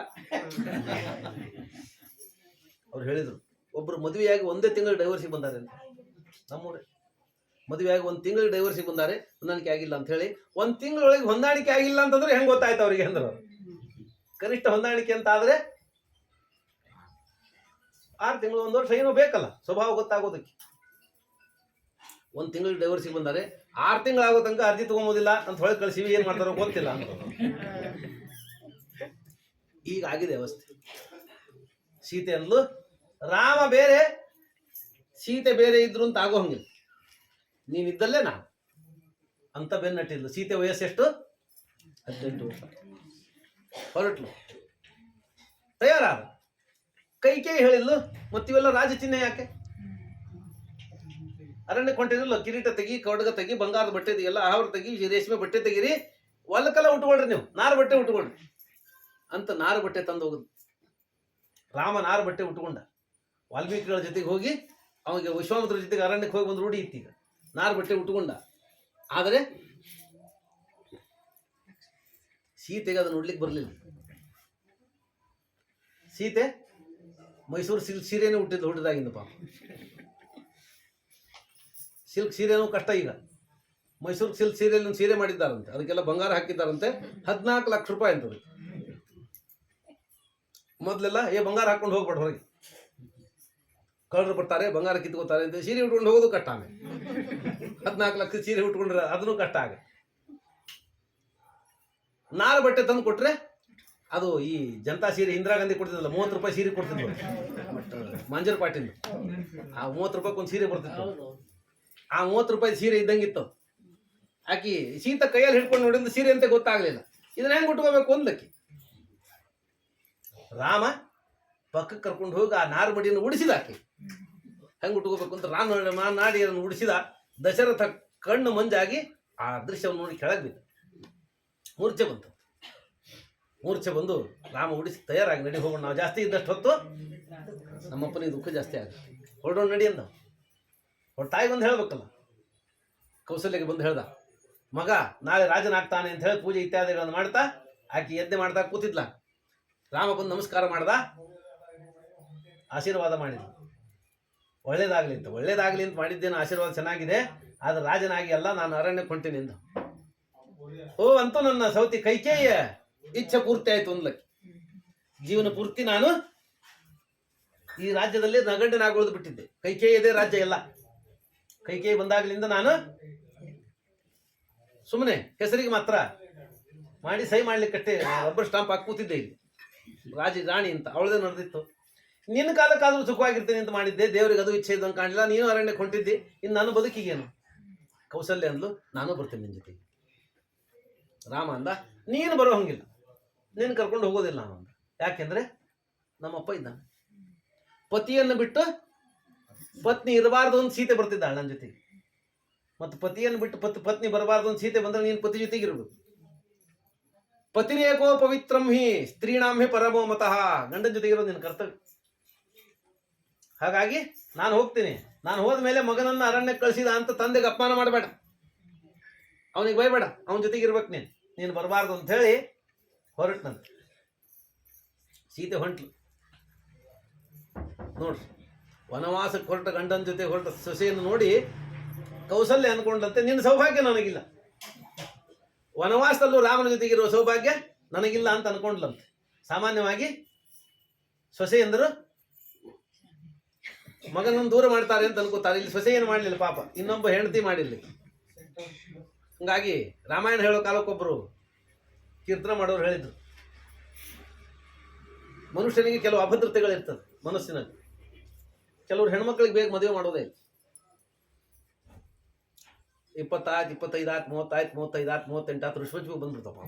ಅವ್ರು ಹೇಳಿದ್ರು, ಒಬ್ರು ಮದುವೆಯಾಗಿ 1 ತಿಂಗಳು ಡೈವರ್ಸಿಗೆ ಬಂದಾರೆ ಅಂತ. ನಮ್ಮೂರೇ ಮದುವೆಯಾಗಿ 1 ತಿಂಗಳು ಡೈವರ್ಸಿಗೆ ಬಂದಾರೆ, ಹೊಂದಾಣಿಕೆ ಆಗಿಲ್ಲ ಅಂತ ಹೇಳಿ. 1 ತಿಂಗಳೊಳಗೆ ಹೊಂದಾಣಿಕೆ ಆಗಿಲ್ಲ ಅಂತಂದ್ರೆ ಹೆಂಗೆ ಗೊತ್ತಾಯ್ತು ಅವರಿಗೆ ಅಂದ್ರೆ? ಕನಿಷ್ಠ ಹೊಂದಾಣಿಕೆ ಅಂತ ಆದ್ರೆ 6 ತಿಂಗಳು 1 ವರ್ಷ ಏನೋ ಬೇಕಲ್ಲ ಸ್ವಭಾವ ಗೊತ್ತಾಗೋದಕ್ಕೆ. 1 ತಿಂಗಳು ಡೈವರ್ಸಿಗೆ ಬಂದಾರೆ, 6 ತಿಂಗಳು ಆಗೋ ತನಕ ಅರ್ಜಿ ತಗೊಂಬೋದಿಲ್ಲ ಅಂತ ಹೊಳೆ ಕಳಿಸಿವಿ, ಏನ್ ಮಾಡ್ತಾರೋ ಗೊತ್ತಿಲ್ಲ ಅಂತ. ಈಗ ಆಗಿದೆ ಅವಸ್ಥೆ. ಸೀತೆ ಅಂದ್ಲು, ರಾಮ ಬೇರೆ ಸೀತೆ ಬೇರೆ ಇದ್ರು ಅಂತ ಆಗೋ ಹಂಗಿಲ್ಲ, ನೀನಿದ್ದಲ್ಲೇ ನಾನು ಅಂತ ಬೆನ್ನಟ್ಟಿದ್ಲು. ಸೀತೆ ವಯಸ್ಸೆಷ್ಟು? 18 ವರ್ಷ. ಹೊರಟ್ಲು, ತಯಾರಾದ. ಕೈಕೇಯಿ ಹೇಳಿದ್ಲು, ಮತ್ತಿವೆಲ್ಲ ರಾಜ ಚಿಹ್ನೆ ಯಾಕೆ? ಅರಣ್ಯಕ್ಕೆ ಹೊಂಟಿದ್ರಲ್ಲ, ಕಿರೀಟ ತೆಗಿ, ಕವಡಗ ತೆಗಿ, ಬಂಗಾರದ ಬಟ್ಟೆ ತೆಗಿಯಲ್ಲ, ಆಹಾರ ತೆಗಿ, ರೇಷ್ಮೆ ಬಟ್ಟೆ ತೆಗೀರಿ, ಹೊಲಕ್ಕೆಲ್ಲ ಉಟ್ಕೊಳ್ರಿ, ನೀವು ನಾರು ಬಟ್ಟೆ ಉಟ್ಕೊಳ್ರಿ ಅಂತ ನಾರು ಬಟ್ಟೆ ತಂದು ಹೋಗುದು. ರಾಮ ನಾರು ಬಟ್ಟೆ ಉಟ್ಕೊಂಡ. ವಾಲ್ಮೀಕಿಗಳ ಜೊತೆಗೆ ಹೋಗಿ ಅವಾಗ ವಿಶ್ವಾಮಿತ್ರ ಜೊತೆಗೆ ಅರಣ್ಯಕ್ಕೆ ಹೋಗಿ ಒಂದು ರೂಢಿ ಇತ್ತೀಗ, ನಾರು ಬಟ್ಟೆ ಉಟ್ಕೊಂಡ. ಆದರೆ ಸೀತೆಗೆ ಅದನ್ನು ಉಡ್ಲಿಕ್ಕೆ ಬರಲಿಲ್ಲ. ಸೀತೆ ಮೈಸೂರು ಸಿಲ್ಕ್ ಸೀರೆನೇ ಹುಟ್ಟಿದ್ದು ಹುಟ್ಟಿದಾಗಿಂದ. ಪಾಪ ಸಿಲ್ಕ್ ಸೀರೆನೂ ಕಷ್ಟ. ಈಗ ಮೈಸೂರು ಸಿಲ್ಕ್ ಸೀರೆಯಲ್ಲಿ ಸೀರೆ ಮಾಡಿದ್ದಾರಂತೆ, ಅದಕ್ಕೆಲ್ಲ ಬಂಗಾರ ಹಾಕಿದ್ದಾರಂತೆ. 14 ಲಕ್ಷ ರೂಪಾಯಿ ಅಂತದೆ. ಮೊದಲೆಲ್ಲ ಬಂಗಾರ ಹಾಕೊಂಡು ಹೋಗ್ಬೇಡ ಹೊರಗೆ, ಕಳ್ಳರು ಬರ್ತಾರೆ ಬಂಗಾರ ಕಿತ್ಕೋತಾರೆ ಅಂತ ಸೀರೆ ಉಟ್ಕೊಂಡು ಹೋಗೋದು ಕಷ್ಟ. ಆಮೇಲೆ 14 ಲಕ್ಷ ಸೀರೆ ಉಟ್ಕೊಂಡ್ರೆ ಅದನ್ನು ಕಷ್ಟ ಆಗ. ನಾರು ಬಟ್ಟೆ ತಂದು ಕೊಟ್ರೆ ಅದು ಈ ಜನತಾ ಸೀರೆ ಇಂದಿರಾ ಗಾಂಧಿ ಕೊಡ್ತಿದ್ದಲ್ಲ, 30 ರೂಪಾಯಿ ಸೀರೆ ಕೊಡ್ತಿದ್ವು. ಬಟ್ ಮಾಂಜರ್ ಪಾಟಿಂದ ಆ 30 ರೂಪಾಯಿ ಒಂದು ಸೀರೆ ಬರ್ತಿತ್ತು. ಆ 30 ರೂಪಾಯಿ ಸೀರೆ ಇದ್ದಂಗಿತ್ತು. ಆಕಿ ಸೀತ ಕೈಯಲ್ಲಿ ಹಿಡ್ಕೊಂಡು ನೋಡಿದ್ರೆ ಸೀರೆ ಅಂತ ಗೊತ್ತಾಗ್ಲಿಲ್ಲ. ಇದನ್ನ ಹೆಂಗ್ ಉಟ್ಕೋಬೇಕು ಅಂದಕ್ಕೆ ರಾಮ ಪಕ್ಕಕ್ಕೆ ಕರ್ಕೊಂಡು ಹೋಗಿ ಆ ನಾರು ಮಡಿಯನ್ನು ಉಡಿಸಿದ. ಆಕೆ ಹೆಂಗ್ ಉಟ್ಕೋಬೇಕು ಅಂತ ನಾಡಿ ಅದನ್ನು ಉಡಿಸಿದ. ದಶರಥ ಕಣ್ಣು ಮಂಜಾಗಿ ಆ ದೃಶ್ಯವನ್ನು ನೋಡಿ ಕೆಳಗೆ ಬಿದ್ದ. ಮೂರ್ಛೆ ಬಂತು. ಮೂರ್ಛೆ ಬಂದು ರಾಮ ಉಡಿಸಿ ತಯಾರಾಗಿ ನಡಿ ಹೋಗೋಣ, ನಾವು ಜಾಸ್ತಿ ಇದ್ದಷ್ಟು ಹೊತ್ತು ನಮ್ಮಪ್ಪನಿಗೆ ದುಃಖ ಜಾಸ್ತಿ ಆಗುತ್ತೆ, ಹೊರಡೋಣ ನಡಿ ಅಂದ. ಹೊರ ತಾಯಿ ಬಂದು ಹೇಳ್ಬೇಕಲ್ಲ. ಕೌಸಲ್ಯಗೆ ಬಂದು ಹೇಳ್ದ, ಮಗ ನಾಳೆ ರಾಜನಾಗ್ತಾನೆ ಅಂತ ಹೇಳಿ ಪೂಜೆ ಇತ್ಯಾದಿಗಳನ್ನು ಮಾಡ್ತಾ ಆಕೆ ಯಜ್ಞೆ ಮಾಡ್ತಾ ಕೂತಿದ್ಲ. ರಾಮ ಬಂದು ನಮಸ್ಕಾರ ಮಾಡ್ದ, ಆಶೀರ್ವಾದ ಮಾಡಿದ. ಒಳ್ಳೇದಾಗ್ಲಿ ಅಂತ ಮಾಡಿದ್ದೇನು, ಆಶೀರ್ವಾದ ಚೆನ್ನಾಗಿದೆ, ಆದ್ರೆ ರಾಜನಾಗಿ ಅಲ್ಲ, ನಾನು ಅರಣ್ಯಕ್ಕೆ ಹೊಂಟೀನಿ ಅಂದ. ಓ ಅಂತೂ ನನ್ನ ಸೌತಿ ಕೈಕೇಯಿಯ ಇಚ್ಛೆ ಪೂರ್ತಿ ಆಯ್ತು ಅಂದ್ಲಕ್ಕೆ. ಜೀವನ ಪೂರ್ತಿ ನಾನು ಈ ರಾಜ್ಯದಲ್ಲಿ ನಗಂಡನಾಗೋದು ಬಿಟ್ಟಿದ್ದೆ. ಕೈಕೇಯಿದೇ ರಾಜ್ಯ ಎಲ್ಲ. ಕೈಕೇಯಿ ಬಂದಾಗ್ಲಿಂದ ನಾನು ಸುಮ್ಮನೆ ಹೆಸರಿಗೆ ಮಾತ್ರ ಮಾಡಿ ಸಹಿ ಮಾಡ್ಲಿಕ್ಕಷ್ಟೇ ರಬ್ಬರ್ ಸ್ಟಾಂಪ್ ಹಾಕಿ ಕೂತಿದ್ದೆ ಇಲ್ಲಿ. ರಾಣಿ ಅಂತ ಅವಳದೇ ನಡೆದಿತ್ತು. ನಿನ್ನ ಕಾಲಕ್ಕಾದ್ರೂ ಸುಖವಾಗಿರ್ತೇನೆ ಅಂತ ಮಾಡಿದ್ದೆ, ದೇವರಿಗೆ ಅದು ಇಚ್ಛೆ ಇದ್ದಂಗೆ ಕಾಣಲಿಲ್ಲ, ನೀನು ಅರಣ್ಯಕ್ಕೆ ಹೊಂಟಿದ್ದಿ, ಇನ್ನು ನಾನು ಬದುಕಿಗೇನು. ಕೌಸಲ್ಯ ಅಂದ್ಲು, ನಾನು ಬರ್ತೇನೆ ನಿನ್ನ ಜೊತೆಗೆ. ರಾಮ ಅಂದ, ನೀನು ಬರೋ ಹಂಗಿಲ್ಲ, ನೀನು ಕರ್ಕೊಂಡು ಹೋಗೋದಿಲ್ಲ ನಾನು ಅಂದ. ಯಾಕೆಂದ್ರೆ ನಮ್ಮಪ್ಪ ಇದ್ದಾನೆ. ಪತಿಯನ್ನು ಬಿಟ್ಟು ಪತ್ನಿ ಇರಬಾರ್ದು ಅಂತ ಸೀತೆ ಬರ್ತಿದ್ದಾಳೆ ನನ್ನ ಜೊತೆಗೆ. ಮತ್ತು ಪತಿಯನ್ನು ಬಿಟ್ಟು ಪತ್ನಿ ಬರಬಾರ್ದು ಅಂತ ಸೀತೆ ಬಂದ್ರೆ ನೀನು ಪತಿ ಜೊತೆಗೆ ಇರ್ಬೇಕು. ಪತಿರೇಕೋ ಪವಿತ್ರಂ ಹಿ ಸ್ತ್ರೀಣಾಂ ಹಿ ಪರಮೋ ಮತಃ. ಗಂಡನ ಜೊತೆಗಿರೋದು ನಿನ್ನ ಕರ್ತವ್ಯ. ಹಾಗಾಗಿ ನಾನು ಹೋಗ್ತೀನಿ. ನಾನು ಹೋದ ಮೇಲೆ ಮಗನನ್ನು ಅರಣ್ಯಕ್ಕೆ ಕಳಿಸಿದ ಅಂತ ತಂದೆಗೆ ಅಪಮಾನ ಮಾಡಬೇಡ, ಅವನಿಗೆ ಬೈಬೇಡ, ಅವನ ಜೊತೆಗೆ ಇರ್ಬೇಕು ನೀನು ಬರಬಾರ್ದು ಅಂತ ಹೇಳಿ ಹೊರಟ್ನಂತೆ. ಸೀತೆ ಹೊಂಟ್ಲು. ನೋಡ್ರಿ, ವನವಾಸಕ್ಕೆ ಹೊರಟ ಗಂಡನ ಜೊತೆ ಹೊರಟ ಸೊಸೆಯನ್ನು ನೋಡಿ ಕೌಸಲ್ಯ ಅನ್ಕೊಂಡಂತೆ ನಿನ್ನ ಸೌಭಾಗ್ಯ ನನಗಿಲ್ಲ, ವನವಾಸದಲ್ಲೂ ರಾಮನ ಜೊತೆಗಿರುವ ಸೌಭಾಗ್ಯ ನನಗಿಲ್ಲ ಅಂತ ಅನ್ಕೊಂಡ್ಲಂತೆ. ಸಾಮಾನ್ಯವಾಗಿ ಸೊಸೆಯಂದರು ಮಗನನ್ನು ದೂರ ಮಾಡ್ತಾರೆ ಅಂತ ಅನ್ಕೋತಾರೆ. ಇಲ್ಲಿ ಸೊಸೆ ಏನು ಮಾಡಲಿಲ್ಲ ಪಾಪ, ಇನ್ನೊಬ್ಬ ಹೆಂಡತಿ ಮಾಡಿಲ್ಲ. ಹಂಗಾಗಿ ರಾಮಾಯಣ ಹೇಳೋ ಕಾಲಕ್ಕೊಬ್ಬರು ಕೀರ್ತನ ಮಾಡೋರು ಹೇಳಿದ್ರು, ಮನುಷ್ಯನಿಗೆ ಕೆಲವು ಅಭದ್ರತೆಗಳಿರ್ತದೆ ಮನಸ್ಸಿನಲ್ಲಿ. ಕೆಲವರು ಹೆಣ್ಮಕ್ಳಿಗೆ ಬೇಗ ಮದುವೆ ಮಾಡೋದೇ ಇಲ್ಲ. 20 ಆಯ್ತು, 25 ಆಯ್ತು, 30 ಆಯ್ತು, 35 ಆಯ್ತು, 38 ಆಯ್ತು, ಋಷಭ ಬಂದ್ಬಿಡ್ತಪ್ಪ.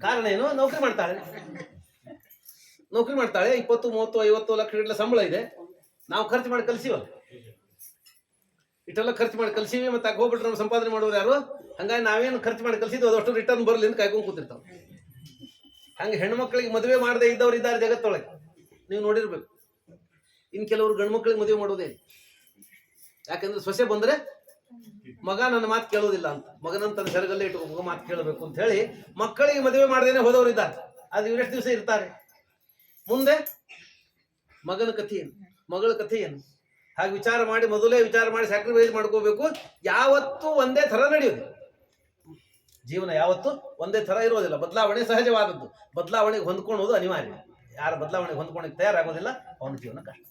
ಕಾರಣ ಏನು? ನೌಕರಿ ಮಾಡ್ತಾಳೆ 20, 30, 50 ಲಕ್ಷ ಗಟ್ಟಲೆ ಸಂಬಳ ಇದೆ. ನಾವು ಖರ್ಚು ಮಾಡಿ ಕಲ್ಸಿವಲ್ಲ, ಇಷ್ಟೆಲ್ಲ ಖರ್ಚು ಮಾಡಿ ಕಲ್ಸಿವಿ. ಮತ್ತೆ ಹೋಗ್ಬಿಟ್ರೆ ನಾವು ಸಂಪಾದನೆ ಮಾಡೋರು ಯಾರು? ಹಂಗಾಗಿ ನಾವೇನು ಖರ್ಚು ಮಾಡಿ ಕಲ್ಸಿದ್ವಿ ಅದಷ್ಟು ರಿಟರ್ನ್ ಬರಲಿ ಅಂತ ಕಾಯ್ಕೊಂಡು ಕೂತಿರ್ತಾವೆ. ಹಂಗೆ ಹೆಣ್ಮಕ್ಳಿಗೆ ಮದುವೆ ಮಾಡದೇ ಇದ್ದವ್ರು ಇದ್ದಾರೆ ಜಗತ್ತೊಳಗೆ, ನೀವು ನೋಡಿರ್ಬೇಕು. ಇನ್ನು ಕೆಲವರು ಗಂಡು ಮಕ್ಕಳಿಗೆ ಮದುವೆ ಮಾಡೋದೇ. ಯಾಕಂದ್ರೆ ಸೊಸೆ ಬಂದ್ರೆ ಮಗ ನನ್ನ ಮಾತು ಕೇಳೋದಿಲ್ಲ ಅಂತ, ಮಗನಂತ ಸೆರಗಲ್ಲೇ ಇಟ್ಟು ಮಗ ಮಾತು ಕೇಳಬೇಕು ಅಂತ ಹೇಳಿ ಮಕ್ಕಳಿಗೆ ಮದುವೆ ಮಾಡದೇನೆ ಹೋದವರು ಇದ್ದಾರೆ. ಅದು ಇವರೆಷ್ಟು ದಿವಸ ಇರ್ತಾರೆ. ಮುಂದೆ ಮಗನ ಕಥೆ ಏನು, ಮಗಳ ಕಥೆ ಏನು, ಹಾಗೆ ಮೊದಲೇ ವಿಚಾರ ಮಾಡಿ ಸ್ಯಾಕ್ರಿಫೈಸ್ ಮಾಡ್ಕೋಬೇಕು. ಯಾವತ್ತೂ ಒಂದೇ ಥರ ನಡೆಯೋದು ಜೀವನ, ಯಾವತ್ತೂ ಒಂದೇ ಥರ ಇರೋದಿಲ್ಲ. ಬದಲಾವಣೆ ಸಹಜವಾದದ್ದು, ಬದಲಾವಣೆಗೆ ಹೊಂದ್ಕೊಳ್ಳೋದು ಅನಿವಾರ್ಯ. ಯಾರ ಬದಲಾವಣೆಗೆ ಹೊಂದ್ಕೊಳ್ಳೋಕೆ ತಯಾರಾಗೋದಿಲ್ಲ ಅವನ ಜೀವನ ಕಷ್ಟ.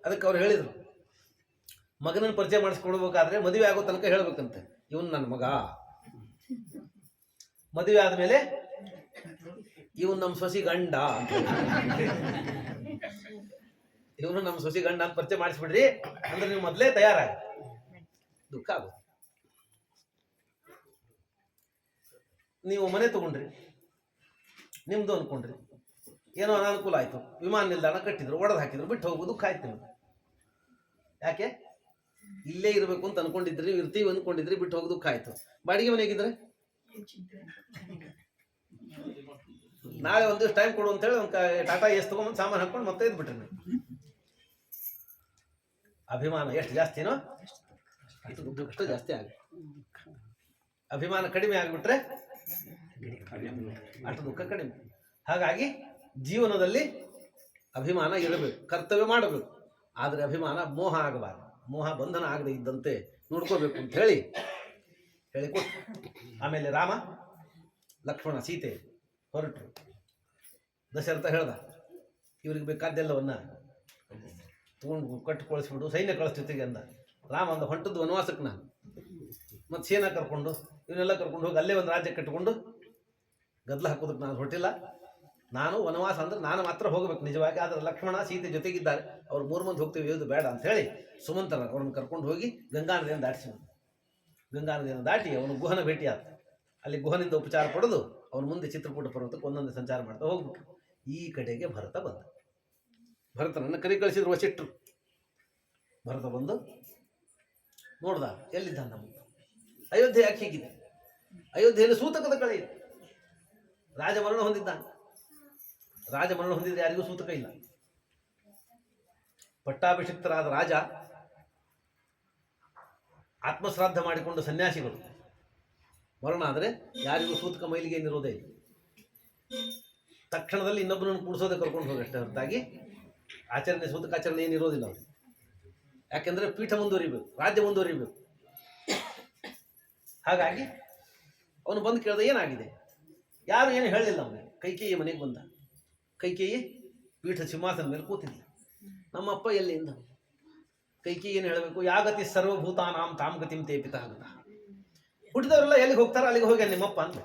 ಅದಕ್ಕೆ ಅವ್ರು ಹೇಳಿದರು, ಮಗನನ್ನು ಪರಿಚಯ ಮಾಡಿಸ್ಕೊಡ್ಬೇಕಾದ್ರೆ ಮದುವೆ ಆಗೋ ತನಕ ಹೇಳ್ಬೇಕಂತೆ, ಇವನು ನನ್ನ ಮಗ. ಮದುವೆ ಆದಮೇಲೆ ಇವನು ನಮ್ಮ ಸೊಸಿ ಗಂಡ ಅಂತ, ಇವನು ನಮ್ಮ ಸೊಸಿ ಗಂಡ ಅಂತ ಪರಿಚಯ ಮಾಡಿಸ್ಬಿಡ್ರಿ ಅಂದ್ರೆ ನೀವು ಮೊದಲೇ ತಯಾರಾಗಿ. ದುಃಖ ಆಗುತ್ತೆ. ನೀವು ಮನೆ ತಗೊಂಡ್ರಿ, ನಿಮ್ದು ಅನ್ಕೊಂಡ್ರಿ, ಏನೋ ಅನಾನುಕೂಲ ಆಯ್ತು, ವಿಮಾನ ನಿಲ್ದಾಣ ಕಟ್ಟಿದ್ರು, ಒಡೆದು ಹಾಕಿದ್ರು, ಬಿಟ್ಟು ಹೋಗೋದು ದುಃಖ ಆಯ್ತು ನಿಮ್ಗೆ. ಯಾಕೆ? ಇಲ್ಲೇ ಇರಬೇಕು ಅಂತ ಅನ್ಕೊಂಡಿದ್ರಿ, ಇರ್ತೀವಿ ಅನ್ಕೊಂಡಿದ್ರಿ, ಬಿಟ್ಟು ಹೋಗೋದು ದುಃಖ ಆಯ್ತು. ಬಾಡಿಗೆ ಮನೆಗಿದ್ರೆ ನಾಳೆ ಒಂದಿಷ್ಟು ಟೈಮ್ ಕೊಡು ಅಂತ ಹೇಳಿ ಒಂದು ಟಾಟಾ ಎಸ್ ತಗೊಂಡು ಸಾಮಾನು ಹಾಕೊಂಡು ಮತ್ತೆ ಇದ್ಬಿಟ್ರಿ ನೀವು. ಅಭಿಮಾನ ಎಷ್ಟು ಜಾಸ್ತಿನೋ ಅಷ್ಟು ಜಾಸ್ತಿ ಆಗ. ಅಭಿಮಾನ ಕಡಿಮೆ ಆಗಿಬಿಟ್ರೆ ಅಷ್ಟು ದುಃಖ ಕಡಿಮೆ. ಹಾಗಾಗಿ ಜೀವನದಲ್ಲಿ ಅಭಿಮಾನ ಇರಬೇಕು, ಕರ್ತವ್ಯ ಮಾಡಬೇಕು. ಆದರೆ ಅಭಿಮಾನ ಮೋಹ ಆಗಬಾರದು, ಮೋಹ ಬಂಧನ ಆಗದೆ ಇದ್ದಂತೆ ನೋಡ್ಕೋಬೇಕು ಅಂತ ಹೇಳಿಕೊಟ್ಟು ಆಮೇಲೆ ರಾಮ ಲಕ್ಷ್ಮಣ ಸೀತೆ ಹೊರಟರು. ದಶರಥ ಹೇಳ್ದ, ಇವ್ರಿಗೆ ಬೇಕಾದ್ದೆಲ್ಲವನ್ನ ತಗೊಂಡು ಕಟ್ಟಿಕೊಳಿಸ್ಬಿಡು, ಸೈನ್ಯ ಕಳಿಸ್ತಿಗೆ ಅಂದ. ರಾಮ ಅಂದ, ಹೊಂಟದ್ದು ವನವಾಸಕ್ಕೆ ನಾನು, ಮತ್ತು ಸೇನಾ ಕರ್ಕೊಂಡು ಇವನ್ನೆಲ್ಲ ಕರ್ಕೊಂಡು ಹೋಗಿ ಅಲ್ಲೇ ಒಂದು ರಾಜ್ಯ ಕಟ್ಟಿಕೊಂಡು ಗದ್ದಲ ಹಾಕೋದಕ್ಕೆ ನಾನು ಹೊರಟಿಲ್ಲ. ನಾನು ವನವಾಸ ಅಂದ್ರೆ ನಾನು ಮಾತ್ರ ಹೋಗಬೇಕು ನಿಜವಾಗಿ, ಆದರೆ ಲಕ್ಷ್ಮಣ ಸೀತೆ ಜೊತೆಗಿದ್ದಾರೆ, ಅವ್ರು 3 ಮಂದಿ ಹೋಗ್ತೀವಿ ಇದು ಬೇಡ ಅಂತ ಹೇಳಿ ಸುಮಂತರ ಅವ್ರನ್ನ ಕರ್ಕೊಂಡು ಹೋಗಿ ಗಂಗಾ ನದಿಯನ್ನು ದಾಟಿಸಿ, ಗಂಗಾ ನದಿಯನ್ನು ದಾಟಿ ಅವನು ಗುಹನ ಭೇಟಿಯಾದ. ಅಲ್ಲಿ ಗುಹನಿಂದ ಉಪಚಾರ ಪಡೆದು ಅವನು ಮುಂದೆ ಚಿತ್ರಕೂಟ ಪರ್ವತಕ್ಕೆ ಒಂದೊಂದು ಸಂಚಾರ ಮಾಡ್ತಾ ಹೋಗ್ಬಿಟ್ರು. ಈ ಕಡೆಗೆ ಭರತ ಬಂದ. ಭರತನನ್ನು ಕಳಿಸಿದ್ರು ವಸಿಷ್ಠರು. ಭರತ ಬಂದು ನೋಡ್ದ, ಎಲ್ಲಿದ್ದ ನಮ್ಮ ಅಯೋಧ್ಯೆ ಯಾಕೆ ಹೀಗಿದೆ? ಅಯೋಧ್ಯೆಯಲ್ಲಿ ಸೂತಕದ ಕಳೆ ಇದೆ. ರಾಜಮರಣ ಹೊಂದಿದ್ದಾನೆ. ರಾಜಮರಣ ಹೊಂದಿದ್ರೆ ಯಾರಿಗೂ ಸೂತಕ ಇಲ್ಲ. ಪಟ್ಟಾಭಿಷಿಕ್ತರಾದ ರಾಜ, ಆತ್ಮಶ್ರಾದ್ದ ಮಾಡಿಕೊಂಡು ಸನ್ಯಾಸಿಗಳು ಮರಣ ಆದರೆ ಯಾರಿಗೂ ಸೂತಕ ಮೈಲಿಗೆ ಏನಿರೋದೇ ಇಲ್ಲ. ತಕ್ಷಣದಲ್ಲಿ ಇನ್ನೊಬ್ಬರನ್ನು ಕೂಡಿಸೋದೇ ಕರ್ಕೊಂಡು ಹೋಗಷ್ಟೇ ಹೊರತಾಗಿ ಆಚರಣೆ ಸೂತಕಾಚರಣೆ ಏನಿರೋದಿಲ್ಲ ಅವರು. ಯಾಕೆಂದ್ರೆ ಪೀಠ ಮುಂದುವರಿಬೇಕು, ರಾಜ್ಯ ಮುಂದುವರಿಬೇಕು. ಹಾಗಾಗಿ ಅವನು ಬಂದು ಕೇಳಿದ, ಏನಾಗಿದೆ? ಯಾರು ಏನು ಹೇಳಲಿಲ್ಲ ಅವನಿಗೆ. ಕೈಕೇಯಿ ಮನೆಗೆ ಬಂದ. ಕೈಕೇಯಿ ಪೀಠ ಸಿಂಹಾಸನ ಮೇಲೆ ಕೂತಿದ್ದ. ನಮ್ಮಪ್ಪ ಎಲ್ಲಿಂದ? ಕೈಕೇಯಿ ಏನು ಹೇಳಬೇಕು? ಯಾಗತಿ ಸರ್ವಭೂತಾನಾಂ ತಾಮ್ ಗತಿಂ ತೇ ಪಿತಾ ಗತ. ಹುಟ್ಟಿದವರೆಲ್ಲ ಎಲ್ಲಿಗೆ ಹೋಗ್ತಾರ ಅಲ್ಲಿಗೆ ಹೋಗಿ ನಿಮ್ಮಪ್ಪ ಅಂತ.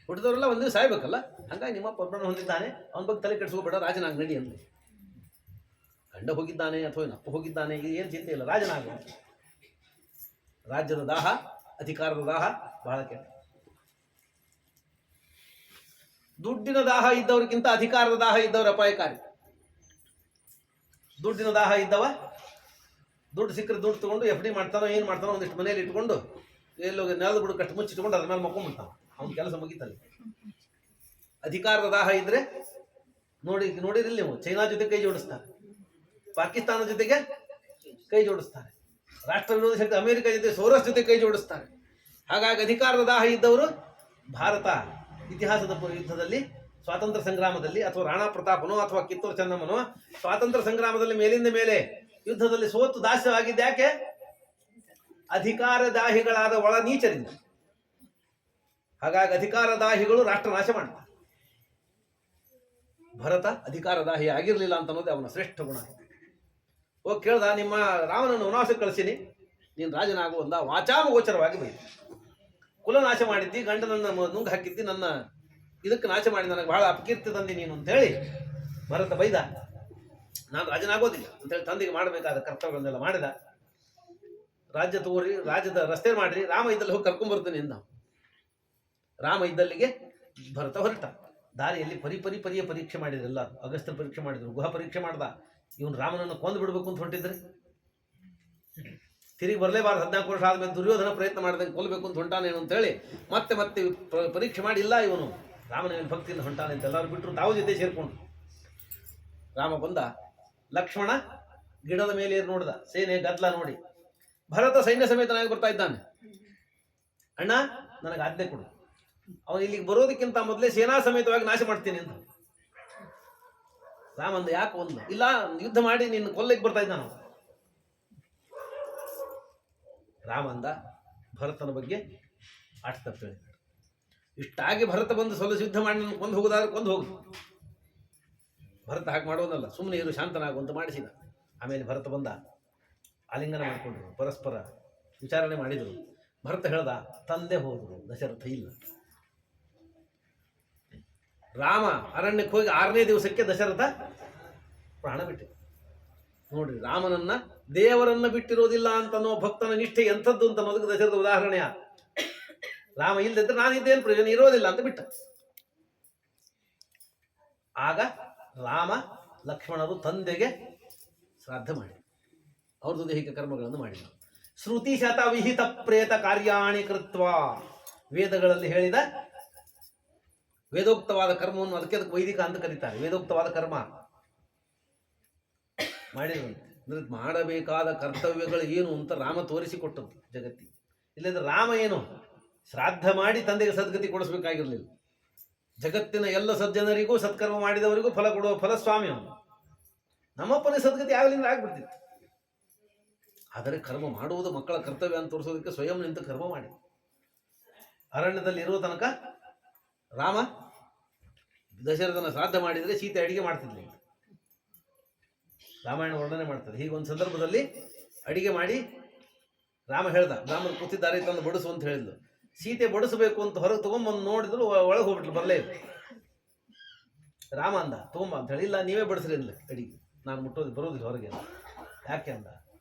ಹುಟ್ಟಿದವರೆಲ್ಲ ಒಂದು ದಿವಸ ಸಾಯ್ಬೇಕಲ್ಲ, ಹಂಗಾಗಿ ನಿಮ್ಮಪ್ಪ ಒಬ್ಬರನ್ನು ಹೊಂದಿದ್ದಾನೆ, ಅವನ ಬಗ್ಗೆ ತಲೆ ಕೆಡಿಸ್ಕೋಬೇಡ, ರಾಜನಾಗ ನಡಿ ಅಂತ. ಗಂಡ ಹೋಗಿದ್ದಾನೆ ಅಥವಾ ಅಪ್ಪ ಹೋಗಿದ್ದಾನೆ, ಇದು ಏನು ಚಿಂತೆ ಇಲ್ಲ, ರಾಜನಾಗ. ರಾಜ್ಯದ ದಾಹ, ಅಧಿಕಾರದ ದಾಹ ಬಹಳ ಕೆಟ್ಟ. ದುಡ್ಡಿನ ದಾಹ ಇದ್ದವ್ರಿಗಿಂತ ಅಧಿಕಾರದ ದಾಹ ಇದ್ದವ್ರ ಅಪಾಯಕಾರಿ. ದುಡ್ಡಿನ ದಾಹ ಇದ್ದವ ದುಡ್ಡು ಸಿಕ್ಕರೆ ದುಡ್ಡು ತಗೊಂಡು ಎಫ್ ಡಿ ಮಾಡ್ತಾನೋ ಏನು ಮಾಡ್ತಾನೋ, ಒಂದಿಷ್ಟು ಮನೇಲಿ ಇಟ್ಕೊಂಡು ಎಲ್ಲೋಗಿ ನೆಲದ ಬುಡ ಕಟ್ಟು ಮುಚ್ಚಿಟ್ಕೊಂಡು ಅದ್ರ ಮೇಲೆ ಮಕ್ಕೊಂಡ್ಬಿಡ್ತಾವ, ಅವ್ನ ಕೆಲಸ ಮುಗಿತಲ್ಲಿ. ಅಧಿಕಾರದ ದಾಹ ಇದ್ರೆ ನೋಡಿರಿಲ್ಲ ನೀವು, ಚೈನಾ ಜೊತೆ ಕೈ ಜೋಡಿಸ್ತಾರೆ, ಪಾಕಿಸ್ತಾನ ಜೊತೆಗೆ ಕೈ ಜೋಡಿಸ್ತಾರೆ, ರಾಷ್ಟ್ರ ವಿರೋಧಿ ಶಕ್ತಿ ಅಮೆರಿಕ ಜೊತೆ ಸೋರಸ್ ಜೊತೆ ಕೈ ಜೋಡಿಸ್ತಾರೆ. ಹಾಗಾಗಿ ಅಧಿಕಾರದ ದಾಹ ಇದ್ದವರು ಭಾರತ ಇತಿಹಾಸದ ಯುದ್ಧದಲ್ಲಿ, ಸ್ವಾತಂತ್ರ್ಯ ಸಂಗ್ರಾಮದಲ್ಲಿ, ಅಥವಾ ರಾಣಾ ಪ್ರತಾಪನೋ ಅಥವಾ ಕಿತ್ತೂರು ಚೆನ್ನಮ್ಮನೋ ಸ್ವಾತಂತ್ರ್ಯ ಸಂಗ್ರಾಮದಲ್ಲಿ ಮೇಲಿಂದ ಮೇಲೆ ಯುದ್ಧದಲ್ಲಿ ಸೋತು ದಾಸ್ಯವಾಗಿದ್ದ ಯಾಕೆ? ಅಧಿಕಾರದಾಹಿಗಳಾದ ಒಳ ನೀಚರಿಂದ. ಹಾಗಾಗಿ ಅಧಿಕಾರದಾಹಿಗಳು ರಾಷ್ಟ್ರ ನಾಶ ಮಾಡ್ತಾರೆ. ಭರತ ಅಧಿಕಾರದಾಹಿ ಆಗಿರಲಿಲ್ಲ ಅಂತ ಅನ್ನೋದೇ ಅವನ ಶ್ರೇಷ್ಠ ಗುಣ. ಹೋಗಿ ಕೇಳ್ದ, ನಿಮ್ಮ ರಾಮನನ್ನು ವನವಾಸಕ್ಕೆ ಕಳಿಸಿನಿ, ನೀನು ರಾಜನಾಗುವ ಅಂದ. ವಾಚಾಮಗೋಚರವಾಗಿ ಬೈದ. ಕುಲನಾಶ ಮಾಡಿದ್ದಿ, ಗಂಡನನ್ನ ನುಂಗ್ ಹಾಕಿದ್ದಿ, ನನ್ನ ಇದಕ್ಕೆ ನಾಶ ಮಾಡಿ ನನಗೆ ಬಹಳ ಅಪಕೀರ್ತಿ ತಂದಿ ನೀನು ಅಂತೇಳಿ ಭರತ ಬೈದ. ನಾನು ರಾಜನಾಗೋದಿಲ್ಲ ಅಂತೇಳಿ ತಂದೆಗೆ ಮಾಡಬೇಕಾದ ಕರ್ತವ್ಯಗಳನ್ನೆಲ್ಲ ಮಾಡಿದ. ರಾಜ್ಯ ತಗೋರಿ, ರಾಜ್ಯದ ರಸ್ತೆ ಮಾಡ್ರಿ, ರಾಮ ಇದ್ದಲ್ಲಿ ಹೋಗಿ ಕರ್ಕೊಂಡ್ಬರ್ತೀನಿ ಎಂದ. ರಾಮ ಇದ್ದಲ್ಲಿಗೆ ಭರತ ಹೊರಟ. ದಾರಿಯಲ್ಲಿ ಪರಿಯ ಪರೀಕ್ಷೆ ಮಾಡಿದ್ರು. ಎಲ್ಲ ಅಗಸ್ತ್ಯ ಪರೀಕ್ಷೆ ಮಾಡಿದ್ರು, ಗುಹ ಪರೀಕ್ಷೆ ಮಾಡ್ದ. ಇವನು ರಾಮನನ್ನು ಕೊಂದು ಬಿಡಬೇಕು ಅಂತ ಹೊಂಟಿದ್ರೆ, ತಿರುಗಿ ಬರಲೇಬಾರ್ದು, 14 ವರ್ಷ ಆದ್ಮೇಲೆ ದುರ್ಯೋಧನ ಪ್ರಯತ್ನ ಮಾಡಿದಂಗೆ ಕೊಲ್ಲಬೇಕು ಅಂತ ಹೊಂಟಾನೇನು ಅಂತೇಳಿ ಮತ್ತೆ ಪರೀಕ್ಷೆ ಮಾಡಿ, ಇಲ್ಲ ಇವನು ರಾಮನ ಮೇಲೆ ಭಕ್ತಿಯಿಂದ ಹೊಂಟಾನೆ ಅಂತ ಎಲ್ಲರೂ ಬಿಟ್ಟರು, ತಾವು ಜೊತೆ ಸೇರ್ಕೊಂಡು. ರಾಮ ಬಂದ. ಲಕ್ಷ್ಮಣ ಗಿಡದ ಮೇಲೆ ಏರಿ ನೋಡ್ದ, ಸೇನೆ ಗದ್ದಲ ನೋಡಿ. ಭರತ ಸೈನ್ಯ ಸಮೇತನಾಗಿ ಬರ್ತಾ ಇದ್ದಾನೆ. ಅಣ್ಣ ನನಗೆ ಆಜ್ಞೆ ಕೊಡು, ಅವನು ಇಲ್ಲಿಗೆ ಬರೋದಕ್ಕಿಂತ ಮೊದಲೇ ಸೇನಾ ಸಮೇತವಾಗಿ ನಾಶ ಮಾಡ್ತೀನಿ ಅಂತ. ರಾಮಂದ, ಯಾಕೆ? ಒಂದು ಇಲ್ಲ, ಯುದ್ಧ ಮಾಡಿ ನಿನ್ನ ಕೊಲ್ಲಕ್ಕೆ ಬರ್ತಾ ಇದ್ದಾನ. ರಾಮಂದ, ಭರತನ ಬಗ್ಗೆ ಆಟ ತಪ್ಪು. ಇಷ್ಟಾಗಿ ಭರತ ಬಂದು ಸೊಲಸು ಯುದ್ಧ ಮಾಡಿ ನನ್ನ ಕೊಂದು ಹೋಗೋದಾದ್ರೆ ಕೊಂದು ಹೋಗು. ಭರತ ಹಾಗೆ ಮಾಡೋದಲ್ಲ, ಸುಮ್ಮನೆ ಇರು, ಶಾಂತನಾಗು ಅಂತ ಮಾಡಿಸಿದ. ಆಮೇಲೆ ಭರತ ಬಂದ, ಆಲಿಂಗನ ಮಾಡಿಕೊಂಡ್ರು, ಪರಸ್ಪರ ವಿಚಾರಣೆ ಮಾಡಿದರು. ಭರತ ಹೇಳ್ದ, ತಂದೆ ಹೋದರು, ದಶರಥ ಇಲ್ಲ. ರಾಮ ಅರಣ್ಯಕ್ಕೆ ಹೋಗಿ 6ನೇ ದಿವಸಕ್ಕೆ ದಶರಥ ಪ್ರಾಣ ಬಿಟ್ಟಿದ್ದ. ನೋಡ್ರಿ, ರಾಮನನ್ನ ದೇವರನ್ನ ಬಿಟ್ಟಿರೋದಿಲ್ಲ ಅಂತನೋ ಭಕ್ತನ ನಿಷ್ಠೆ ಎಂಥದ್ದು ಅಂತ ಅನ್ನೋದಕ್ಕೆ ದಶರಥ ಉದಾಹರಣೆಯ. ರಾಮ ಇಲ್ಲದಿದ್ರೆ ನಾನಿದ್ದೇನು ಪ್ರಯೋಜನ, ಇರೋದಿಲ್ಲ ಅಂತ ಬಿಟ್ಟ. ಆಗ ರಾಮ ಲಕ್ಷ್ಮಣರು ತಂದೆಗೆ ಶ್ರಾದ್ದ ಮಾಡಿ ಅವ್ರದ್ದು ದೈಹಿಕ ಕರ್ಮಗಳನ್ನು ಮಾಡಿದರು. ಶ್ರುತಿ ಶತ ವಿಹಿತ ಪ್ರೇತ ಕಾರ್ಯಾಣಿ ಕೃತ್ವ, ವೇದಗಳಲ್ಲಿ ಹೇಳಿದ ವೇದೋಕ್ತವಾದ ಕರ್ಮವನ್ನು, ಅದಕ್ಕೆ ವೈದಿಕ ಅಂತ ಕರೀತಾರೆ. ವೇದೋಕ್ತವಾದ ಕರ್ಮ ಮಾಡಿರುವಂತೆ, ಅಂದ್ರೆ ಮಾಡಬೇಕಾದ ಕರ್ತವ್ಯಗಳು ಏನು ಅಂತ ರಾಮ ತೋರಿಸಿಕೊಟ್ಟದ್ದು ಜಗತ್ತಿಗೆ. ಇಲ್ಲಂದ್ರೆ ರಾಮ ಏನು ಶ್ರಾದ್ದ ಮಾಡಿ ತಂದೆಗೆ ಸದ್ಗತಿ ಕೊಡಿಸ್ಬೇಕಾಗಿರಲಿಲ್ಲ. ಜಗತ್ತಿನ ಎಲ್ಲ ಸಜ್ಜನರಿಗೂ ಸತ್ಕರ್ಮ ಮಾಡಿದವರಿಗೂ ಫಲ ಕೊಡುವ ಫಲಸ್ವಾಮಿ ಅವನು. ನಮ್ಮಪ್ಪನೇ ಸದ್ಗತಿ ಆಗಲಿಂದ ಆಗ್ಬಿಡ್ತಿತ್ತು. ಆದರೆ ಕರ್ಮ ಮಾಡುವುದು ಮಕ್ಕಳ ಕರ್ತವ್ಯ ಅಂತ ತೋರಿಸೋದಕ್ಕೆ ಸ್ವಯಂ ನಿಂತು ಕರ್ಮ ಮಾಡಿ ಅರಣ್ಯದಲ್ಲಿ ಇರುವ ತನಕ ರಾಮ ದಶರಥನ ಶ್ರಾದ್ದ ಮಾಡಿದರೆ ಸೀತೆ ಅಡಿಗೆ ಮಾಡ್ತಿದ್ಲಿ. ರಾಮಾಯಣ ವರ್ಣನೆ ಮಾಡ್ತಾರೆ. ಹೀಗೊಂದು ಸಂದರ್ಭದಲ್ಲಿ ಅಡಿಗೆ ಮಾಡಿ ರಾಮ ಹೇಳ್ದ, ರಾಮರು ಕೂತಿದ್ದಾರೆ ತಂದು ಬಡಿಸು ಅಂತ ಹೇಳಿದ್ಲು. ಸೀತೆ ಬಡಿಸಬೇಕು ಅಂತ ಹೊರಗೆ ತಗೊಂಡ್ಬಂದು ನೋಡಿದ್ರು, ಒಳಗೆ ಹೋಗ್ಬಿಟ್ಲು, ಬರಲೇ ಇಲ್ಲ. ರಾಮ ಅಂದ ತಗೊಂಬ ಅಂತ ಹೇಳಿ, ಇಲ್ಲ ನೀವೇ ಬಡಿಸ್ರಿ ಅಂದ್ಲೆ ಅಡಿಗೆ, ನಾನು ಬರೋದಿಲ್ಲ ಹೊರಗೆ. ಯಾಕೆ ಅಂದ,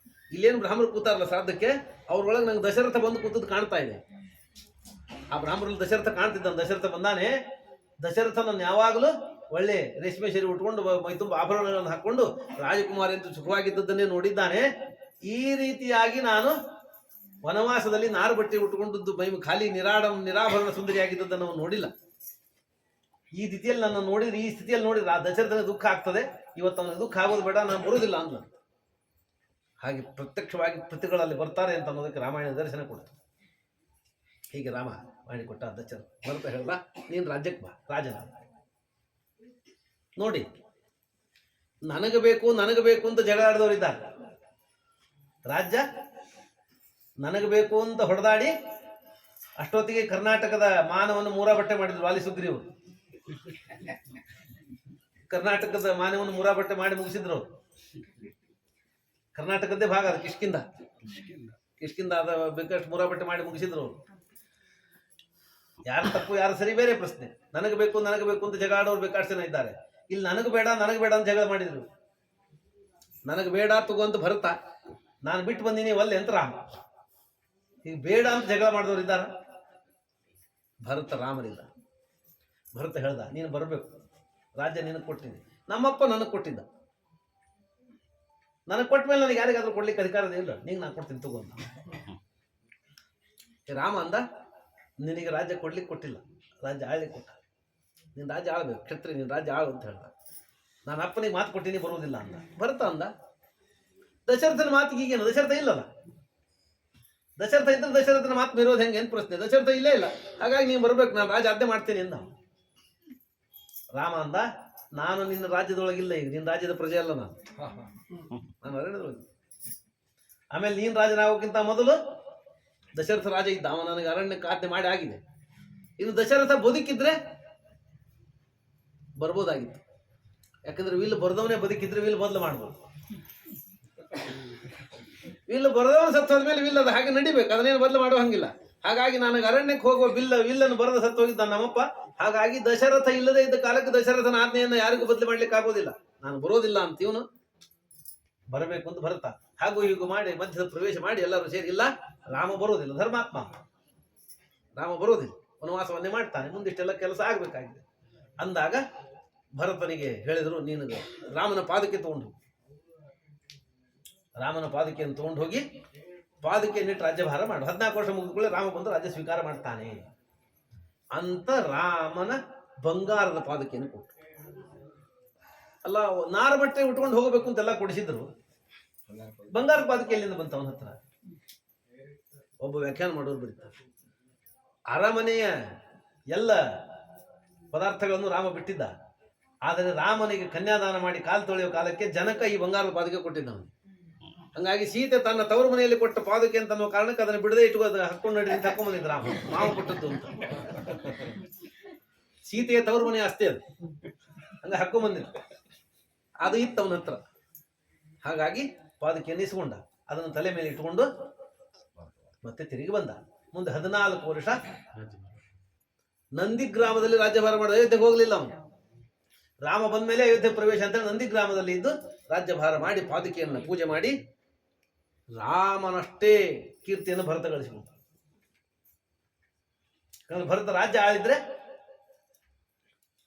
ಇಲ್ಲೇನು ಬ್ರಾಹ್ಮಣರು ಕೂತಾರಲ್ಲ ಶ್ರಾದ್ದಕ್ಕೆ, ಅವ್ರೊಳಗೆ ನಂಗೆ ದಶರಥ ಬಂದು ಕೂತದ್ದು ಕಾಣ್ತಾ ಇದೆ. ಆ ಬ್ರಾಹ್ಮಣರಲ್ಲಿ ದಶರಥ ಕಾಣ್ತಿದ್ದಾನೆ. ದಶರಥ ಬಂದಾನೆ. ದಶರಥನನ್ನು ಯಾವಾಗಲೂ ಒಳ್ಳೆ ರೇಷ್ಮೆ ಸೀರೆ ಉಟ್ಕೊಂಡು ಮೈತುಂಬ ಆಭರಣಗಳನ್ನು ಹಾಕೊಂಡು ರಾಜಕುಮಾರಿ ಅಂತೂ ಸುಖವಾಗಿದ್ದದ್ದನ್ನೇ ನೋಡಿದ್ದಾನೆ. ಈ ರೀತಿಯಾಗಿ ನಾನು ವನವಾಸದಲ್ಲಿ ನಾರು ಬಟ್ಟೆ ಉಟ್ಕೊಂಡದ್ದು ಮೈ ಖಾಲಿ ನಿರಾಭರಣ ಸುಂದರಿಯಾಗಿದ್ದದ್ದನ್ನು ನಾವು ನೋಡಿಲ್ಲ. ಈ ರೀತಿಯಲ್ಲಿ ನನ್ನ ನೋಡಿದ್ರೆ, ಈ ಸ್ಥಿತಿಯಲ್ಲಿ ನೋಡಿದ್ರೆ ಆ ದಶರಥನ ದುಃಖ ಆಗ್ತದೆ. ಇವತ್ತು ಅವನಿಗೆ ದುಃಖ ಆಗೋದು ಬೇಡ, ನಾನು ಬರುವುದಿಲ್ಲ ಅಂದ್ಲು. ಹಾಗೆ ಪ್ರತ್ಯಕ್ಷವಾಗಿ ಪ್ರತಿಗಳಲ್ಲಿ ಬರ್ತಾರೆ ಅಂತ ಅನ್ನೋದಕ್ಕೆ ರಾಮಾಯಣ ದರ್ಶನ ಕೊಡ್ತಾರೆ. ಹೀಗೆ ರಾಮ ಮಾಡಿಕೊಟ್ಟ ದಶರಥ. ಭರತ ಹೇಳ್ದ, ನೀನು ರಾಜ್ಯಕ್ಕೆ ಬಾ, ರಾಜನ. ನೋಡಿ, ನನಗೆ ಬೇಕು ಅಂತ ಜಗಳ ಆಡಿದವರಿದ್ದಾರೆ. ರಾಜ್ಯ ನನಗೆ ಬೇಕು ಅಂತ ಹೊಡೆದಾಡಿ ಅಷ್ಟೊತ್ತಿಗೆ ಕರ್ನಾಟಕದ ಮಾನವನ್ನು ಮೂರಾ ಬಟ್ಟೆ ಮಾಡಿದ್ರು ವಾಲಿ ಸುಗ್ರೀವರು. ಕರ್ನಾಟಕದ ಮಾನವನ್ನು ಮೂರಾ ಬಟ್ಟೆ ಮಾಡಿ ಮುಗಿಸಿದ್ರು. ಕರ್ನಾಟಕದ್ದೇ ಭಾಗ ಅದು, ಕಿಷ್ಕಿಂದ ಅದ ಬೇಕಷ್ಟು ಮೂರಾ ಬಟ್ಟೆ ಮಾಡಿ ಮುಗಿಸಿದ್ರು. ಯಾರು ತಪ್ಪು ಯಾರು ಸರಿ ಬೇರೆ ಪ್ರಶ್ನೆ. ನನಗೆ ಬೇಕು ಅಂತ ಜಗಳ ಆಡೋರು ಬೇಕಾಷ್ಟು ಜನ ಇದ್ದಾರೆ. ಇಲ್ಲಿ ನನಗೆ ಬೇಡ ಅಂತ ಜಗಳ ಮಾಡಿದ್ರು. ನನಗೆ ಬೇಡ ತಗೋಂತ ಭರತ, ನಾನು ಬಿಟ್ಟು ಬಂದೀನಿ ಒಲ್ಲೆ ಅಂತ ರಾಮ. ಈಗ ಬೇಡ ಅಂತ ಜಗಳ ಮಾಡಿದವರು ಇದ್ದಾರ? ಭರತ ರಾಮನಿಲ್ಲ. ಭರತ ಹೇಳ್ದ, ನೀನು ಬರಬೇಕು, ರಾಜ್ಯ ನಿನಗೆ ಕೊಟ್ಟಿದ್ದೆ, ನಮ್ಮಪ್ಪ ನನಗೆ ಕೊಟ್ಟಿದ್ದ, ನನಗೆ ಕೊಟ್ಟ ಮೇಲೆ ನನಗೆ ಯಾರಿಗಾದ್ರೂ ಕೊಡ್ಲಿಕ್ಕೆ ಅಧಿಕಾರದ ಇಲ್ಲ, ನೀನು ನಾನು ಕೊಡ್ತೀನಿ ತಗೋ ಅಂತ. ರಾಮ ಅಂದ, ನಿನಗೆ ರಾಜ್ಯ ಕೊಡ್ಲಿಕ್ಕೆ ಕೊಟ್ಟಿಲ್ಲ, ರಾಜ್ಯ ಆಳ್ಲಿಕ್ಕೆ ಕೊಟ್ಟ. ನೀನು ರಾಜ್ಯ ಆಳ್ಬೇಕು, ಕ್ಷತ್ರಿ, ನೀನು ರಾಜ್ಯ ಆಳು ಅಂತ ಹೇಳ್ದ. ನಾನು ಅಪ್ಪನಿಗೆ ಮಾತು ಕೊಟ್ಟಿನಿ, ಬರುವುದಿಲ್ಲ ಅಂದ. ಭರತ ಅಂದ, ದಶರಥನ ಮಾತಿಗೆ ಈಗೇನು, ದಶರಥ ಇಲ್ಲಲ್ಲ. ದಶರಥ ಇದ್ರೆ ದಶರಥನ ಮಾತು ಮೀರೋದು ಹೆಂಗೆ ಏನು ಪ್ರಶ್ನೆ? ದಶರಥ ಇಲ್ಲೇ ಇಲ್ಲ, ಹಾಗಾಗಿ ನೀನು ಬರಬೇಕು, ನಾನು ರಾಜ್ಯ ಆಜ್ಞೆ ಮಾಡ್ತೀನಿ ಅಂದ. ರಾಮ ಅಂದ, ನಾನು ನಿನ್ನ ರಾಜ್ಯದೊಳಗಿಲ್ಲ, ಈಗ ನಿನ್ನ ರಾಜ್ಯದ ಪ್ರಜೆ ಅಲ್ಲ ನಾನು ಅರಣ್ಯದೊಳಗೆ. ಆಮೇಲೆ ನೀನು ರಾಜನಾಗೋಕ್ಕಿಂತ ಮೊದಲು ದಶರಥ ರಾಜ ಇದ್ದ, ಅವ ನನಗೆ ಅರಣ್ಯಕ್ಕೆ ಆಜ್ಞೆ ಮಾಡಿ ಆಗಿದೆ. ಇನ್ನು ದಶರಥ ಬದುಕಿದ್ರೆ ಬರ್ಬೋದಾಗಿತ್ತು, ಯಾಕಂದ್ರೆ ವಿಲ್ ಬರೆದವನೇ ಬದುಕಿದ್ರೆ ವಿಲ್ ಬದಲು ಮಾಡ್ಬೋದು. ವಿಲ್ ಬರೆದವನು ಸತ್ತೋದ್ಮೇಲೆ ವಿಲ್ ಅದು ಹಾಗೆ ನಡಿಬೇಕು, ಅದನ್ನೇನು ಬದಲು ಮಾಡೋ ಹಂಗಿಲ್ಲ. ಹಾಗಾಗಿ ನನಗೆ ಅರಣ್ಯಕ್ಕೆ ಹೋಗುವ ವಿಲ್ಲನ್ನು ಬರೆದ ಸತ್ತು ಹೋಗಿದ್ದ ನಮ್ಮಪ್ಪ. ಹಾಗಾಗಿ ದಶರಥ ಇಲ್ಲದೆ ಇದ್ದ ಕಾಲಕ್ಕೆ ದಶರಥನ ಆಜ್ಞೆಯನ್ನು ಯಾರಿಗೂ ಬದಲು ಮಾಡ್ಲಿಕ್ಕೆ ಆಗೋದಿಲ್ಲ, ನಾನು ಬರೋದಿಲ್ಲ ಅಂತ ಇವನು ಬರಬೇಕು ಅಂತ ಭರತ ಹಾಗೂ ಹೀಗೂ ಮಾಡಿ ಮಧ್ಯದ ಪ್ರವೇಶ ಮಾಡಿ ಎಲ್ಲರೂ ಸೇರಿ, ಇಲ್ಲ ರಾಮ ಬರೋದಿಲ್ಲ, ಧರ್ಮಾತ್ಮ ರಾಮ ಬರೋದಿಲ್ಲ, ವನವಾಸವನ್ನೇ ಮಾಡ್ತಾನೆ, ಮುಂದಿಷ್ಟೆಲ್ಲ ಕೆಲಸ ಆಗಬೇಕಾಗಿದೆ ಅಂದಾಗ ಭರತನಿಗೆ ಹೇಳಿದರು, ನೀನು ರಾಮನ ಪಾದಕ್ಕೆ ತಗೊಂಡು ರಾಮನ ಪಾದಕೆಯನ್ನು ತಗೊಂಡು ಹೋಗಿ ಪಾದಕೆಯನ್ನಿಟ್ಟು ರಾಜ್ಯಭಾರ ಮಾಡು. 14 ವರ್ಷ ಮುಗಿದುಕೊಳ್ಳೆ ರಾಮ ಬಂದು ರಾಜ್ಯ ಸ್ವೀಕಾರ ಮಾಡ್ತಾನೆ ಅಂತ ರಾಮನ ಬಂಗಾರದ ಪಾದಕೆಯನ್ನು ಕೊಟ್ಟು. ಅಲ್ಲ, ನಾರು ಬಟ್ಟೆ ಉಟ್ಕೊಂಡು ಹೋಗಬೇಕು ಅಂತೆಲ್ಲ ಕೊಡಿಸಿದ್ರು, ಬಂಗಾರದ ಪಾದಕೆ ಎಲ್ಲಿಂದ ಬಂತ ಅವನ ಹತ್ರ? ಒಬ್ಬ ವ್ಯಾಖ್ಯಾನ ಮಾಡೋರು ಬರೀತಾರೆ, ಅರಮನೆಯ ಎಲ್ಲ ಪದಾರ್ಥಗಳನ್ನು ರಾಮ ಬಿಟ್ಟಿದ್ದ, ಆದರೆ ರಾಮನಿಗೆ ಕನ್ಯಾದಾನ ಮಾಡಿ ಕಾಲು ತೊಳೆಯುವ ಕಾಲಕ್ಕೆ ಜನಕ ಈ ಬಂಗಾರದ ಪಾದಕೆ ಕೊಟ್ಟಿದ್ದವನು. ಹಂಗಾಗಿ ಸೀತೆ ತನ್ನ ತವರು ಮನೆಯಲ್ಲಿ ಕೊಟ್ಟ ಪಾದಕೆ ಅಂತ ಅನ್ನೋ ಕಾರಣಕ್ಕೆ ಅದನ್ನು ಬಿಡದೆ ಇಟ್ಕೋದು, ಹಾಕೊಂಡು ನಡಿ ಅಂತ ಹಾಕೊಂಡ್ಬಂದಿದ್ದು ರಾಮ, ಮಾವ ಕೊಟ್ಟದ್ದು ಅಂತ. ಸೀತೆಯ ತವರು ಮನೆ ಅಷ್ಟೇ ಅದು, ಹಂಗ ಹಾಕೊಂಡ್ಬಂದಿದ್ದು, ಅದು ಇತ್ತು ಅವನ ಹತ್ರ. ಹಾಗಾಗಿ ಪಾದಕೆಯನ್ನು ಇಸ್ಕೊಂಡ, ಅದನ್ನು ತಲೆ ಮೇಲೆ ಇಟ್ಕೊಂಡು ಮತ್ತೆ ತಿರುಗಿ ಬಂದ. ಮುಂದೆ 14 ವರ್ಷ ನಂದಿ ಗ್ರಾಮದಲ್ಲಿ ರಾಜ್ಯಭಾರ ಮಾಡಿದ. ಅಯೋಧ್ಯೆಗೆ ಹೋಗ್ಲಿಲ್ಲ ಅವನು. ರಾಮ ಬಂದ ಮೇಲೆ ಅಯೋಧ್ಯೆ ಪ್ರವೇಶ ಅಂತ ನಂದಿ ಗ್ರಾಮದಲ್ಲಿ ಇದ್ದು ರಾಜ್ಯಭಾರ ಮಾಡಿ ಪಾದಕೆಯನ್ನು ಪೂಜೆ ಮಾಡಿ ರಾಮನಷ್ಟೇ ಕೀರ್ತಿಯನ್ನು ಭರತ ಗಳಿಸಿಕೊಂಡ. ಭರತ ರಾಜ್ಯ ಆಳಿದ್ರೆ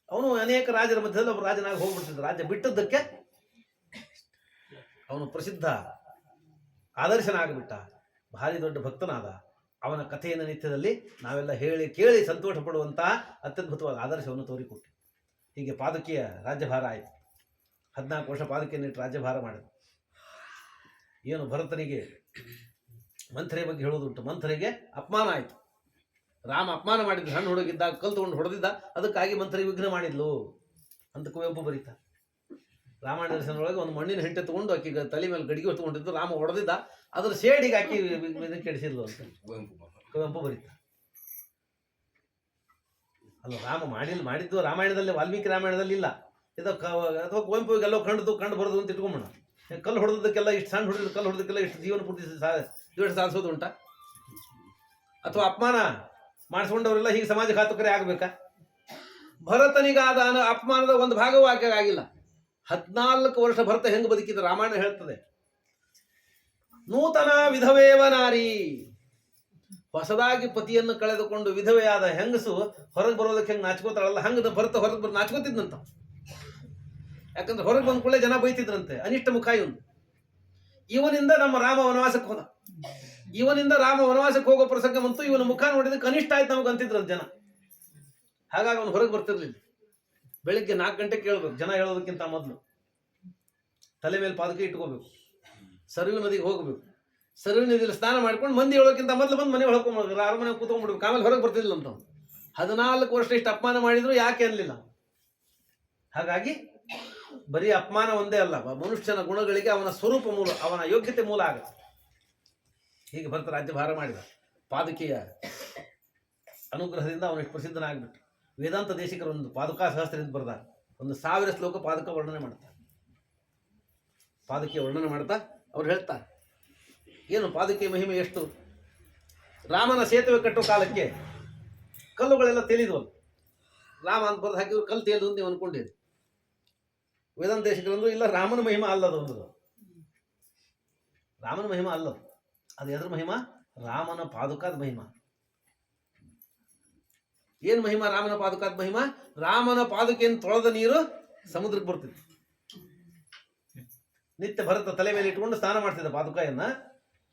ಅವನು ಅನೇಕ ರಾಜರ ಮಧ್ಯದಲ್ಲಿ ಒಬ್ಬ ರಾಜನಾಗಿ ಹೋಗ್ಬಿಡ್ತಿದ್ದ. ರಾಜ್ಯ ಬಿಟ್ಟದ್ದಕ್ಕೆ ಅವನು ಪ್ರಸಿದ್ಧ ಆದರ್ಶನಾಗಿಬಿಟ್ಟ, ಭಾರಿ ದೊಡ್ಡ ಭಕ್ತನಾದ. ಅವನ ಕಥೆಯನ್ನು ನಿತ್ಯದಲ್ಲಿ ನಾವೆಲ್ಲ ಹೇಳಿ ಕೇಳಿ ಸಂತೋಷ ಪಡುವಂತಹ ಅತ್ಯದ್ಭುತವಾದ ಆದರ್ಶವನ್ನು ತೋರಿಕೊಟ್ಟು ಹೀಗೆ ಪಾದಕಿಯ ರಾಜ್ಯಭಾರ ಆಯಿತು. 14 ವರ್ಷ ಪಾದಕಿಯನ್ನಿಟ್ಟು ರಾಜ್ಯಭಾರ ಮಾಡಿದ. ಏನು ಭರತನಿಗೆ ಮಂಥರೆ ಬಗ್ಗೆ ಹೇಳೋದುಂಟು. ಮಂಥರೆಗೆ ಅಪಮಾನ ಆಯಿತು. ರಾಮ ಅಪಮಾನ ಮಾಡಿದ್ದು, ಹಣ್ಣು ಹುಡುಗಿದ್ದಾಗ ಕಲ್ ತಗೊಂಡು ಹೊಡೆದಿದ್ದ, ಅದಕ್ಕಾಗಿ ಮಂಥರೆಗೆ ವಿಘ್ನ ಮಾಡಿದ್ಲು ಅಂತ ಕುವೆಂಪು ಬರೀತ. ರಾಮಾಯಣ ದರ್ಶನದೊಳಗೆ ಒಂದು ಮಣ್ಣಿನ ಹೆಂಟೆ ತಗೊಂಡು ಆಕಿಗೆ ತಲೆ ಮೇಲೆ ಗಡಿಗೆ ಹೊತ್ಕೊಂಡಿದ್ದು, ರಾಮ ಹೊಡೆದಿದ್ದ, ಅದ್ರ ಶೇಡಿಗೆ ಹಾಕಿ ಕೆಡಿಸಿದ್ಲು ಅಂತ ಕುವೆಂಪು ಬರೀತ. ಅಲ್ಲ, ರಾಮ ಮಾಡಿದ್ದು ರಾಮಾಯಣದಲ್ಲಿ, ವಾಲ್ಮೀಕಿ ರಾಮಾಯಣದಲ್ಲಿ ಇಲ್ಲ ಇದು. ಅಥವಾ ಕುವೆಂಪುಗೆಲ್ಲೋ ಕಂಡು ಬರೋದು ಅಂತ ಇಟ್ಕೊಂಬೋಣ. ಕಲ್ಲು ಹೊಡೆದಕ್ಕೆಲ್ಲ ಇಷ್ಟು ಸಣ್ಣ ಹೊಡೆದ ಕಲ್ಲು ಹೊಡೆದಕ್ಕೆಲ್ಲ ಇಷ್ಟು ಜೀವನ ಪೂರ್ತಿ ಜೀವನ ಸಾಧಿಸೋದು ಉಂಟಾ? ಅಥವಾ ಅಪಮಾನ ಮಾಡಿಸ್ಕೊಂಡವರೆಲ್ಲ ಹೀಗೆ ಸಮಾಜ ಘಾತುಕರೇ ಆಗಬೇಕಾ? ಭರತನಿಗಾದ ಅಪಮಾನದ ಒಂದು ಭಾಗವೂ ಆಕೆ ಆಗಿಲ್ಲ. 14 ವರ್ಷ ಭರತ ಹೆಂಗೆ ಬದುಕಿದ ರಾಮಾಯಣ ಹೇಳ್ತದೆ. ನೂತನ ವಿಧವೇವ ನಾರಿ, ಹೊಸದಾಗಿ ಪತಿಯನ್ನು ಕಳೆದುಕೊಂಡು ವಿಧವೆಯಾದ ಹೆಂಗಸು ಹೊರಗೆ ಬರೋದಕ್ಕೆ ಹೆಂಗೆ ನಾಚ್ಕೋತಾಳಲ್ಲ, ಹಂಗ ಭರತ ಹೊರಗೆ ಬರೋ ನಾಚ್ಕೋತಿದ್ನಂತ. ಯಾಕಂದ್ರೆ ಹೊರಗೆ ಬಂದ ಕೂಡಲೇ ಜನ ಬೈತಿದ್ರಂತೆ, ಅನಿಷ್ಟ ಮುಖ ಇವನು. ಇವನಿಂದ ನಮ್ಮ ರಾಮ ವನವಾಸಕ್ಕೆ ಹೋದ, ಇವನಿಂದ ರಾಮ ವನವಾಸಕ್ಕೆ ಹೋಗೋ ಪ್ರಸಂಗ ಬಂತು, ಇವನ ಮುಖ ನೋಡಿದಕ್ಕೆ ಅನಿಷ್ಟ ಆಯ್ತು ನಮಗೆ ಅಂತಿದ್ರಂತ ಜನ. ಹಾಗಾಗಿ ಅವನು ಹೊರಗೆ ಬರ್ತಿರ್ಲಿಲ್ಲ. ಬೆಳಿಗ್ಗೆ 4 ಗಂಟೆಗೆ ಕೇಳ್ಬೇಕು, ಜನ ಹೇಳೋದಕ್ಕಿಂತ ಮೊದಲು ತಲೆ ಮೇಲೆ ಪಾದಕ ಇಟ್ಕೋಬೇಕು, ಸರಯೂ ನದಿಗೆ ಹೋಗ್ಬೇಕು, ಸರಯೂ ನದಿಯಲ್ಲಿ ಸ್ನಾನ ಮಾಡ್ಕೊಂಡು ಮಂದಿ ಹೇಳೋಕ್ಕಿಂತ ಮೊದಲು ಬಂದು ಮನೆ ಹೊಳ್ಕೊಂಡ್ಬಿಡ್ಬೇಕು, ಅರಮನೆ ಕೂತ್ಕೊಂಡ್ಬಿಡ್ಬೇಕು, ಆಮೇಲೆ ಹೊರಗೆ ಬರ್ತಿದ್ದಿಲ್ಲ ಅಂತ. 14 ವರ್ಷ ಇಷ್ಟು ಅಪಮಾನ ಮಾಡಿದ್ರು ಯಾಕೆ ಅನ್ನಲಿಲ್ಲ. ಹಾಗಾಗಿ ಬರೀ ಅಪಮಾನ ಒಂದೇ ಅಲ್ಲ, ಮನುಷ್ಯನ ಗುಣಗಳಿಗೆ ಅವನ ಸ್ವರೂಪ ಮೂಲ, ಅವನ ಯೋಗ್ಯತೆ ಮೂಲ ಆಗುತ್ತೆ. ಹೀಗೆ ಭರತ ರಾಜ್ಯಭಾರ ಮಾಡಿದ. ಪಾದುಕೆಯ ಅನುಗ್ರಹದಿಂದ ಅವನಿಷ್ಟು ಪ್ರಸಿದ್ಧನಾಗ್ಬಿಟ್ಟು ವೇದಾಂತ ದೇಶಿಕರು ಒಂದು ಪಾದುಕಾ ಸಹಸ್ರದಿಂದ ಬರೆದ 1000 ಶ್ಲೋಕ ಪಾದುಕ ವರ್ಣನೆ ಮಾಡ್ತಾರೆ. ಪಾದುಕೆಯ ವರ್ಣನೆ ಮಾಡ್ತಾ ಅವ್ರು ಹೇಳ್ತಾರೆ, ಏನು ಪಾದುಕೆಯ ಮಹಿಮೆ ಎಷ್ಟು. ರಾಮನ ಸೇತುವೆ ಕಟ್ಟೋ ಕಾಲಕ್ಕೆ ಕಲ್ಲುಗಳೆಲ್ಲ ತೇಲಿದ್ವಲ್ಲ, ರಾಮ ಅಂತ ಬರೆದು ಹಾಕಿದ್ರು ಕಲ್ಲು ತೇಲಿದು ಅಂತ ನೀವು ಅನ್ಕೊಂಡಿರಿ. ವೇದಾಂತ ದೇಶಿಕರಂದ್ರು ಇಲ್ಲ, ರಾಮನ ಮಹಿಮಾ ಅಲ್ಲದು ಒಂದು, ರಾಮನ ಮಹಿಮಾ ಅಲ್ಲದು. ಅದು ಎದ್ರ ಮಹಿಮಾ? ರಾಮನ ಪಾದುಕಾದ ಮಹಿಮಾ. ಏನು ಮಹಿಮಾ ರಾಮನ ಪಾದುಕಾದ ಮಹಿಮಾ? ರಾಮನ ಪಾದುಕೆಯನ್ನು ತೊಳೆದ ನೀರು ಸಮುದ್ರಕ್ಕೆ ಬರ್ತಿತ್ತು. ನಿತ್ಯ ಭರತ ತಲೆ ಮೇಲೆ ಇಟ್ಕೊಂಡು ಸ್ನಾನ ಮಾಡ್ತಿದ್ದ ಪಾದುಕೆಯನ್ನ.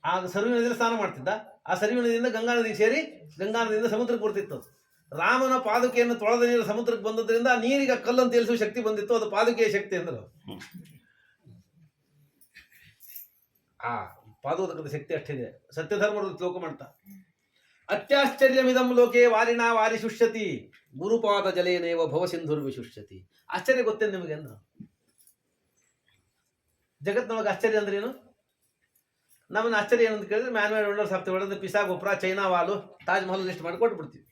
ಆಗ ಸರಯೂ ನದಿಯಲ್ಲಿ ಸ್ನಾನ ಮಾಡ್ತಿದ್ದ. ಆ ಸರಯೂ ನದಿಯಿಂದ ಗಂಗಾ ನದಿಗೆ ಸೇರಿ ಗಂಗಾ ನದಿಯಿಂದ ಸಮುದ್ರಕ್ಕೆ ಬರ್ತಿತ್ತು. ರಾಮನ ಪಾದುಕೆಯನ್ನು ತೊಳೆದ ನೀರು ಸಮುದ್ರಕ್ಕೆ ಬಂದದ್ರಿಂದ ಆ ನೀರಿಗೆ ಕಲ್ಲನ್ನು ತೇಲಿಸುವ ಶಕ್ತಿ ಬಂದಿತ್ತು. ಅದು ಪಾದುಕೆಯ ಶಕ್ತಿ ಅಂದರು. ಆ ಪಾದೋದಕದ ಶಕ್ತಿ ಅಷ್ಟಿದೆ. ಸತ್ಯಧರ್ಮರು ಶ್ಲೋಕ ಮಾಡ್ತಾ, ಅತ್ಯಾಶ್ಚರ್ಯಮಿದಂ ಲೋಕೆ ವಾರಿಣ ವಾರಿ ಶುಷ್ಯತಿ ಗುರುಪಾದ ಜಲೇನೇವ ಭವಸಿಂಧುರ್ವಿಶುಷ್ಯತಿ. ಆಶ್ಚರ್ಯ ಗೊತ್ತೇನು ನಿಮಗೆ ಅಂದ್ರು. ಜಗತ್ತಿನೊಳಗೆ ಆಶ್ಚರ್ಯ ಅಂದ್ರೆ ಏನು? ನಮ್ಮನ್ನ ಆಶ್ಚರ್ಯ ಏನಂತ ಕೇಳಿದ್ರೆ man-made wonders of the world, Pisa ಗೋಪುರ, ಚೈನಾ ವಾಲು, ತಾಜ್ ಮಹಲ್ ಲಿಸ್ಟ್ ಮಾಡಿ ಕೊಟ್ಟು ಬಿಡ್ತೀವಿ.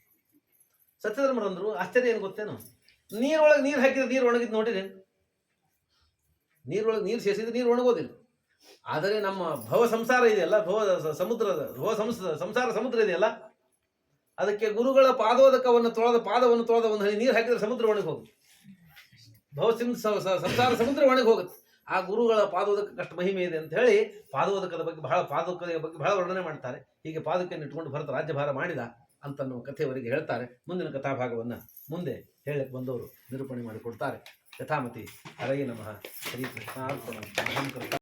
ಸತ್ಯಧರ್ಮರಂದ್ರು ಆಶ್ಚರ್ಯ ಏನು ಗೊತ್ತೇನು? ನೀರೊಳಗೆ ನೀರು ಹಾಕಿದ್ರೆ ನೀರು ಒಣಗಿದ್ ನೋಡಿರಿ. ನೀರೊಳಗೆ ನೀರು ಸೇರಿಸಿದ್ರೆ ನೀರು ಒಣಗೋದಿಲ್ಲ. ಆದರೆ ನಮ್ಮ ಭವ ಸಂಸಾರ ಇದೆಯಲ್ಲ, ಸಂಸಾರ ಸಮುದ್ರ ಇದೆಯಲ್ಲ, ಅದಕ್ಕೆ ಗುರುಗಳ ಪಾದೋದಕವನ್ನು ತೊಳೆದ ಪಾದವನ್ನು ತೊಳೆದ ಒಂದು ಹನಿ ನೀರು ಹಾಕಿದ್ರೆ ಸಮುದ್ರ ಒಣಗಿ ಹೋಗುತ್ತೆ. ಸಂಸಾರ ಸಮುದ್ರ ಒಣಗಿ ಹೋಗುತ್ತೆ. ಆ ಗುರುಗಳ ಪಾದೋದಕಕ್ಕಷ್ಟು ಮಹಿಮೆ ಇದೆ ಅಂತ ಹೇಳಿ ಪಾದೋದಕದ ಬಗ್ಗೆ ಬಹಳ ವರ್ಣನೆ ಮಾಡ್ತಾರೆ. ಹೀಗೆ ಪಾದಕೆಯನ್ನು ಇಟ್ಟುಕೊಂಡು ಭರತ ರಾಜ್ಯಭಾರ ಮಾಡಿದ ಅಂತನ್ನುವ ಕಥೆಯವರಿಗೆ ಹೇಳ್ತಾರೆ. ಮುಂದಿನ ಕಥಾಭಾಗವನ್ನು ಮುಂದೆ ಹೇಳಕ್ಕೆ ಬಂದವರು ನಿರೂಪಣೆ ಮಾಡಿಕೊಡ್ತಾರೆ. ಯಥಾಮತಿ ಹರಯೇ ನಮಃ. ಶ್ರೀಕೃಷ್ಣ.